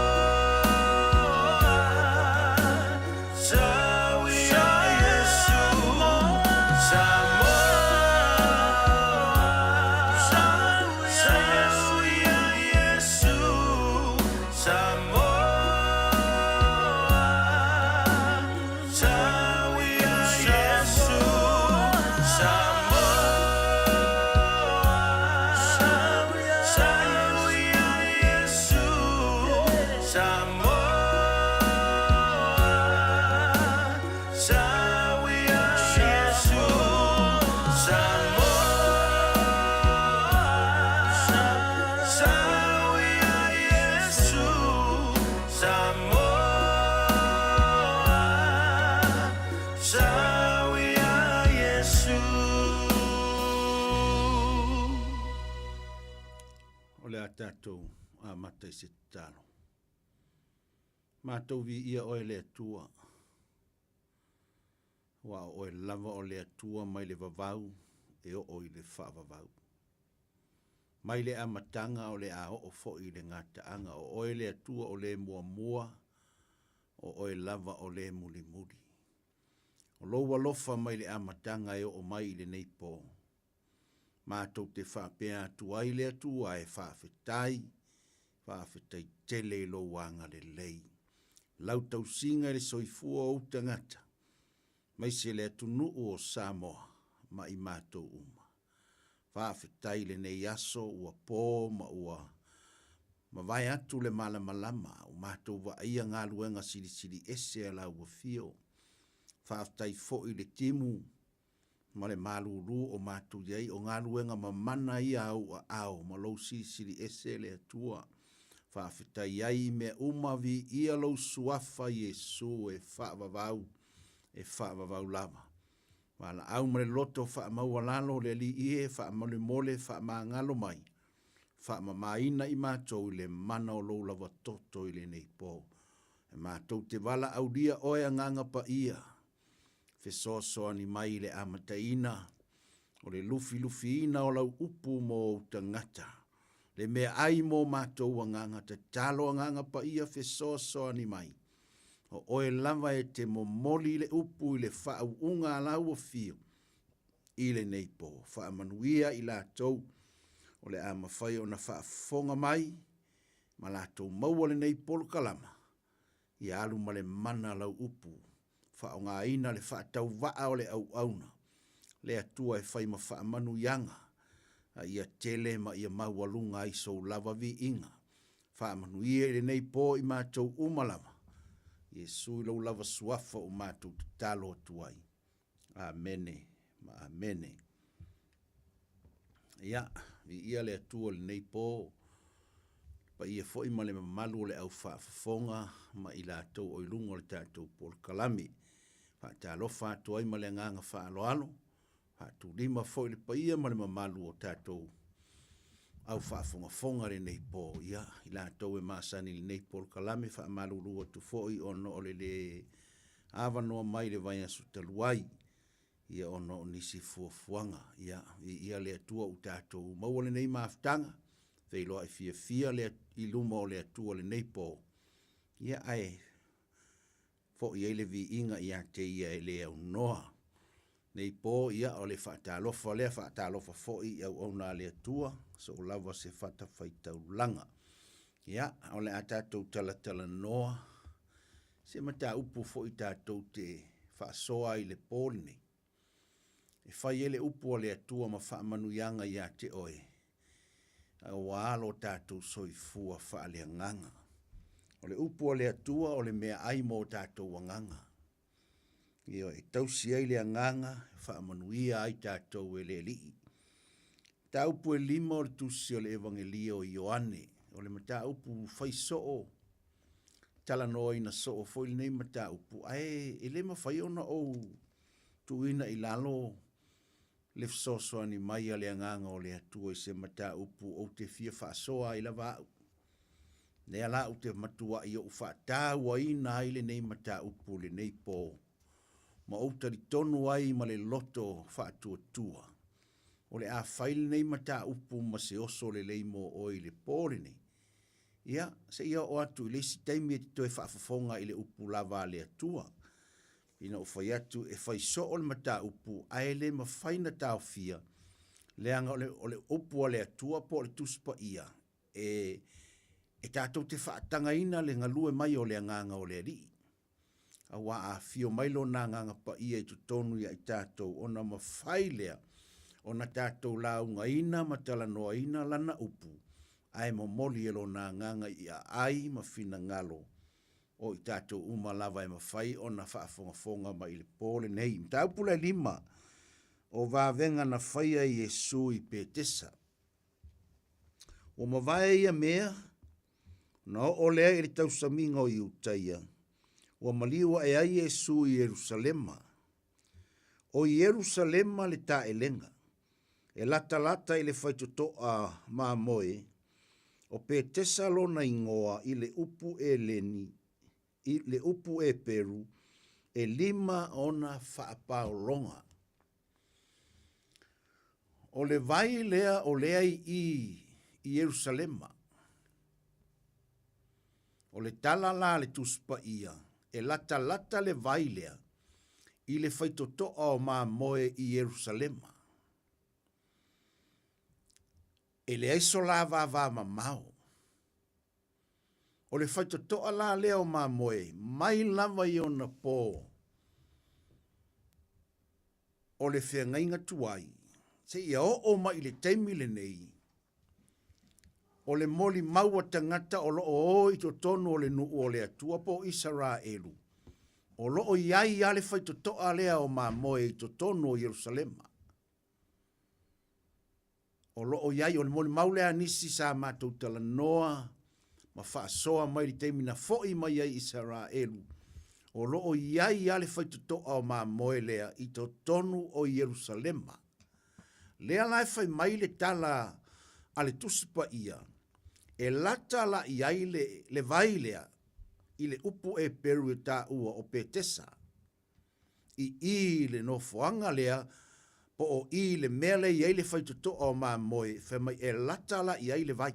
sawia Yesu. Samoa, sawia Yesu. Samoa, sawia Yesu. O le a tātou a mata i se talo. Mātou vi ia oe le atua. Wa oe lava o le atua mai le vavau e o i le wha vavau. Mai le amatanga o le a o fo i le ngata anga o oe le atua o le mua mua o oe lava o le muli muli. O loua lofa mai le amatanga e o mai i le neipo. Mātou te whapea tuai le atua e whawhetai tele lo wanga le lei. Lau tau singa le soifua o tangata. Mai se le atunu o Samoa ma i mātou uma. Whawhetai le nei aso ua pō ma ua. Ma vai atu le malama o mātou wa ia ngā luenga siri ese a lau wa fio. Whawhetai fo i le timu. Ma le malulu o mātou iai o ngā luenga ma mana ia au ma lau siri ese le atua. Whawhetai iai me umavi ia lau suafa Yesu e whaavavau lava. Wala au mare loto whaamau alalo le li ie whaamale mole whaamangalo mai. Whaamamaina i mātou le mana o lau lava toto i le nei pō. E mātou te wala au lia oe nganga pa ia. Fesoso ni mai le amataina. O le lufi ina o lau upu mo tangata. Le mea ai mo mātou nganga te talo nganga pa ia fesoso ni mai. O oe lava e te momoli le upu i le whau unga lau o fio. I le neipo. Wha manuia i la tau. O le ama whai o na wha fonga mai. Ma la tau maua le neipo lo kalama. I alu ma le mana lau upu. Wha o ngā ina le wha tau waa o le au auna. Le atua e whai ma wha manu yanga. A ia tele ma ia maualunga i so lava vi inga. Wha manu ia le neipo i mātou umalama. Iesu i lau lava suafa o mātou te talo atuai. Amene, ma amene. Ia, vi ia le atua le neipo. Pa ia foi ma le mamalu le au whaafafonga ma i la tau o ilungo le tātou pol kalami. Wha tā lofa atuai ma le nganga whaaloalo. Wha tu lima foi le pa ia ma le mamalu o tātou au whaafonga le neipo. Ia, i la tau e maasani le neipo le kalami wha amalu lua tu foi ono o le awanoa mai le vai asu taluai. Ia ono o nisi fuafuanga. Ia le atua u tātou maua le nei maaftanga. Veiloa i fia le i luma o le atua le neipo. Ia ai, fo i ele vi inga i ate ia e le au noa. Neipo ia o le whaatalofa fo i au ona le atua, so o lava se whata whaitau langa. Ia, o le atatou tala noa, se mata upu fo i tātou te whaasoa i le pōlini. E whai ele upu o le atua ma whaamanuianga i ate oe. A walo tātou soifua whaalea nganga. O le upu o le atua o le mea aimo o tātou wanganga. Io e tausi ai le nganga, whaamanuia ai tātou e le lii. Tā upu e lima o le tusi o le evangelia o Ioane. O le mata upu whaisoo. Tala noa ina soo foi nei mata upu. Ae, e le mawhai ona o tuina i lalo. Le fsoso ni mai ale nganga o le atua i se mata upu o te fia whaasoa i la vau. Ne ala u te matua i o whaata ua ina ai le nei mata upu le nei pō. Ma o tari tonu ai ma le loto whaatua tua. O le a whaile nei mata upu ma se oso le leimo o i le pōle nei. Ia, se ia o atu i le si taimi e te toi whaafafonga i le upu lava le atua. Ina o whai atu e whai so o le mata upu ai le ma whaina tau fia. Leanga o le upu o le atua po le tuspa ia. E tātou te whaatanga ina le ngalue mai o le nganga o le ri. A wā a fio mailo nā nganga pa ia i tutonu ia i tātou o na ma whai lea. O na tātou launga ina ma tala noa ina lana upu. Ai mo moli elo nā nganga ia ai ma fina ngalo. O i tātou lava e mawhai o na whaafonga ma i le pōle nei. Mta upula lima o vāvenga na whaia i Iesu i pētesa. O mawai ia mea, na o lea i le tausaminga o i utaia. O maliwa e ai Iesu i Jerusalema. O i Jerusalema le tā elenga. E lata i le whaitotoa mā moe. O pētesa lona ingoa i le upu e leni. I le upu e Peru, e lima ona whaapaolonga. O le vai lea o lea i Jerusalema. O le tala la le tuspa ia, e lata le vai lea, i le whaitotoa o mā moe i Jerusalema. E le aiso la vā mamao. O le whaitotoa la leo mā moe, mai lava i ona pō. O le whengainga tuai, se ia o mai le teimile nei. O le moli maua tangata o loo i to tonu o le nuu o le atua po Israelu. O loo iai ale whaitotoa lea o mā moe i to tonu o Jerusalema. O loo iai o le moli maulea nisi sa mātou tala noa, ma whaasoa mai li teimina fo'i mai ai Israelu. O loo iai ale whaitutoa o mā moe lea i to tonu o Jerusalema. Lea lai whai mai le tala ale tusipa ia. E lata la iai le vai lea i le upu e peru e tā ua o Petesa. I le no foanga lea, po o i le mele i eile whaituto o mā moe, whai mai e latala i eile vai.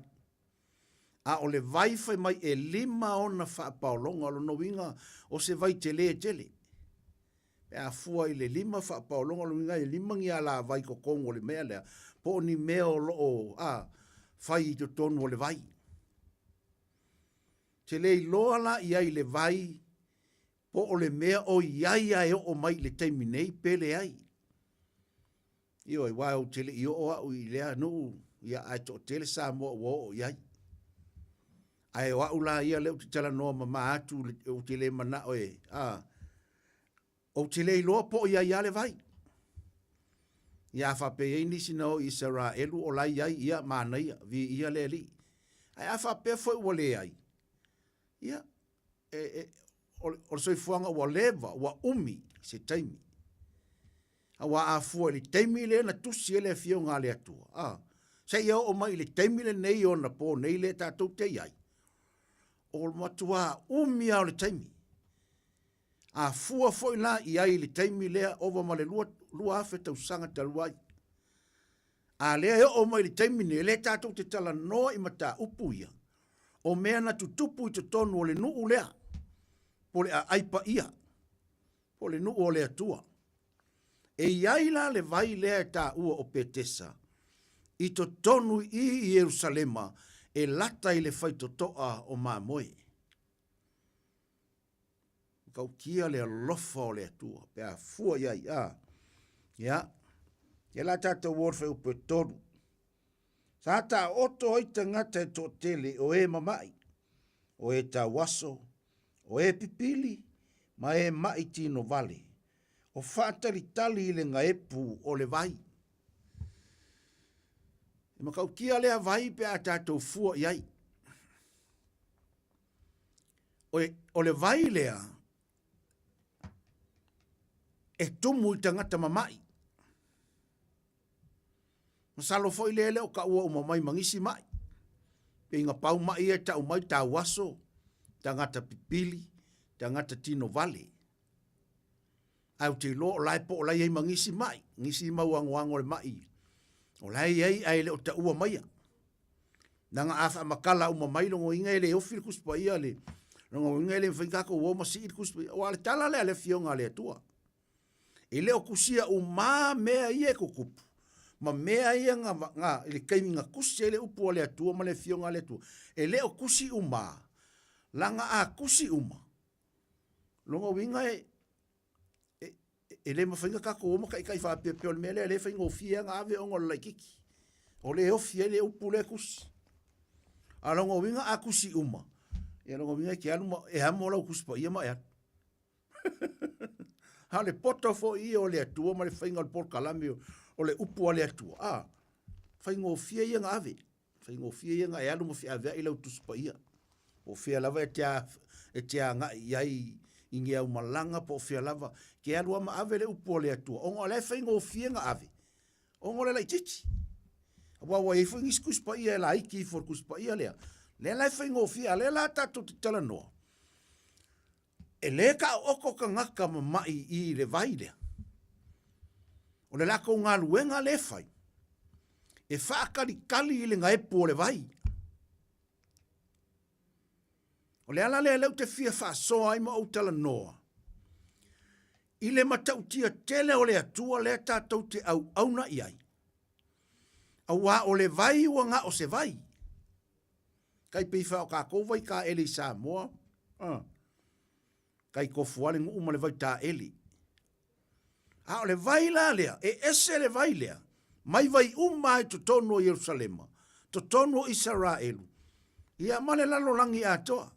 A o le vai whai mai e 5 ona whaapaolonga, lo no winga o se vai tele. E a fua i le 5 whaapaolonga, lo winga e 5 ngi ala vai ko kongo le mea lea, po ni mea o loo, whai i to tonu o le vai. Te le loa la i ai le vai, po o le mea o iai ai o mai le taimi nei pele ai. Io e wai o tele i o au i lea nuu, ia ai to tele sa mo o iai. Ai o au la ia leo te tala noa mama atu o tele mana oe. O tele i loa po iai ale vai. Ia whape ei nisi nao i sara elu o lai iai ia mana ia, vi ia le li. Ai a whape foi ua le ai. Ia, o soi fuanga ua leva, ua umi, se taimi. A wa a fua li taimi le na tusi ele fio ngā le atua. Se ia o mai li taimi le nei o na po, nei le tātou te iai. O matua umi au le taimi. A fua foi la i ai li taimi lea ova ma le lua afe tau sanga taluai. A lea o mai li taimi ne le tātou te tala noa i mata upu ia. O mea na tutupu i te tonu o le nuu lea. Po le a aipa ia. Po le nuu o le atua. E iai la le vai lea tā ua o Petesa. I to tonu i Jerusalema e lata i le whaitotoa o Māmoe. Kau kia le lofa o le atua. Pea fua iai. Ia. Ia la tātou wōrwhai upe tonu. Sa ta oto hoi tangata e tō tele o e mamai, o e tā waso, o e pipili, ma e mai tino vale, o whātari tali i le ngaepu o le vai. E makau kia lea vai pe a tātou fua iai. O le vai lea, e tumu i tangata mamai. Masalo foi lele o ka ua umamai mangisi mai. Pe inga pau mai e ta umai ta waso, tangata pipili, tangata tino vale. Au te lo o lai po o lai ei mangisi mai, ngisi mauangoango le mai. O lai ei ai le o ta ua maia. Nanga afa makala umamai longo inga ele ofir kuspa ia le. Longo inga ele mwhingako uoma si ir kuspa ia. O ale tala le ale fionga le atua. Ele o kusia uma mea ie kukupu. Ma mea ia ngā ele kaimi ngā kusi ele upu o le atua ma le fionga le atua. Ele o kusi uma. Langa a kusi uma. Longa winga ele mawhainga kako oma kai whapepeo le mea le ele whainga o fia ngā ave ongo le laikiki. O le o fia ele upu le kusi. A longa winga a kusi uma. E longa winga ki anu e hamo lau kusi pa ia ma ea. Ha le poto fo ia o le atua ma le whainga o le por kalami o le upu ale atua. Whaingo fia ia ngā ave. Whaingo fia ia ngā e alu mo fia avea i lau tuspa ia. O fia lava e tea ngā iai ingi au malanga po fia lava. Ke alu ama ave le upu ale atua. Ongo le whaingo fia ngā ave. Ongo le lai titi. Wawa e whaingis kuspa ia e la iki for kuspa ia lea. Le lai whaingo fia le la tato te tala noa. E le ka oko ka ngaka ma mai i le vai lea. O le lako ngā luenga le whai. E whaakari kali i le ngā epu o le vai. O le ala lea leu te fia whaasoa ai ma au tala noa. I le matautia tele o le atua le tātou te au auna i ai. Awa o le vai ua ngā o se vai. Kai piwha o kā kouwai kā eli Samoa. Kai kofuale ngu uma le vai tā eli. A o le vai la lea, e ese le vai lea, mai vai umai to tonu o Jerusalema, to tonu o Israelu. Ia male lalo langi atoa.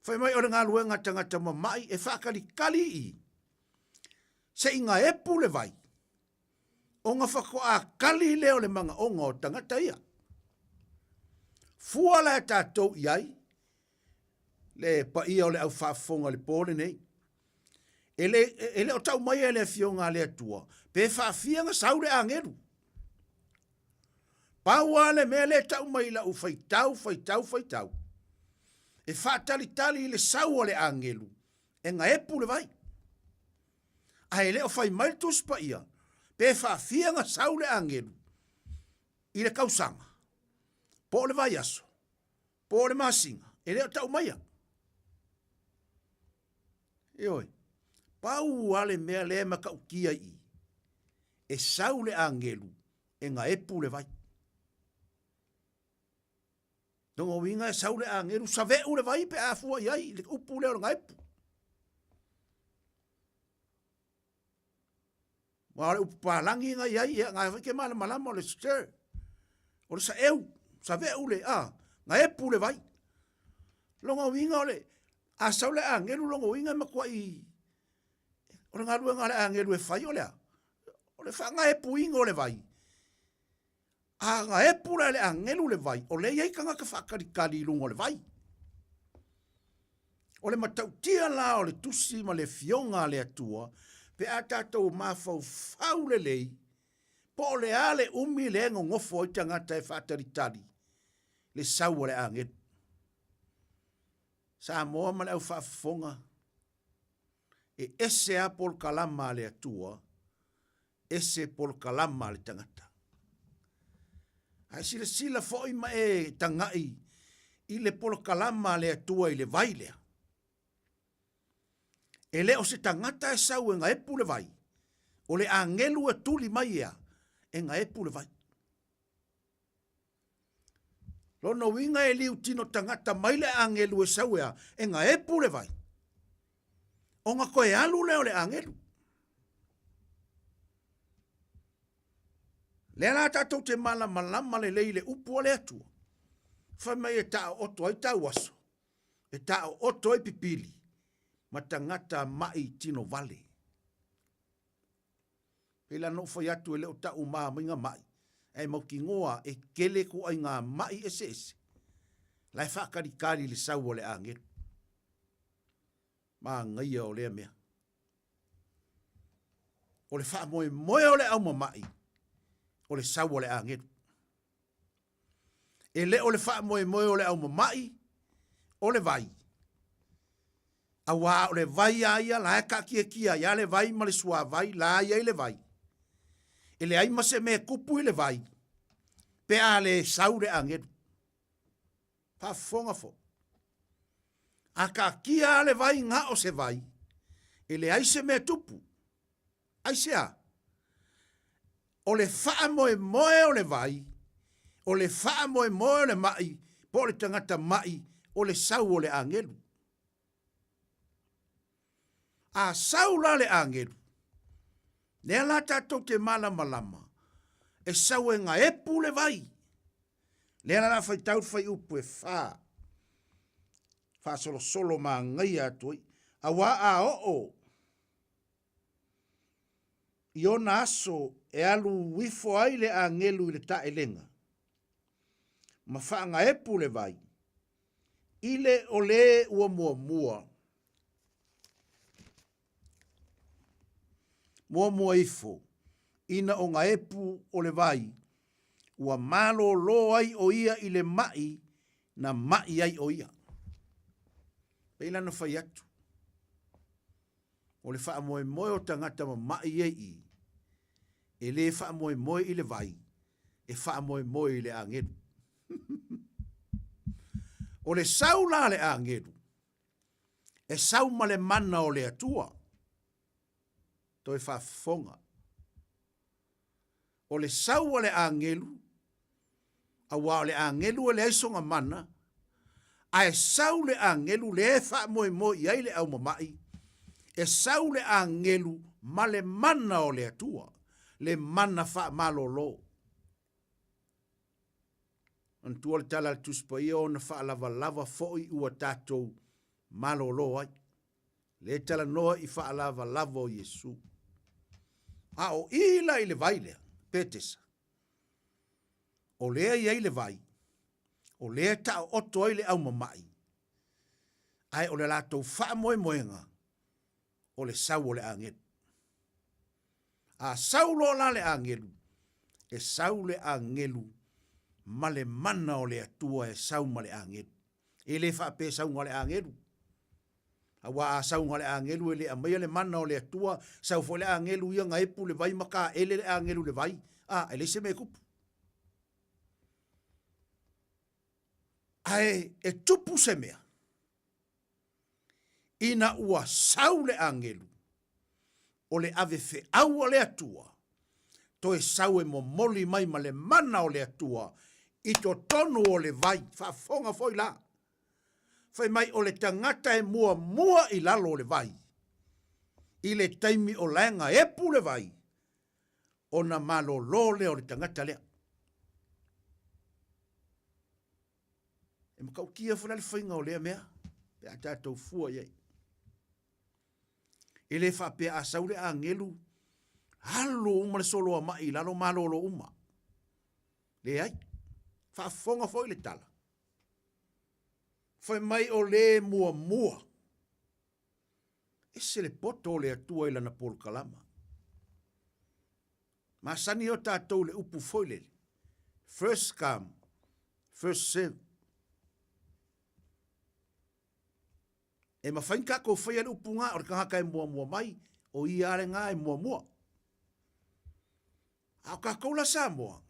Whai mai ore ngā luenga tangata mamai e whakari kali i. Se inga epu le vai. O ngā whako a kali leo le manga o ngā tangata ia. Fua la tātou iai, le pa ia o le au whaafonga le pōle nei. Ele o tau mai ele fionga le atua. Pe whaafianga saure angeru. Paua le mea le tau mai la u whaitau. E whaatalitali le sau o le angelu. E nga epu le vai. Ai leo fai mai tus pa ia. Pe whaafia nga sau le angelu. I le kausanga. Po le vai aso. Po le masinga. E leo tau maia. E oi. Pau ale mea le maka ukia i. E sau le angelu. E nga epu le vai. Dongo winga e sau le angelu. Sa veu le vai pe a fua iai. Le upu leo nga epu. Wa le upu palangi nga iai. Nga ke mala malama o le stir. O le sa eu. Sa veu le a. Nga epu le vai. Longa winga o le. A sau le angelu longa winga makua i. O le ngalua ngale angelu e fai o lea. O le whanga e puinga o le vai. A nga e pura le angelu le vai. O le iei kanga ka whakarikari lungo le vai. O le matautia la o le tusi ma le fionga le atua. Pe a tātou mawhau whau le lei. Po le ale umi le ngofo i tangata e whataritari. Le sau o le angelu. Samoa ma le au whaafonga. E ese a pol kalama le atua, ese pol kalama le tangata. Ai sila foi ma e tangai, i le pol kalama le atua i le vai lea. E leo se tangata e sau e nga epu le vai, o le angelu e tuli mai ea, e nga epu le vai. Lono winga e liu tino tangata mai le angelu e sau ea, e nga epu le vai. O nga koe alu leo le angelu. Le la tatou te malama le lei le upu le atua. Whai mai e tao oto ai tau aso. E tao oto ai pipili. Ma tangata mai tino vale. Pela no whai atu e leo tau maa minga mai. E mau ki ngoa e kele ko ai ngā mai ese ese. Lai whakarikari le sau o le angelu. Ma ngai o lea mea. O le wha moe o le au mamai. O le sau o le angelu. E le o le wha moe o le au mamai. O le vai. A wā o le vai aia la eka kia ya le vai ma le sua vai la aia le vai. E le aima se me kupu i le vai. Pe a le sau le angelu. Pa fonga fo. A ka kia le vai nga o se vai. E le aise me tupu. Aise a. O le faa moe o le vai. O le faa moe o le mai. Po le tangata mai. O le sau o le angelu. A sau la le angelu. Ne ala tatou te malama. E sau e nga epu le vai. Le ala la fai tau fai upu e faa. Fa solo ma ngai atui. A wā a o. Iona aso e alu wifo ai le angelu i le ta elenga. Ma wha nga epu le vai. Ile o le ua mua. Mua ifo. Ina o nga epu o le vai. Ua malo lo ai o ia i le mai. Na mai ai o ia. Peila no fai atu. O le wha moe o tangata ma mai ei. E le wha moe i le vai. E wha moe i le angeru. O le sau la le angeru. E sau ma le mana o le atua. Toi wha fonga. O le sau o le angelu. A wa o le angelu o le aisonga mana. A sau le angelu le fa moe i le au mamai. E sau le angelu ma le mana o le atua. Le mana fa malolo. Antua le tala le tuspa ia o na fa lava foi ua tatou malolo ai. Le tala noa i fa lava o Yesu. A o ila i le vaile, petesa. O lea i le vai. O lea ta o toi le au mamai. Ai o le lato fa moenga. O le sau o le angelu. A sau lo la le angelu. E sau le angelu. Ma le mana o le atua e sau ma le angelu. E le whape saunga le angelu. A wā saunga le angelu e le a mai le mana o le atua, sau fo le angelu ia ngai pu le vai maka ele le angelu le vai. Ele se me kupu. Ai, e tupu se mea. Ina ua sau le angelu. O le ave fe au o le atua. To e sau e momoli mai ma le mana o le atua. I to tonu o le vai. Whafonga foi la. Fai mai o le tangata e mua i lalo o le vai. I le taimi o lenga e pu le vai. O na malo lole o le tangata lea. E makau kia funa le whainga o lea mea. Pe a tātou fua iei. E le whape a saure a ngelu. Halo uma le solo a mai lalo malo lo uma. Le ai. Whafonga foi le tala. Fai mai o le mua. E se le poto le atua ila na pol kalama. Ma sani o tātou le upu foi le. First come, first serve. E ma whainka ko whai anu upu ngā, o ka haka e mua mai, o i are ngā e mua. Au ka koula Samoa,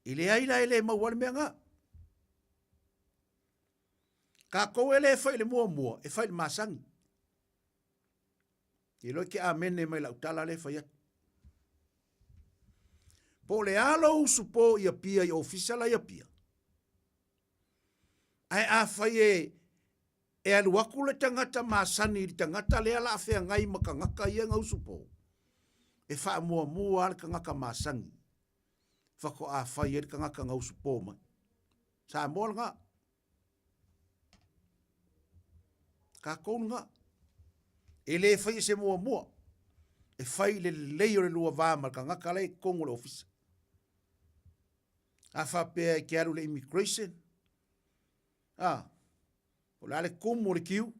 i le aila e le mauale mea ngā. Ka kou e le whai le mua, e whai le masangi. I loi ke a mene mai lau tala le whai atu. Po le alo usu po ia pia i ofisala ia pia. Ai a whai e aluaku le tangata masani i tangata le ala awhea ngai makangaka ia ngau supo. E wha mua ale kangaka masangi. Whako a whai e kangaka ngau supo mai. Sa moa nga. Ka koun nga. E le whai se mua. E whai le leio le lua vāma kangaka le kongo le ofisa. A whapea e kiaru le immigration. O le ale kumu le kiu.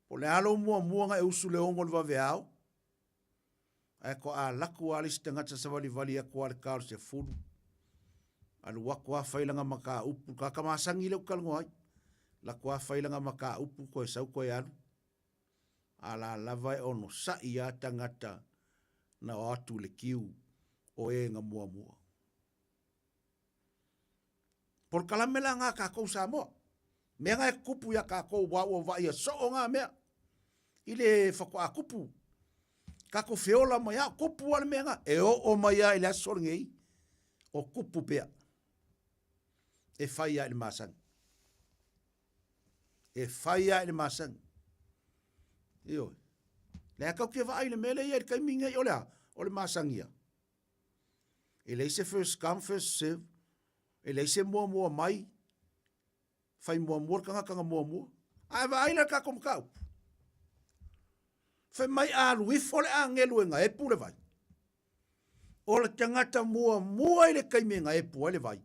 O le alo mua nga e usu le ongo le vaveao. Ai ko a laku ali si tangata sa vali a ko ale karu se fulu. Alu wako a whailanga maka upu. Ka kamasangi le ukalungo ai. Laku a whailanga maka upu ko e sau ko e alu. Ala lava e ono sa ia tangata na o atu le kiu o e nga mua. Por kalamela nga ka kou Samoa. Mea ngai kupu ya ka kou wawa wa ia so o ngā mea. Ile whako a kupu. Ka ko whiola mai a kupu wale mea ngā. E o mai a ile asoringei. O kupu pea. E whai a ile masangi. E whai a ile masangi. Iyo. Lea kau kia wa aile mele ia kai minga i olea. Ole masangi ia. Ile se first come first serve. Ele se mua mai. Fai mua kanga mua. Ai va aina ka kom kau. Fai mai a lui fole a ngelu nga e pule vai. O le tangata mua ile kai me nga e pule vai.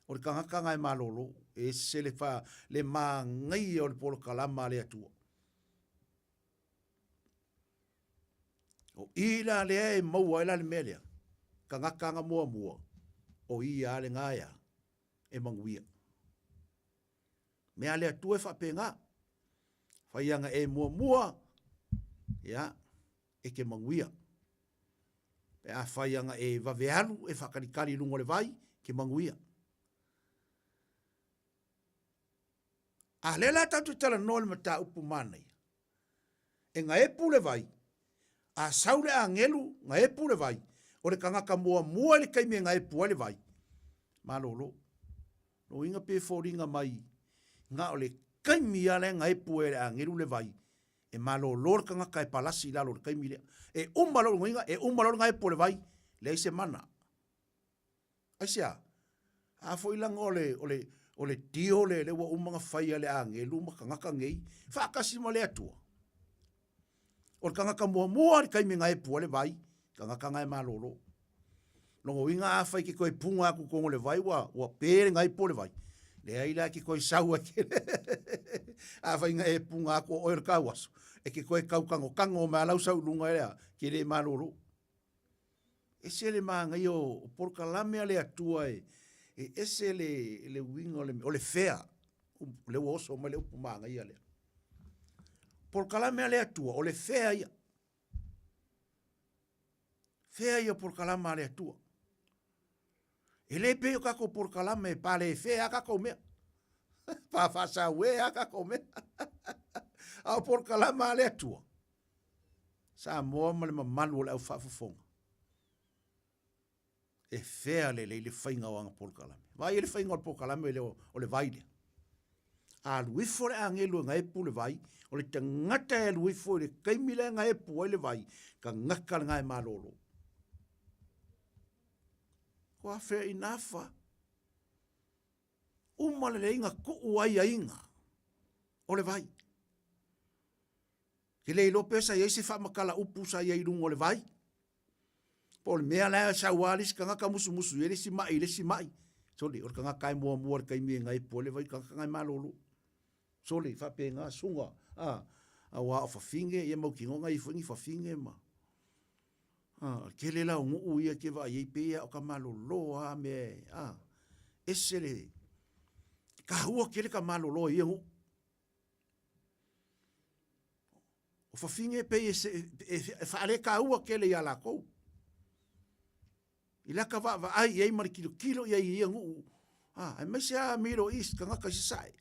O le kanga e malolo. E se le fa le ma ngai o le polo kalama le atua. O ila le e maua ila le melea. Kanga mua. O ia le ngaya. E manguia. Mea lea tue whapenga. Whaianga e mua. Ia. E ke manguia. E a whaianga e wavealu. E whakarikari lungo le vai. Ke manguia. A lela tatu tala nole mata upu manai. E nga e pule vai. A saure a ngelu. Nga e pule vai. O le kangaka mua le kaime nga e pule vai. Malolo. No inga pe foringa mai. Nga ole kaimi ale nga e puere a ngeru le vai. E malo lor ka nga kai palasi la lor kaimi le. E umalo nga e umalo nga e puere vai. Le se mana. Aisia. A foi lang ole tio le wa umanga fai ale a ngelu ma ka nga ka ngei. Fa kasi mo le atua. Or ka nga ka mua le kaimi nga e puere vai. Ka nga e malo lo. Longo inga a fai ki koe punga aku kongo le vai wa pere ngai po le vai. Le aila ki koe saua ki a fai inga e punga aku o oir kawasu. E ki koe kango me alau sau lunga ea ki le maloro. E se le maa ngai o porka lamea le atua e ese le winga o le fea le oso ma le upu manga ia le. Por kalame le atua, o le fea ia. Fea ia por kalama le atua. E le peo kako por kalame pa le fea kako mea. Pa fasa wea kako mea. Au por kalama le atua. Samoa ma le mamalu o le au whaafafonga. E fea le whainga o anga por kalame. Vai le whainga o por kalame o le vaile. A luifo le angelu nga epu le vai, o le tangata e luifo le kaimile nga epu le vai, ka ngaka nga e malolo. Kua fair enough. Umale le inga ku ai inga. O le vai. Ke le lope sa yesi fa makala upu sa ye irung o le vai. Pol mea la sa walis ka ngaka musu musu le si mai. So le or ka ngaka mo mo ka mi nga epu le vai ka nga malolo. So le fa pe nga sunga. A wa fa finge ye mo kingo nga ifungi fa finge ma. Ke le la ngu ia ke va ye pe o ka malolo a me esele ka hua ke le ka malolo ye ngu o fa finge pe e fa le ka hua ke le ya la ko ila ka va ai ye mar kilo ye ngu ai me sia miro is ka ka sai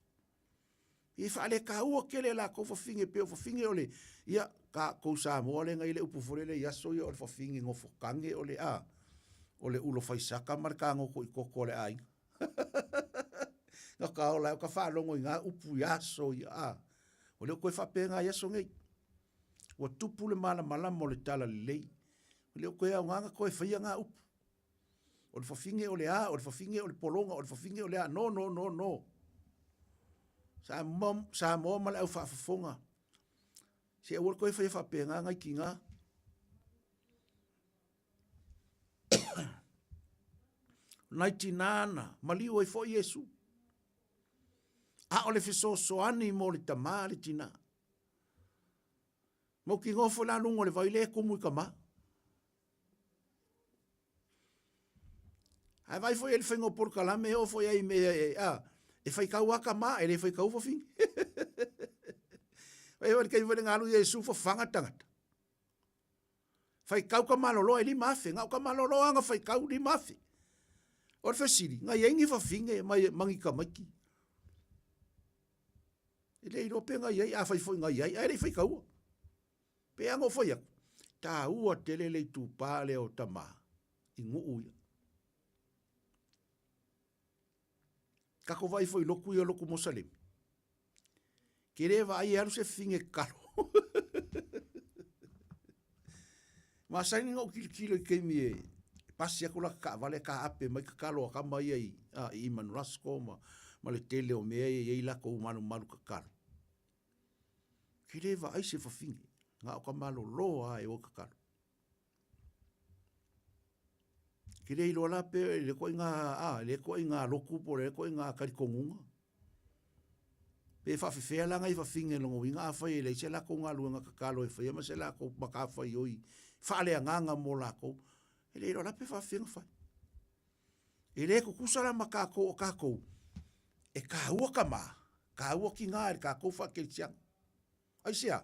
e fa le ka hua ke le la ko fa finge pe o fa finge ole ia ka ko sa mo le ngai le upu fore le ya so yo fa fingi ngo fo kange ole ulo fai saka marka ngo ko le ai nga ka ola ka fa longo nga upu ya so ya ole ko fa pe nga ya so ngai o tupu le mala mo le tala le ole ko ya nga ko fa ya nga upu ole fa fingi ole ole fa fingi ole polonga ole fa fingi ole no sa mo mal au fa fonga se o ko fa pe nga ngai kinga naitinana mali o fo Yesu a ole fiso so ani mo le tamale tina mo kingo fo la lungo le vai le ko mu kama ai vai fo ele fengo por kalame o fo ai me e fai ka waka ma e le fai ka fo fin ai o ke vole ngalu Yesu fo fanga tangata fai ka ka malolo e li mafe nga ka malolo anga fai ka li mafe o fe siri nga yengi fa finge mai mangi ka maki ele iro pe nga ye a fai fo nga ye ai fai ka u pe ango fo ya ta u tele le tu pale o tama ingu u ka ko vai foi loku yo loku mosalem kere vai alu se finge karo ma sai ngo kilo ke mi pasi aku la ka vale ka ape mai ka kalo ka mai ai man rasko ma le tele o me ai la ko manu ka kalo kere vai se fa finge nga o ka malo lo ai o ka kalo kere lo la pe le ko nga loku po le ko nga ka kongunga pe fa fe la nga fa finge lo nga fa le se la ko nga lu nga ka kalo e fa ma se la ko ba ka fa yoi fa le nga mo la ko ele lo la pe fa finga fa ele ko kusala maka ko e ka ua ka ua ki nga ka ko fa ke tia ai sia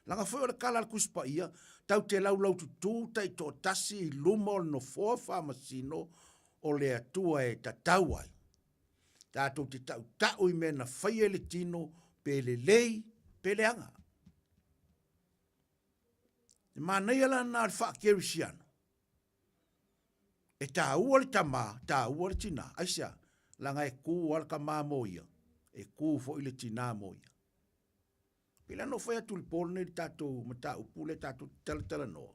langa foi o kala kuspa ia tau te lau tu tai to tasi lumo no fofa masino o le atua e tatau ai tatou te tau i mena fai ele tino pe le lei pe le anga mana ia la na fa kerisiano e ta ua le tama ta ua le tina aisia langa e ku al kama moia e ku fo ile tina moia pila no foi atul polne tatou mata upule tatou tala no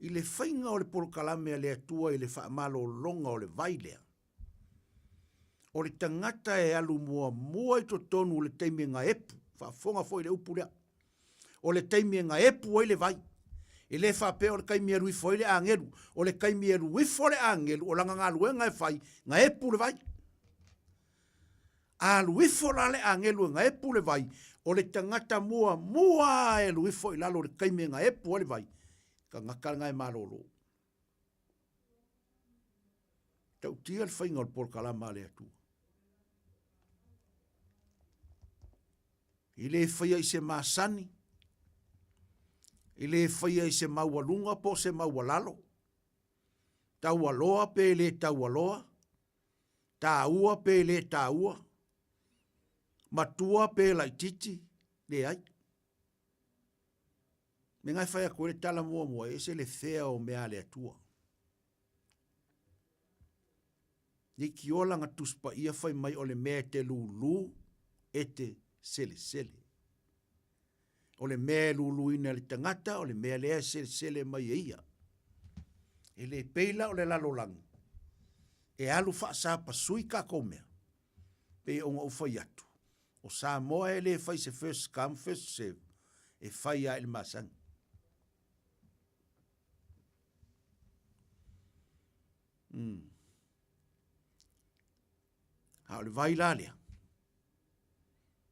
ile fainga o le pol kalame le atua ile fa malo longa o le vaile o le tangata e alu mua i to tonu le teimi nga epu fa fonga foi le upule o le teimi nga epu o le vai ele fa pe o le kaimi rui foi le angelu o le kaimi rui foi le angelu o langa ngaluenga e fai nga epu le vai a luifo la le angelu nga epu le vai o le tangata mua e luifo i lalo le kaime nga epu le vai ka ngaka nga e malolo tau tia le whainga o por kalama le atu I le whaia i se masani. I le whaia i se maualunga po se maualalo. Taualoa pe le taualoa. Tāua pe le tāua. Matua pe lai titi le ai. Me ngai whaia koe le tala mua mua, e se le whea o mea le atua. Ni ki ola nga tuspa ia whai mai o le mea te lulu e te sele sele. O le mea lulu ina le tangata, o le mea lea sele sele mai e ia. E le peila o le lalolangi. E alu wha sa pasui ka komea. Pe o ngā uwhai atu. O Samoa e le whai se first come, first serve. E whai a il masangi. Ha o le vai la lea.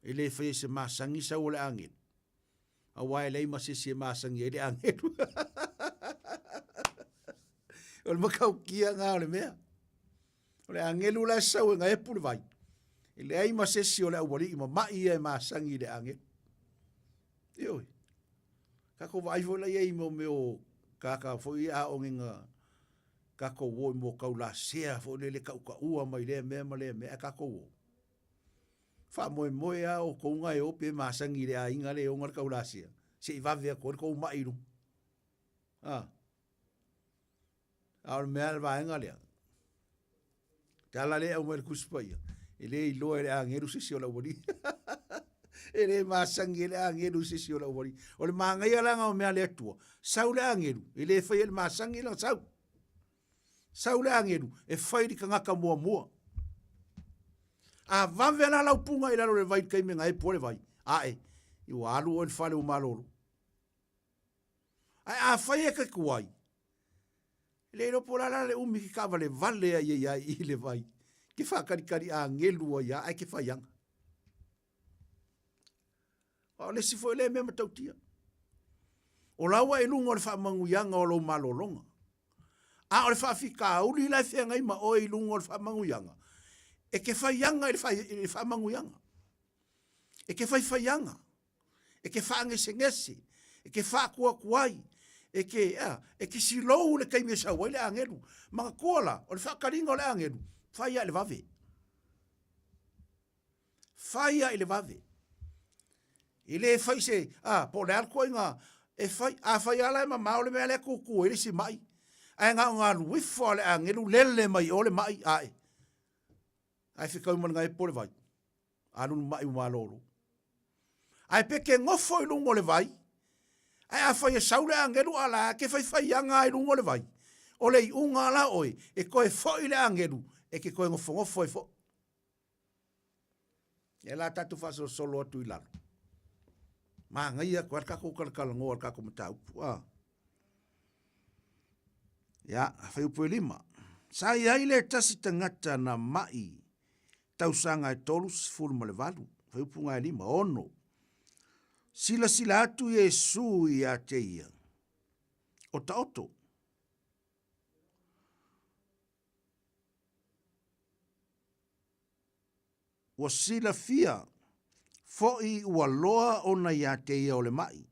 E le whai se masangi sa o le angel. A wai lei ma se se masangi e le angel. O le makau kia ngā o le mea. O le angelu la sau e ngā epu le vai. E le ai ma se si o le awari i ma mai e masangi le angel. Ioi. Kako vai fo la iei mo me o kaka fo i a o nginga kako wo mo kau la sea fo le kau ka ua mai le mea ma le mea kako wo. Fa moe moe a o kounga e ope masangi le a inga le o ngar kau la sea. Se i vavea ko kou mai ru. Ah. A o mea le vaenga lea. Tala le au mele kuspaia. E le i loa le angeru se si o la wari. E le masangi le angeru se si o la wari. O le maangai alanga o mea le atua. Sau le angeru. E le whai le masangi la sau. Sau le angeru. E whai di ka ngaka mua mua. A vave la lau punga i lalo le vai kai me ngai po le vai. A e. I wa alu o le whale o malolo. A whai e ka kuai. Le ropo la le umi ki kawa le vale a ia i le vai. Ke whakarikari a ngelu a ia, ai ke whaianga. O le sifo e le mea matautia. O laua e lunga o le whaamanguyanga o lo malolonga. A o le whaafika uli lai whenga ima o e lunga o le whaamanguyanga. E ke whaianga e le whaamanguyanga. E ke whaianga. E ke whaangesengese. E ke whaakua kuai. E ke silou le kai me sa wai le angelu. Mga kuala, o le whakaringa o le angelu. Whaia le vave. Whaia le vave. I le whai se, po le alkoa inga, e whai, whai ala e mamao le mea le kuku, e le si mai. Ai ngā luifo le angelu, lele mai o le mai, ai. Ai whikau mana ngai po le vai. Anu mai umalolo. Ai peke ngofo i lungo le vai. Ai a whai e saule angelu ala, ke whai anga i lungo le vai. O le i unga ala oi, e koe fhoi le angelu, e ke koe ngofo e fo. E la tatu whaso solo atu i lalo. Maa ngai a koe kako kalakala ngoa kako matau. Ya, whai upo e lima. Sa i aile tasi tangata na mai, tausanga e tolu sifuru ma le valu. Whai upo ngai lima, ono. Sila atu Yesu i a te ia. O ta oto. Wa sila fia. Foi ua loa ona i a te ia o le mai.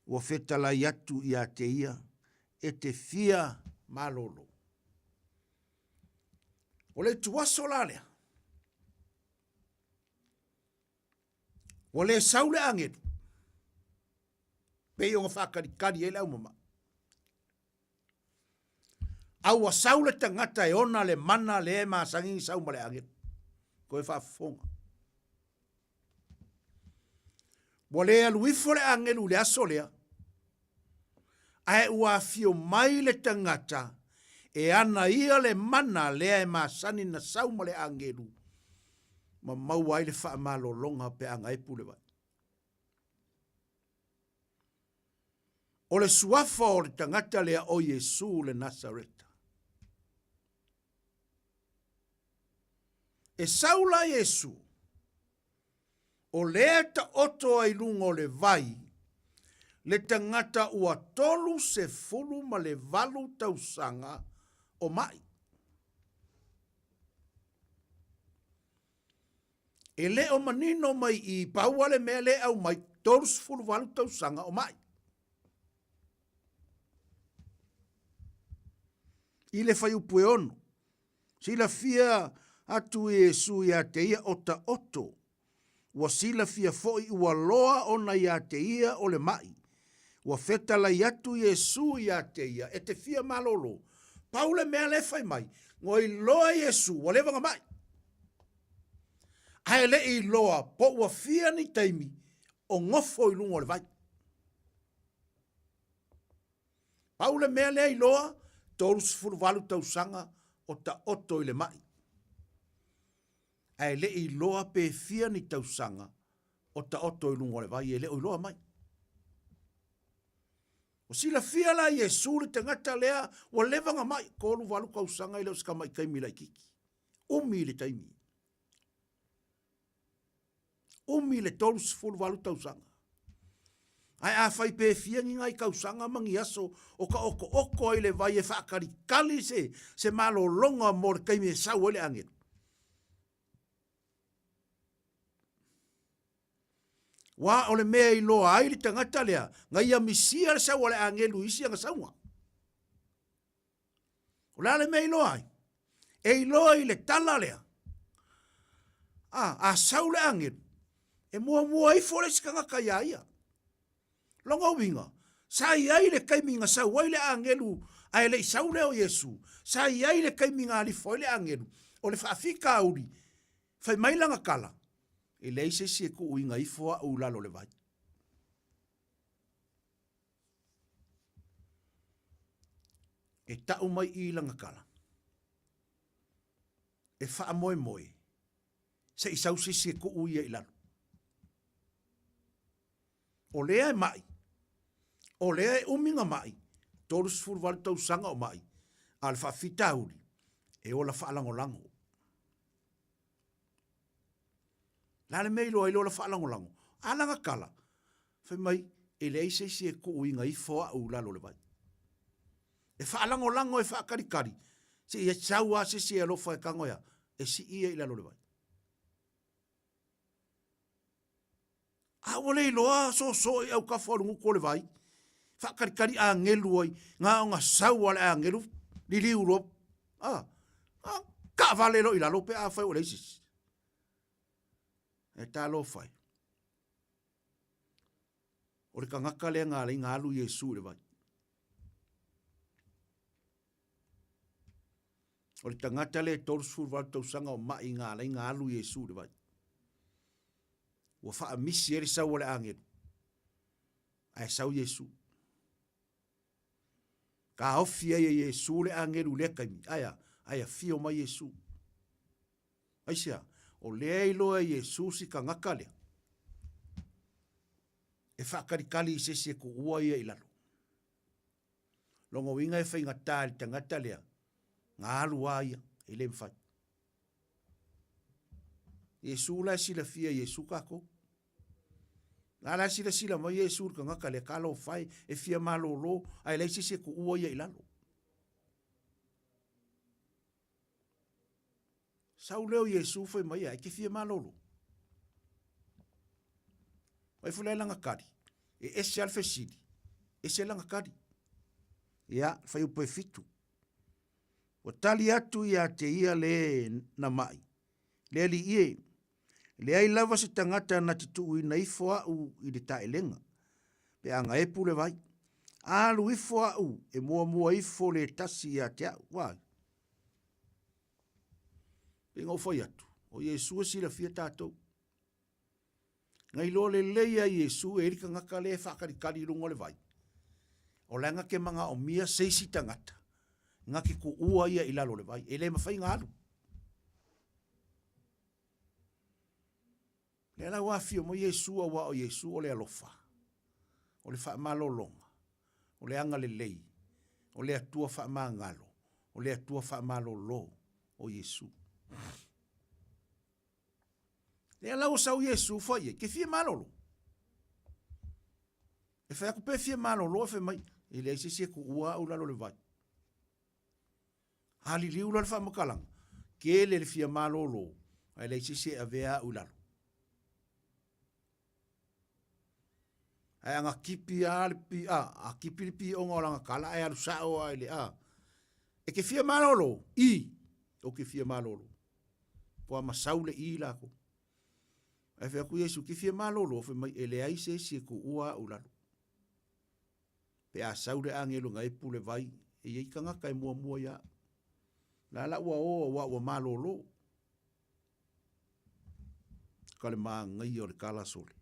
Wa fetala i atu i a te ia. E te fia malolo. O le tuaso la lea. O le saule angetu. Pe o whakarikari e lau mama. Au a saule tangata e ona le mana le e masangi sauma le angetu. Ko e whafonga. O le aluifo le angelu le aso lea. Ai ua fio mai le tangata. E ana ia le mana le e masani na sauma le angelu. Ma mau ai le wha malo longa pe anga e pule vai. O le suafa o le tangata lea o Yesu le Nasareta. E saula Yesu, o lea ta oto ai lungo le vai, le tangata ua tolu se fulu ma le valu tausanga o mai. E le o manino mai I paua le mea le au mai tors fulu walu tau sanga o mai. I le whai upue ono. Sila fia atu Yesu ia te ia o ta oto. Wa sila fia foi ua loa ona ia te ia o le mai. Wa feta la iatu Yesu ia te ia e te fia malolo. Paule mea le whai mai. Ngoi loa Yesu wa lewanga mai. Ai le I loa po ua fia ni taimi o ngofo I lungo le vai. Paule mea le I loa tolus furu walu tausanga o ta oto I le mai. Ai le I loa pe fia ni tausanga o ta oto I lungo le vai e le o I loa mai. O sila fia la Yesu le tangata lea wa levanga mai kolu walu kausanga I leo skama I kaimi la kiki. Umi le taimi. Umi le tolus furu walu tausanga. Ai a fai pe fia ngai kausanga mangi aso o ka oko I le vai e whaakari kali se malo longa mor kaimi e sau ele angel. Wa ole mea I loa ai li tangata lea ngai a misia le sau ele angelu isi anga saunga. O la le mea I loa ai. E I loa I le tala lea. A sau le angelu. E mua I fore sikanga kaya ia. Longa winga. Sa iai le kaiminga sa waile angelu ai le sau leo Yesu. Sa iai le kaiminga ali foile angelu. O le faafika auri. Fai mailanga kala. E le ise si e ku uinga ifoa u lalo le vai. E tau mai I langa kala. E faa moe moe. Se isau si e ku uia I lalo. O lea e mai. O lea e uminga mai. Tolus furu walu tau sanga o mai. Al faafita auri. E ola faalango lango. Lale mei loa I lola faalango lango. Alanga kala. Fai mai, e le ise si e ku uinga I foa u lalo le vai. E faalango lango e faakarikari. Se ia tau a se e lofa e kangoia. E si ia I lalo le vai. A wale loa so I au kaforungu ko le vai. Whakarikari a ngelu oi. Ngā o ngā sau ale a ngelu. Lili uro. Ka vale lo I lalo pe a whai o leisis. E tā lo whai. O le kangaka lea ngā lei ngā alu Yesu le vai. O le tangata le tolsfur wal tausanga o mai ngā lei ngā alu Yesu le vai. Ua wha misi ere sau le angelu. Ai sau Yesu. Ka ofi ai Yesu le angelu le kaimi. Aia fio mai Yesu. Aisia, o lea iloa Yesu si ka ngaka lea. E whakarikali I se ku ua ia ilalo. Longo winga e whainga tāli tangata lea. Ngā alu aia, e le mwhai. Yesu la sila fia Yesu kako. La sila mai Yesu ka ngaka lea kalo whai e fia malo lo. Ai le se ku ua ia ilalo. Sau leo Yesu foi mai ai ke fia malolo. Vai fulai langa kari. E ese alfe sidi. Ese langa kari. Ia, fai upoe fitu. O tali atu ia te ia le na mai. Le li ie. Le ai lava se tangata na titu na ifo au I le taelenga. Pe anga e pule vai. Alu ifo au e mua ifo le tasi ia te au. Wai. E ngau whai atu. O Yesu si la fia tātou. Ngai lo le leia Yesu e rika ngaka le whakarikari rungo le vai. O langa ke manga o mia seisi tangata. Ngaki ku ua ia ilalo le vai. E le mawhai ngā alu. Le la wafio mo Yesu a wa o Yesu o le alofa. O le wha malo longa. O le anga le lei. O le atua wha maa ngalo. O le atua wha malo lo. O Yesu. Le la o sau Yesu fai ke fia malolo. E fai aku pe fia malolo e fai mai. E le se ku ua u lalo le vai. Hali liu lalo wha makalang. Ke le fia malolo. E le se a vea u lalo. Ai anga kipi a le pi a kipi le pi o ngolanga kala ai alu sao ai le a. E ke fia malolo i o ke fia malolo. Po ama saule i la ko. Ai fe ku Yesu ke fia malolo fe mai ele ai se ku ua ulalo. Pe a saule angelo ngai pule vai e ye kanga kai mua ya. La ua o wa malolo. Kale ma ngai o le kala sole.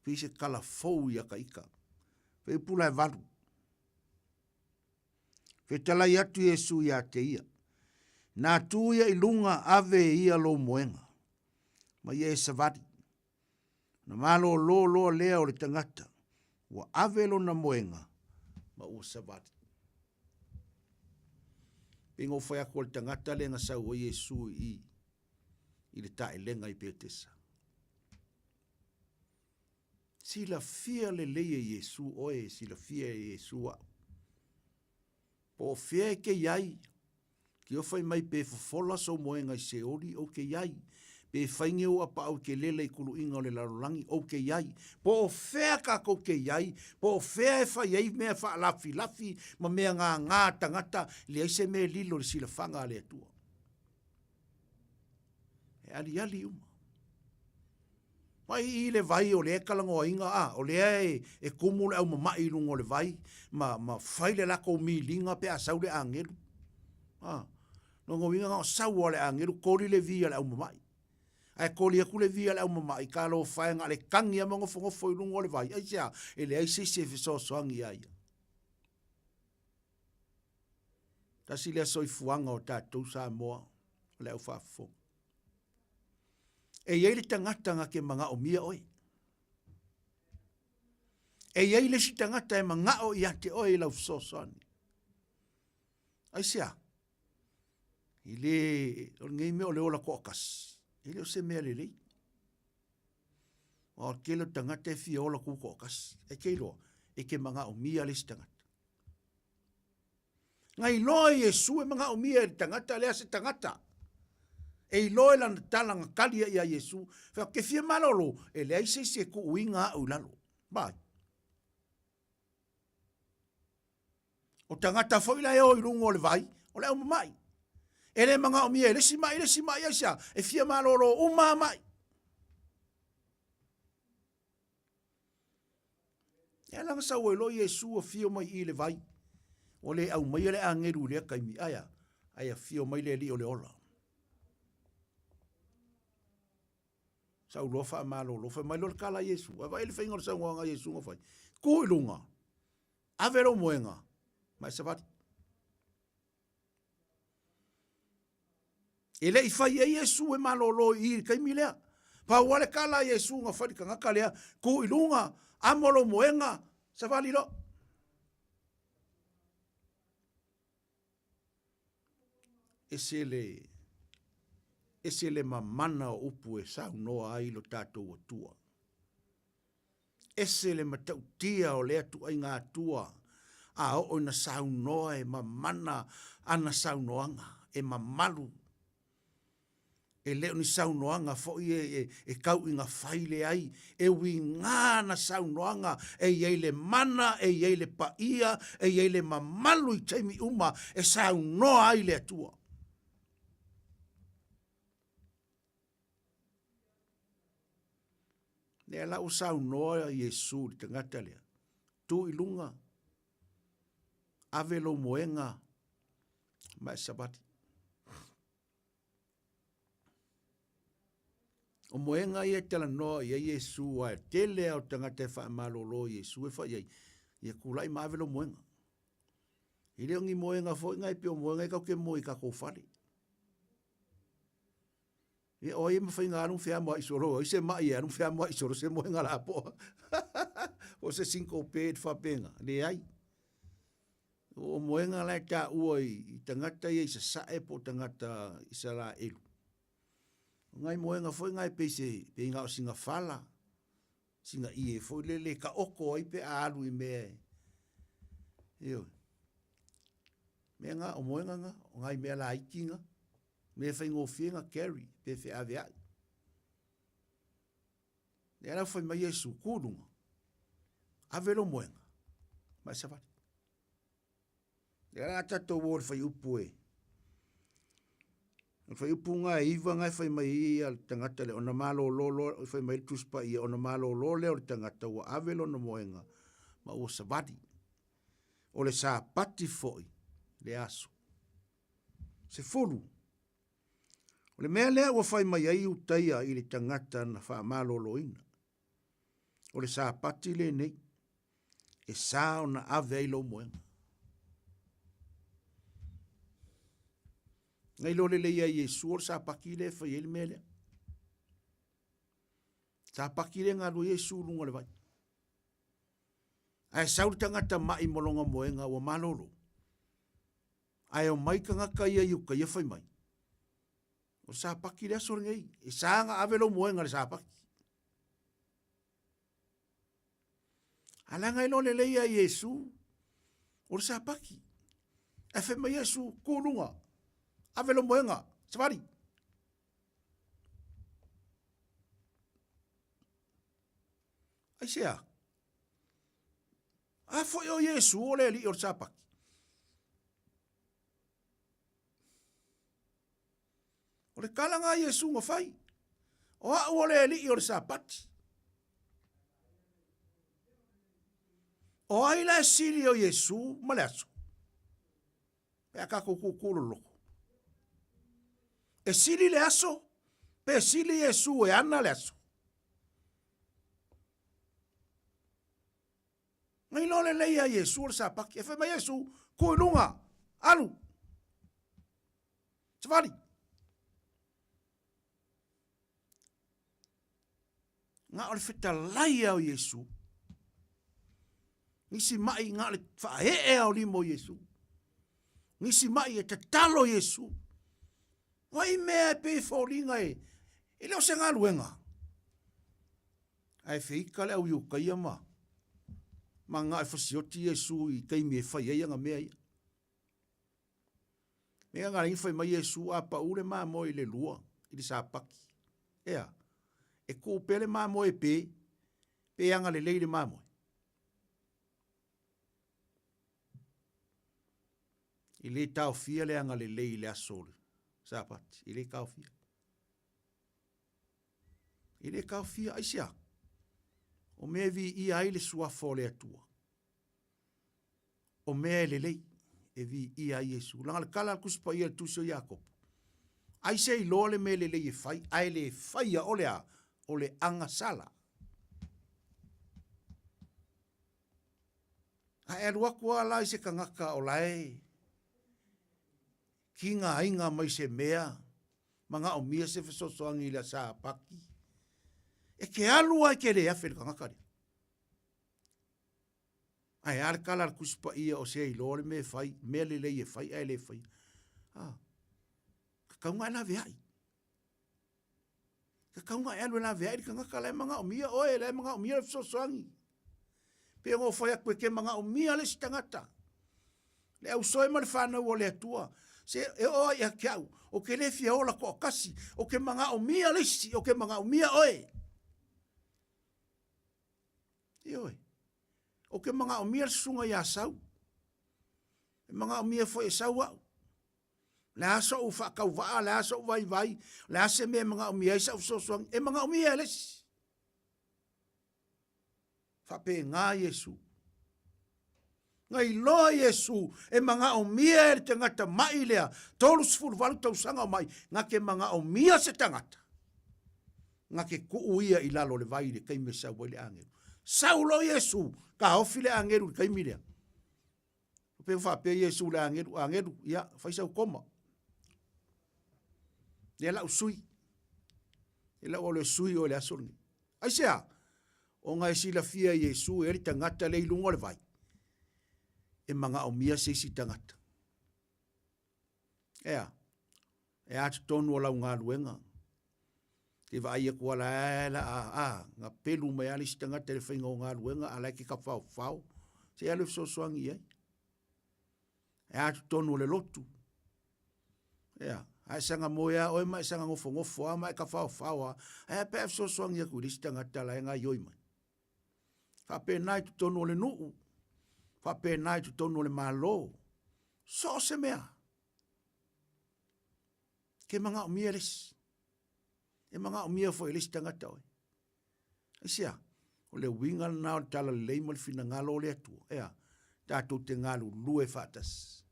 Pe se Tala Fou ya ka ika. Pe pula valu. Fe tala atu Yesu ya te ia. Na tu ia ilunga ave ia lo moenga. Ma ia e savadi. Na malo lo lea o le tangata. Wa ave lo na moenga. Ma ua savadi. Pingo fai ako le tangata le ngasau o Yesu i le tae lenga i petesa. Sila fia le leia Yesu oe, sila fia Yesu a. Po fia ke iai, ki o fai mai pe fofola so moenga i se ori o ke iai, pe whainge o apa au ke lele i kulu inga o le larolangi o ke iai, po fia ka ko ke iai, po fia e fai iai mea wha lafi, ma mea ngā tangata, le aise mea lilo le sila whanga le atua. E ali uma. Mai i le vai o le kalangoa inga o le e kumule au mamai lungo le vai, ma whaile lako mi linga pe a sau le angelu. Nongo inga ngā sau o le angelu, kori le via le au mamai. Ai kori aku le via le au mamai, ka lo whaenga le kangi a mongo whongofo i lungo le vai. Ai sea, e le aise se fiso soangi aia. Tasi le soi fuanga o tātou Samoa, le au whafo. E iei le tangata nga ke mga o mia oi. E iei le si tangata e mga o i ate oi lau sosani. Ai sea. I le, o ngei mea o le ola kokas. I le o se mea le lei. O ke le tangata e fia ola ku kokas. E ke iloa, e ke mga o mia le si tangata. Ngai loa Yesu e mga o mia le tangata le ase tangata. E loe la talanga kalia ia Yesu, fa ke fia malolo, e le aise se ku uinga au lalo. Bai. O tangata foila e o irungo le vai, o le au mai. E le manga o mia, le si mai aisa, e fia malolo uma mai. E langa sa o elo Yesu o fia mai i le vai, o le au mai le angeru le kaimi aya, aya fia mai le li o le ola. Sau lofa malo lofa mai lo kala Yesu va ele fengo sa nga Yesu nga fai ku ilunga avero moenga mai sabat ele i fai Yesu e malo lo i kai milea pa wale kala Yesu nga fai ka kalea ku ilunga amolo moenga savali lo ese le mamana o upu e sau noa ai lo tātou atua. Ese le matautia o le atu ai ngā atua. A o na sau noa e mamana ana sau noanga, e mamalu. E leo ni sau noanga fo e kau inga whaile ai, e wi ngā na sau noanga, e iei le mana, e iei le paia, e iei le mamalu i teimi uma, e sau noa ai le atua. Le la o sau noa Yesu te ngata lea. Tu ilunga. Ave lo moenga. Mai sabati. O moenga ia tala noa ia Yesu a tele au tangata e wha malolo Yesu e wha iai. Ia kulai ma ave lo moenga. I leo ngi moenga fo ngai pio moenga i kau ke moi ka kou whare. E o e mawhai ngā anung whia mua isoro, i se mai e anung whia mua isoro se moe ngā la po. O se sinko pēd whapenga, le ai. O moe ngā lai tā ua i tangata i sa sae po tangata i sa la elu. Ngai moe ngā whai ngai peise, pe ngā o singa whala, singa i e whai le ka oko ai pe alu i mea. Eo. Mea ngā o moe ngā, o ngai mea la aikinga. Me fai ngō whienga carry, pe whi ave ai. E ala whai mai Yesu kūrunga. Avelo moenga. Mai sa vale. Ia tatou o le fai upu e. Le fai upu ngā iwa ngai fai mai ia le tangata le ona malo lolo, fai mai tuspa ia ona malo lole o le tangata ua avelo na moenga. Ma ua sa vadi. O le sa pati foi, le aso. Se fulu. O le mea lea ua fai mai ai utaia i le tangata na wha malo loina. O le sa pati le nei. E sa o na ave ai lo moenga. Ngai lo le leia Yesu o sa paki le fai ele mea lea. Sa paki le ngā lo Yesu lunga le vai. Ai sauri tangata mai molonga moenga wa malolo. Ai o mai ka ngaka ia iuka ia fai mai. O sa paki le aso ngai. E sa nga avelo moenga le sa paki. Ala ngai lo le leia Yesu o sa paki. E fai mai Yesu kulunga. Avelo moenga. Savari. Ai sea. A foi o Yesu o le li o sa paki. O le kalanga Yesu ngo fai. O a o le li o sa pati. O ai la siri o Yesu ma le aso. Pe a kako kukuru loko. E siri le aso. Pe siri Yesu e ana le aso. Ngai lo le leia Yesu o sa paki. E fe ma Yesu kuilunga. Alu. Savari. Nga o le feta laia o Yesu. Nisi mai nga le whae o limo Yesu. Nisi mai e te talo Yesu. Wai mea e pe fōringa e. E leo se ngā luenga. Ai whika le au iu kaia ma. Ma ngā e whasioti Yesu i keimi e whai eia ngā mea ia. Mea ngā ringi whai mai Yesu a pa ure maa mo i le lua. I le sa paki. Ea. E ko pele maa mo e pe. Pe anga le leile maa mo. I le tau fia le anga le lei le asole. Sapati. I le kau fia. I le kau fia aisia. O mea vi i ai le suafo le atua. O mea le lei. E vi i ai Yesu. Langa le kala kuspa i le tuso Jakob. Ai se i loa le mea le lei e fai. Ai le fai a ole a. O le anga sala. Ai alua kua lai se kangaka o lai. Kinga inga mai se mea. Manga o mia se fesosoangi la sa paki. E ke alua e ke rea whele kangaka rea. Ai ar kala kuspa ia o se i lore me fai. Mea le lei e fai. Ai le fai. Kaunga la veai. Kaunga e alua la veai. Kangaka la manga o mia. Oe la manga o mia le fesosoangi. Pe ngo fai a koe ke manga o mia le sitangata. Le au soe ma le whanau o le atua. Se e o ia kiau. O ke le fia ola ko kasi. O ke manga o mia lisi. O ke manga o mia oe. I oe. O ke manga o mia sunga ia sau. E manga o mia foi e sau au. Le aso u whakau waa. Le aso u vai vai. Le ase mea manga o mia isa u sosuang. E manga o mia lisi. Whape ngā Yesu. Ngai loa Yesu. E manga o mia e te ngata mai lea. Tolu sifuru walu tau sanga mai. Nga ke manga o mia se tangata. Nga ke kuuia i lalo le vai le kaime sa wale angeru. Saulo Yesu. Ka hofi le angeru le kaime lea. Pe whape Yesu le angeru. Angeru. Ia. Faisa ukoma. Le lau sui. Le lau ole sui o le asorni. Aisea. O ngai sila fia Yesu e ri tangata le ilungo le vai. E manga o mia se si tangata. Ea. E atu tonu o lau ngā luenga. Te vai e kua la ngā pelu mai ali si tangata le whainga o ngā luenga a laike ka whao whao. Se alu sosoangi ai. E atu tonu le lotu. Ea. Ai sanga moia oi mai sanga ngofo a mai ka whao whao a. E pe sosoangi a kuri si tangata la ngā yoi mai. Whapena tu tonu o le nuu. Whapena tu tonu o le malo. So se mea. Ke manga o mia lesi. E manga o mia fo lesi tangata oi. Isia, o le winga na o tala leima le fina ngalo o le atua. Ea, tātou te ngalu lue whātasi.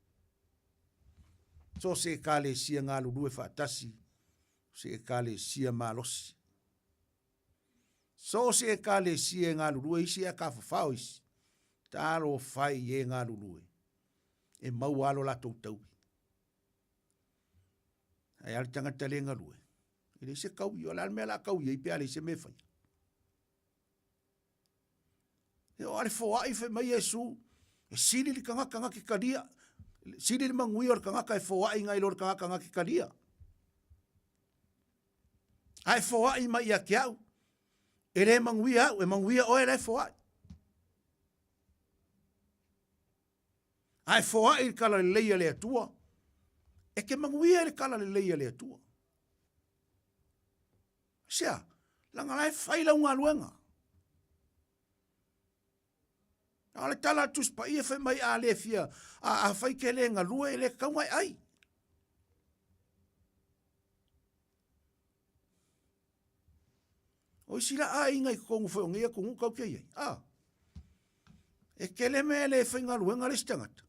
So se ka le sia ngalo lue whātasi. Se ka le sia malosi. So se ka le sia ngalo lue isi a ka whawhau isi. Tāro whai e ngalo lue. E mau alo la tau. Ai al tangata le ngalue. Ele se kau i o la mea la kau i pe ale se me whai. E o ale fo ai fe mai Yesu. E siri li kangaka ki kadia. Siri li mangui o kangaka e fo ai ngai lor kangaka ki kadia. Ai fo ai mai ia kiau. E le mangui au. E mangui o e le fo ai. Ai fo ai kala le leia le atua. E ke mangui e le kala le leia le atua. Sia, langa lai whaila unga luenga. Ale tala tuspa ia whai mai a le fia, a whai ke le nga lue le kaungai ai. O sila a inga i kongu whai o ngia kongu kau kia iei. E ke le me le whai nga luenga le stangata.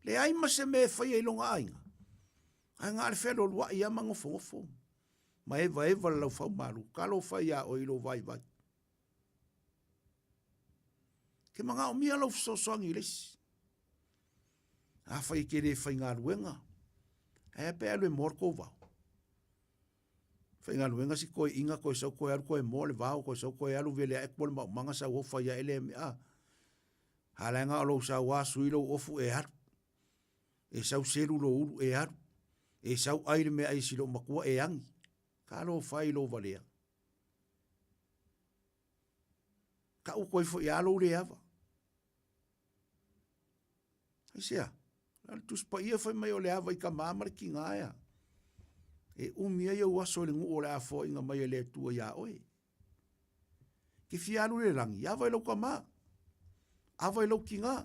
Le ai mase me whai e longa ainga. Ai ngā le whelo lua i amango whongofo. Ma eva lau whau maru. Kalo whai a o ilo vai. Ke mga o mia lau sosoangi lesi. A whai ke re whai ngā luenga. E pe alu e morko vau. Whai ngā luenga si koe inga, koe sau koe alu, koe mole vau, koe sau koe alu vele a ekpole manga sa uofa ia ele me a. Halenga o lau sa ua suilo ofu e haru. E sau seru lo uru e haru. E sau aire me ai silo makua e angi. Kalo whai lo valea. Ka u koe fo i alo le ava. Isia, tuspa ia whai mai o le ava i ka mamare ki ngāia. E umia ia uaso le ngu o le afo inga mai le tua ia oe. Ki fi alu le rangi, ava i lau ka maa. Ava i lau ki ngā.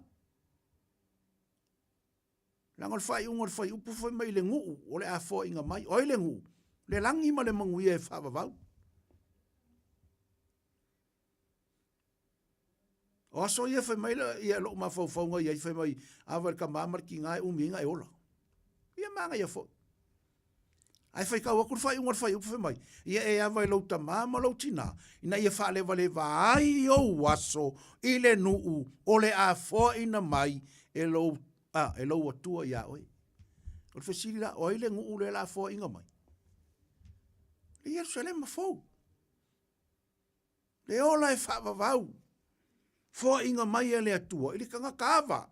Langal whai ungar whai upu whai mai le ngu o le afo inga mai. Oi le ngu. Le langi ma le manguia e whawawau. O aso ia whai mai ia lo ma whauwhaunga ia whai mai awa ka mamar ki ngai uminga e ola. Ia manga ia whai. Ai whai kau akur whai ungar whai upu whai mai. Ia e awa i lau ta mama lau tina. Ina ia whale wale vai o aso i le nuu o le a ina mai e lau atua ia oi. O le whesiri la oi le ngu le la inga mai. Le Jerusalem mafou. Le ola e whaavavau. Fo inga mai e le atua. Ili kanga kaava.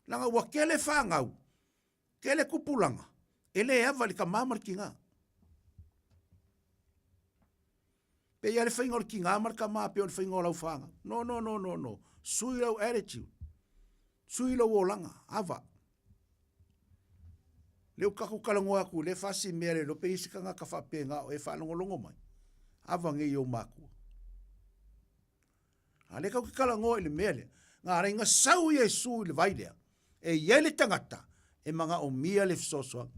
Langa ua kele whaangau. Kele kupulanga. Ele ava li ka mamar ki ngā. Pe ia le whainga o ki ngā mar ka maa pe o le whainga o lau whaanga. No. Sui lau attitude. Sui lau o langa. Ava. Leo kaku kalango aku, le fasi mere, lo pe isi kanga ka whape ngā o e whanongolongo mai. Ava nge i o mākua. A le kau ki kalango i le mere, ngā reinga sau i e su i le vailea, e iele tangata, e mga o mia le fisosoa.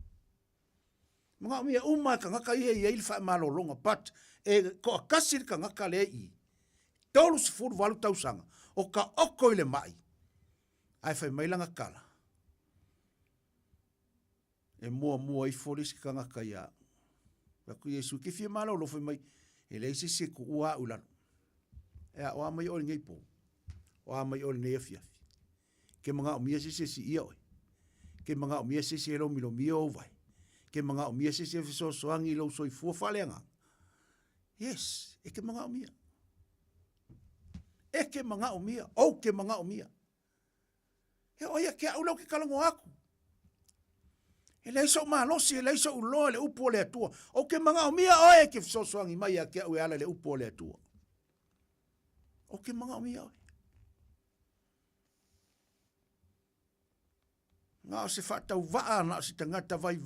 Mga o mia umai ka ngaka i e iele wha malolonga, but e ko a kasiri ka ngaka le i. Tolu si furu walu tausanga, o ka oko i le mai. Ai whai mailanga kala. E mua i folisi ka ngaka ia. Raku Yesu ki fia mana o lofo mai, e leise se ku ua ulano. E a oa mai ori ngei po. Oa mai ori nei afiafi. Ke mga o mia se si ia oi. Ke mga o mia se lo milo mia o vai. Ke mga o mia se fiso soangi lo soi fua whaleanga. Yes, e ke mga o mia. E ke mga o mia. O ke mga o mia. E oia ke au lau ke kalango aku. E leiso malosi, e leiso uloa le upo le atua. O ke mga o mia oe ke fisosoangi mai a ke au e ala le upo le atua. O ke mga o mia oe. Ngā o se whatau waa na o se tangata vai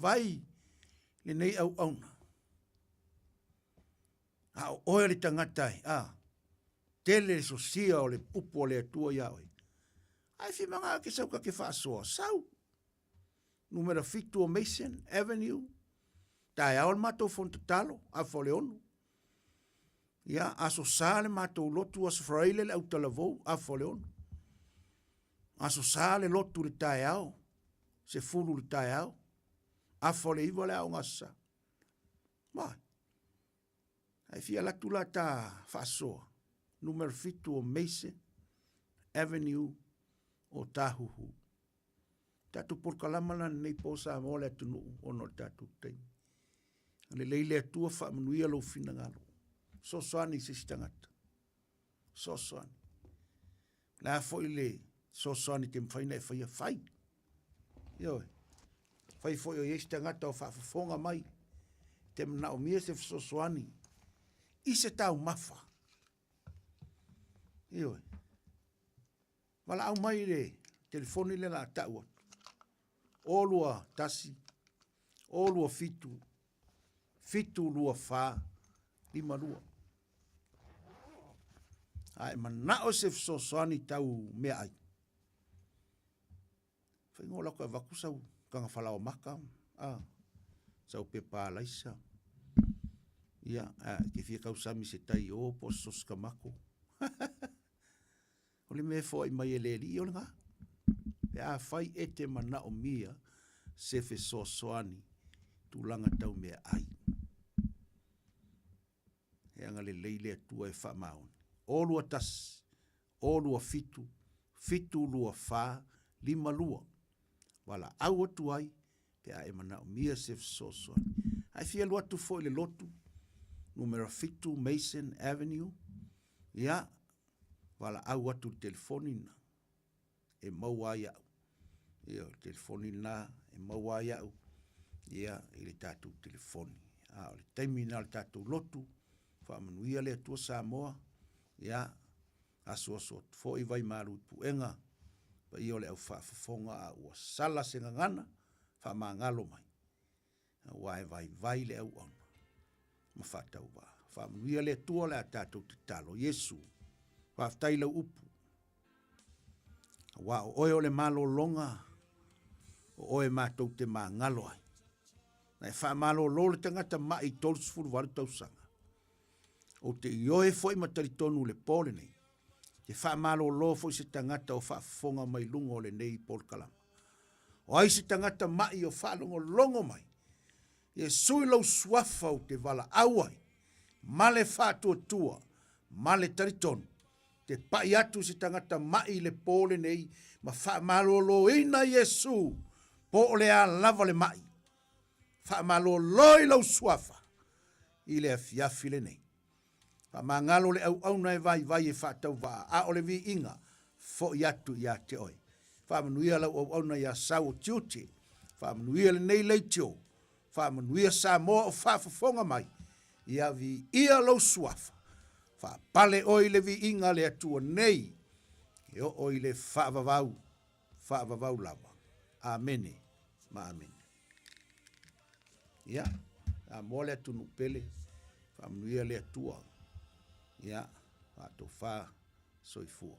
le nei au auna. A o oe le tangata e, tele so sia o le upu o le atua ia oi. Ai fi manga ke sauka ke whaasoa sau. Numera fitu o Mason Avenue. Tai au matou fontatalo a Foleonu. Ia aso sale matou lotu aso fraile le au talavou a Foleonu. Aso sale lotu le tai au. Se fulu le tai au. A Fole iwa le au ngasa. Mai. Ai fia la tula ta whaasoa. Numero fitu o Mason Avenue o Tahuhu. Tatu porkalamana nei po Samoa le atunu ono tatu tei. Le leile atua whaamanuia lo fina ngalo. So soani se stangata. So soani. La foi le so soani te mwhaina e whaia whai. Ioi. Whai foi o yes tangata o whaafafonga mai. Te mna o mia se so soani. I se tau mafa. Ioi. Wala au mai le telefoni le la tau. Olua tasi. Olua fitu. Fitu lua fa. Lima lua. Ai manao se so soani tau mea ai. Whaingo lako e waku sau. Kanga whalao maka. Sau pepa laisa. Ia, ke fia kau sami se tai o po soska mako. Ole me fo i mai ele li o nga. Pea fai e te mana o mia se fe so soani tulanga tau mea ai. E anga le leile atua e wha maoni. Olua tas, olua fitu, fitu lua fa, lima lua. Wala au atu ai, pea e mana o mia se fe so soani. Ai fia lua tu fo ile lotu, numero fitu Mason Avenue, ia, wala au atu telefonina. E maua iau. Ia, telefonina, e maua iau. Ia, ile tatu telefoni. O le taimina le tatu lotu, whaamanuia le atua Samoa. Ia, aso fo i vai maru puenga. Pa i ole au whaafafonga a ua sala se ngangana, whaamangalo mai. Wae vai le au ona. Ma whatau wa. Whaamanuia le atua le a tatu te talo. Yesu, whaaftaila upu. Wa o oe o le malo longa, o oe mātou te mā ngalo ai. Nai wha malo lo le tangata mai tolus furu waru tausanga. O te ioe foi matari tonu le pole nei. Te wha malo lo foi se tangata o wha fonga mai lungo le nei pol kalama. O ai se tangata mai o wha longo mai. E sui lau suafa o te wala auai. Male wha tua, male taritonu. Te pai atu si tangata mai le pole nei, ma wha malolo ina Yesu, po le a lava le mai. Wha malolo i lau suafa, i le afiafi le nei. Wha mangalo le au nai vai e wha tau waa, a o le vi inga, fo i atu i a te oi. Wha manuia lau au nai a sau tiuti, wha manuia le nei leitio, wha manuia Samoa o wha fafonga mai, i a vi ia lau suafa. Fa pale oi le vi inga le atua nei. E o oi le whaavavau lava. Amene, ma amene. Ia, a mo le atu nupele, whaamnuia le atua. Ia, a to wha soifua.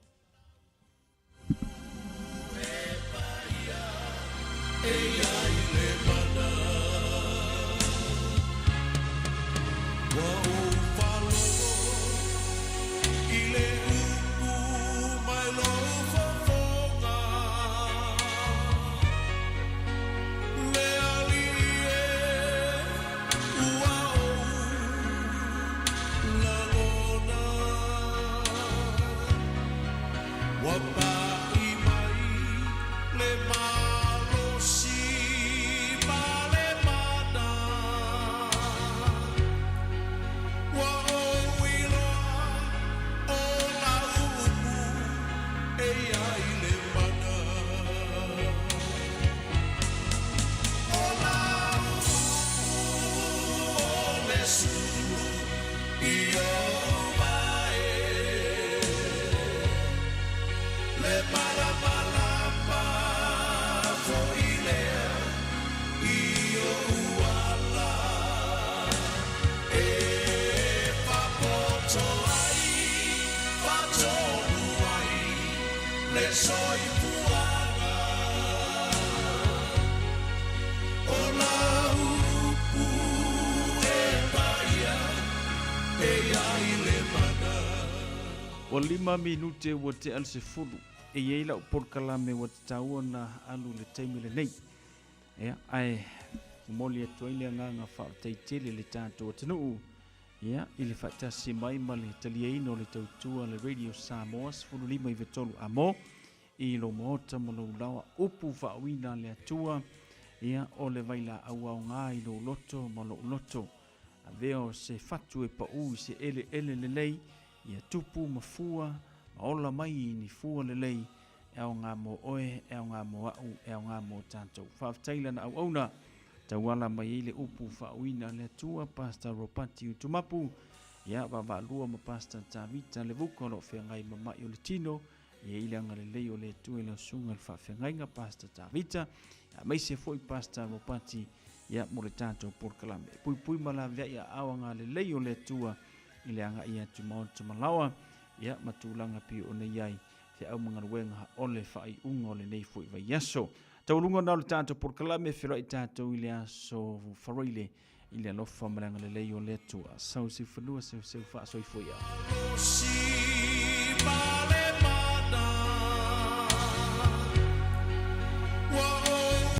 Wapai mai le malo si O 5 minute ua te al se fulu. E iei lau polkalame ua te taua na alu le taimi le nei. Ia, ai, moli atu ai le nganga whaoteitele le tātou atanuu. Ia, i le whaitasi mai ma le talieino le tautua le Radio Samoa, 15 i vetolu amo. I lo moota mo lo lawa upu whaoina le atua. Ia, o le vaila au ngā i lo loto ma lo loto. A veo se fatu e pa ui se ele le lei. Ia tupu ma fua, ma ola mai ni fua le lei. Eo ngā mo oe, eo ngā mo au, eo ngā mo tātou. Whaaftaila na au auna. Tauala mai ele upu whaoina le atua, Pastor Ropati Utumapu. Ia, wawa lua ma Pastor Tavita le vuko lo whengai ma mai o le tino. Ia ilanga le lei o le atua le sunga le whawhengai nga Pastor Tavita. Ia, mai se foi Pastor Ropati, ia mo le tātou porkalame. Pui ma la vea ia awanga le lei o le atua. I le anga ia tu malawa. Ia, matulanga pi o ne iai. Te au mga ruenga ole whai unga ole nei fui vai yaso. Taurunga nao le tātou porkalame whira i tātou i le aso whareile i le alofa malanga le lei o le atua. Sau si whanua, sau wha soi fui au.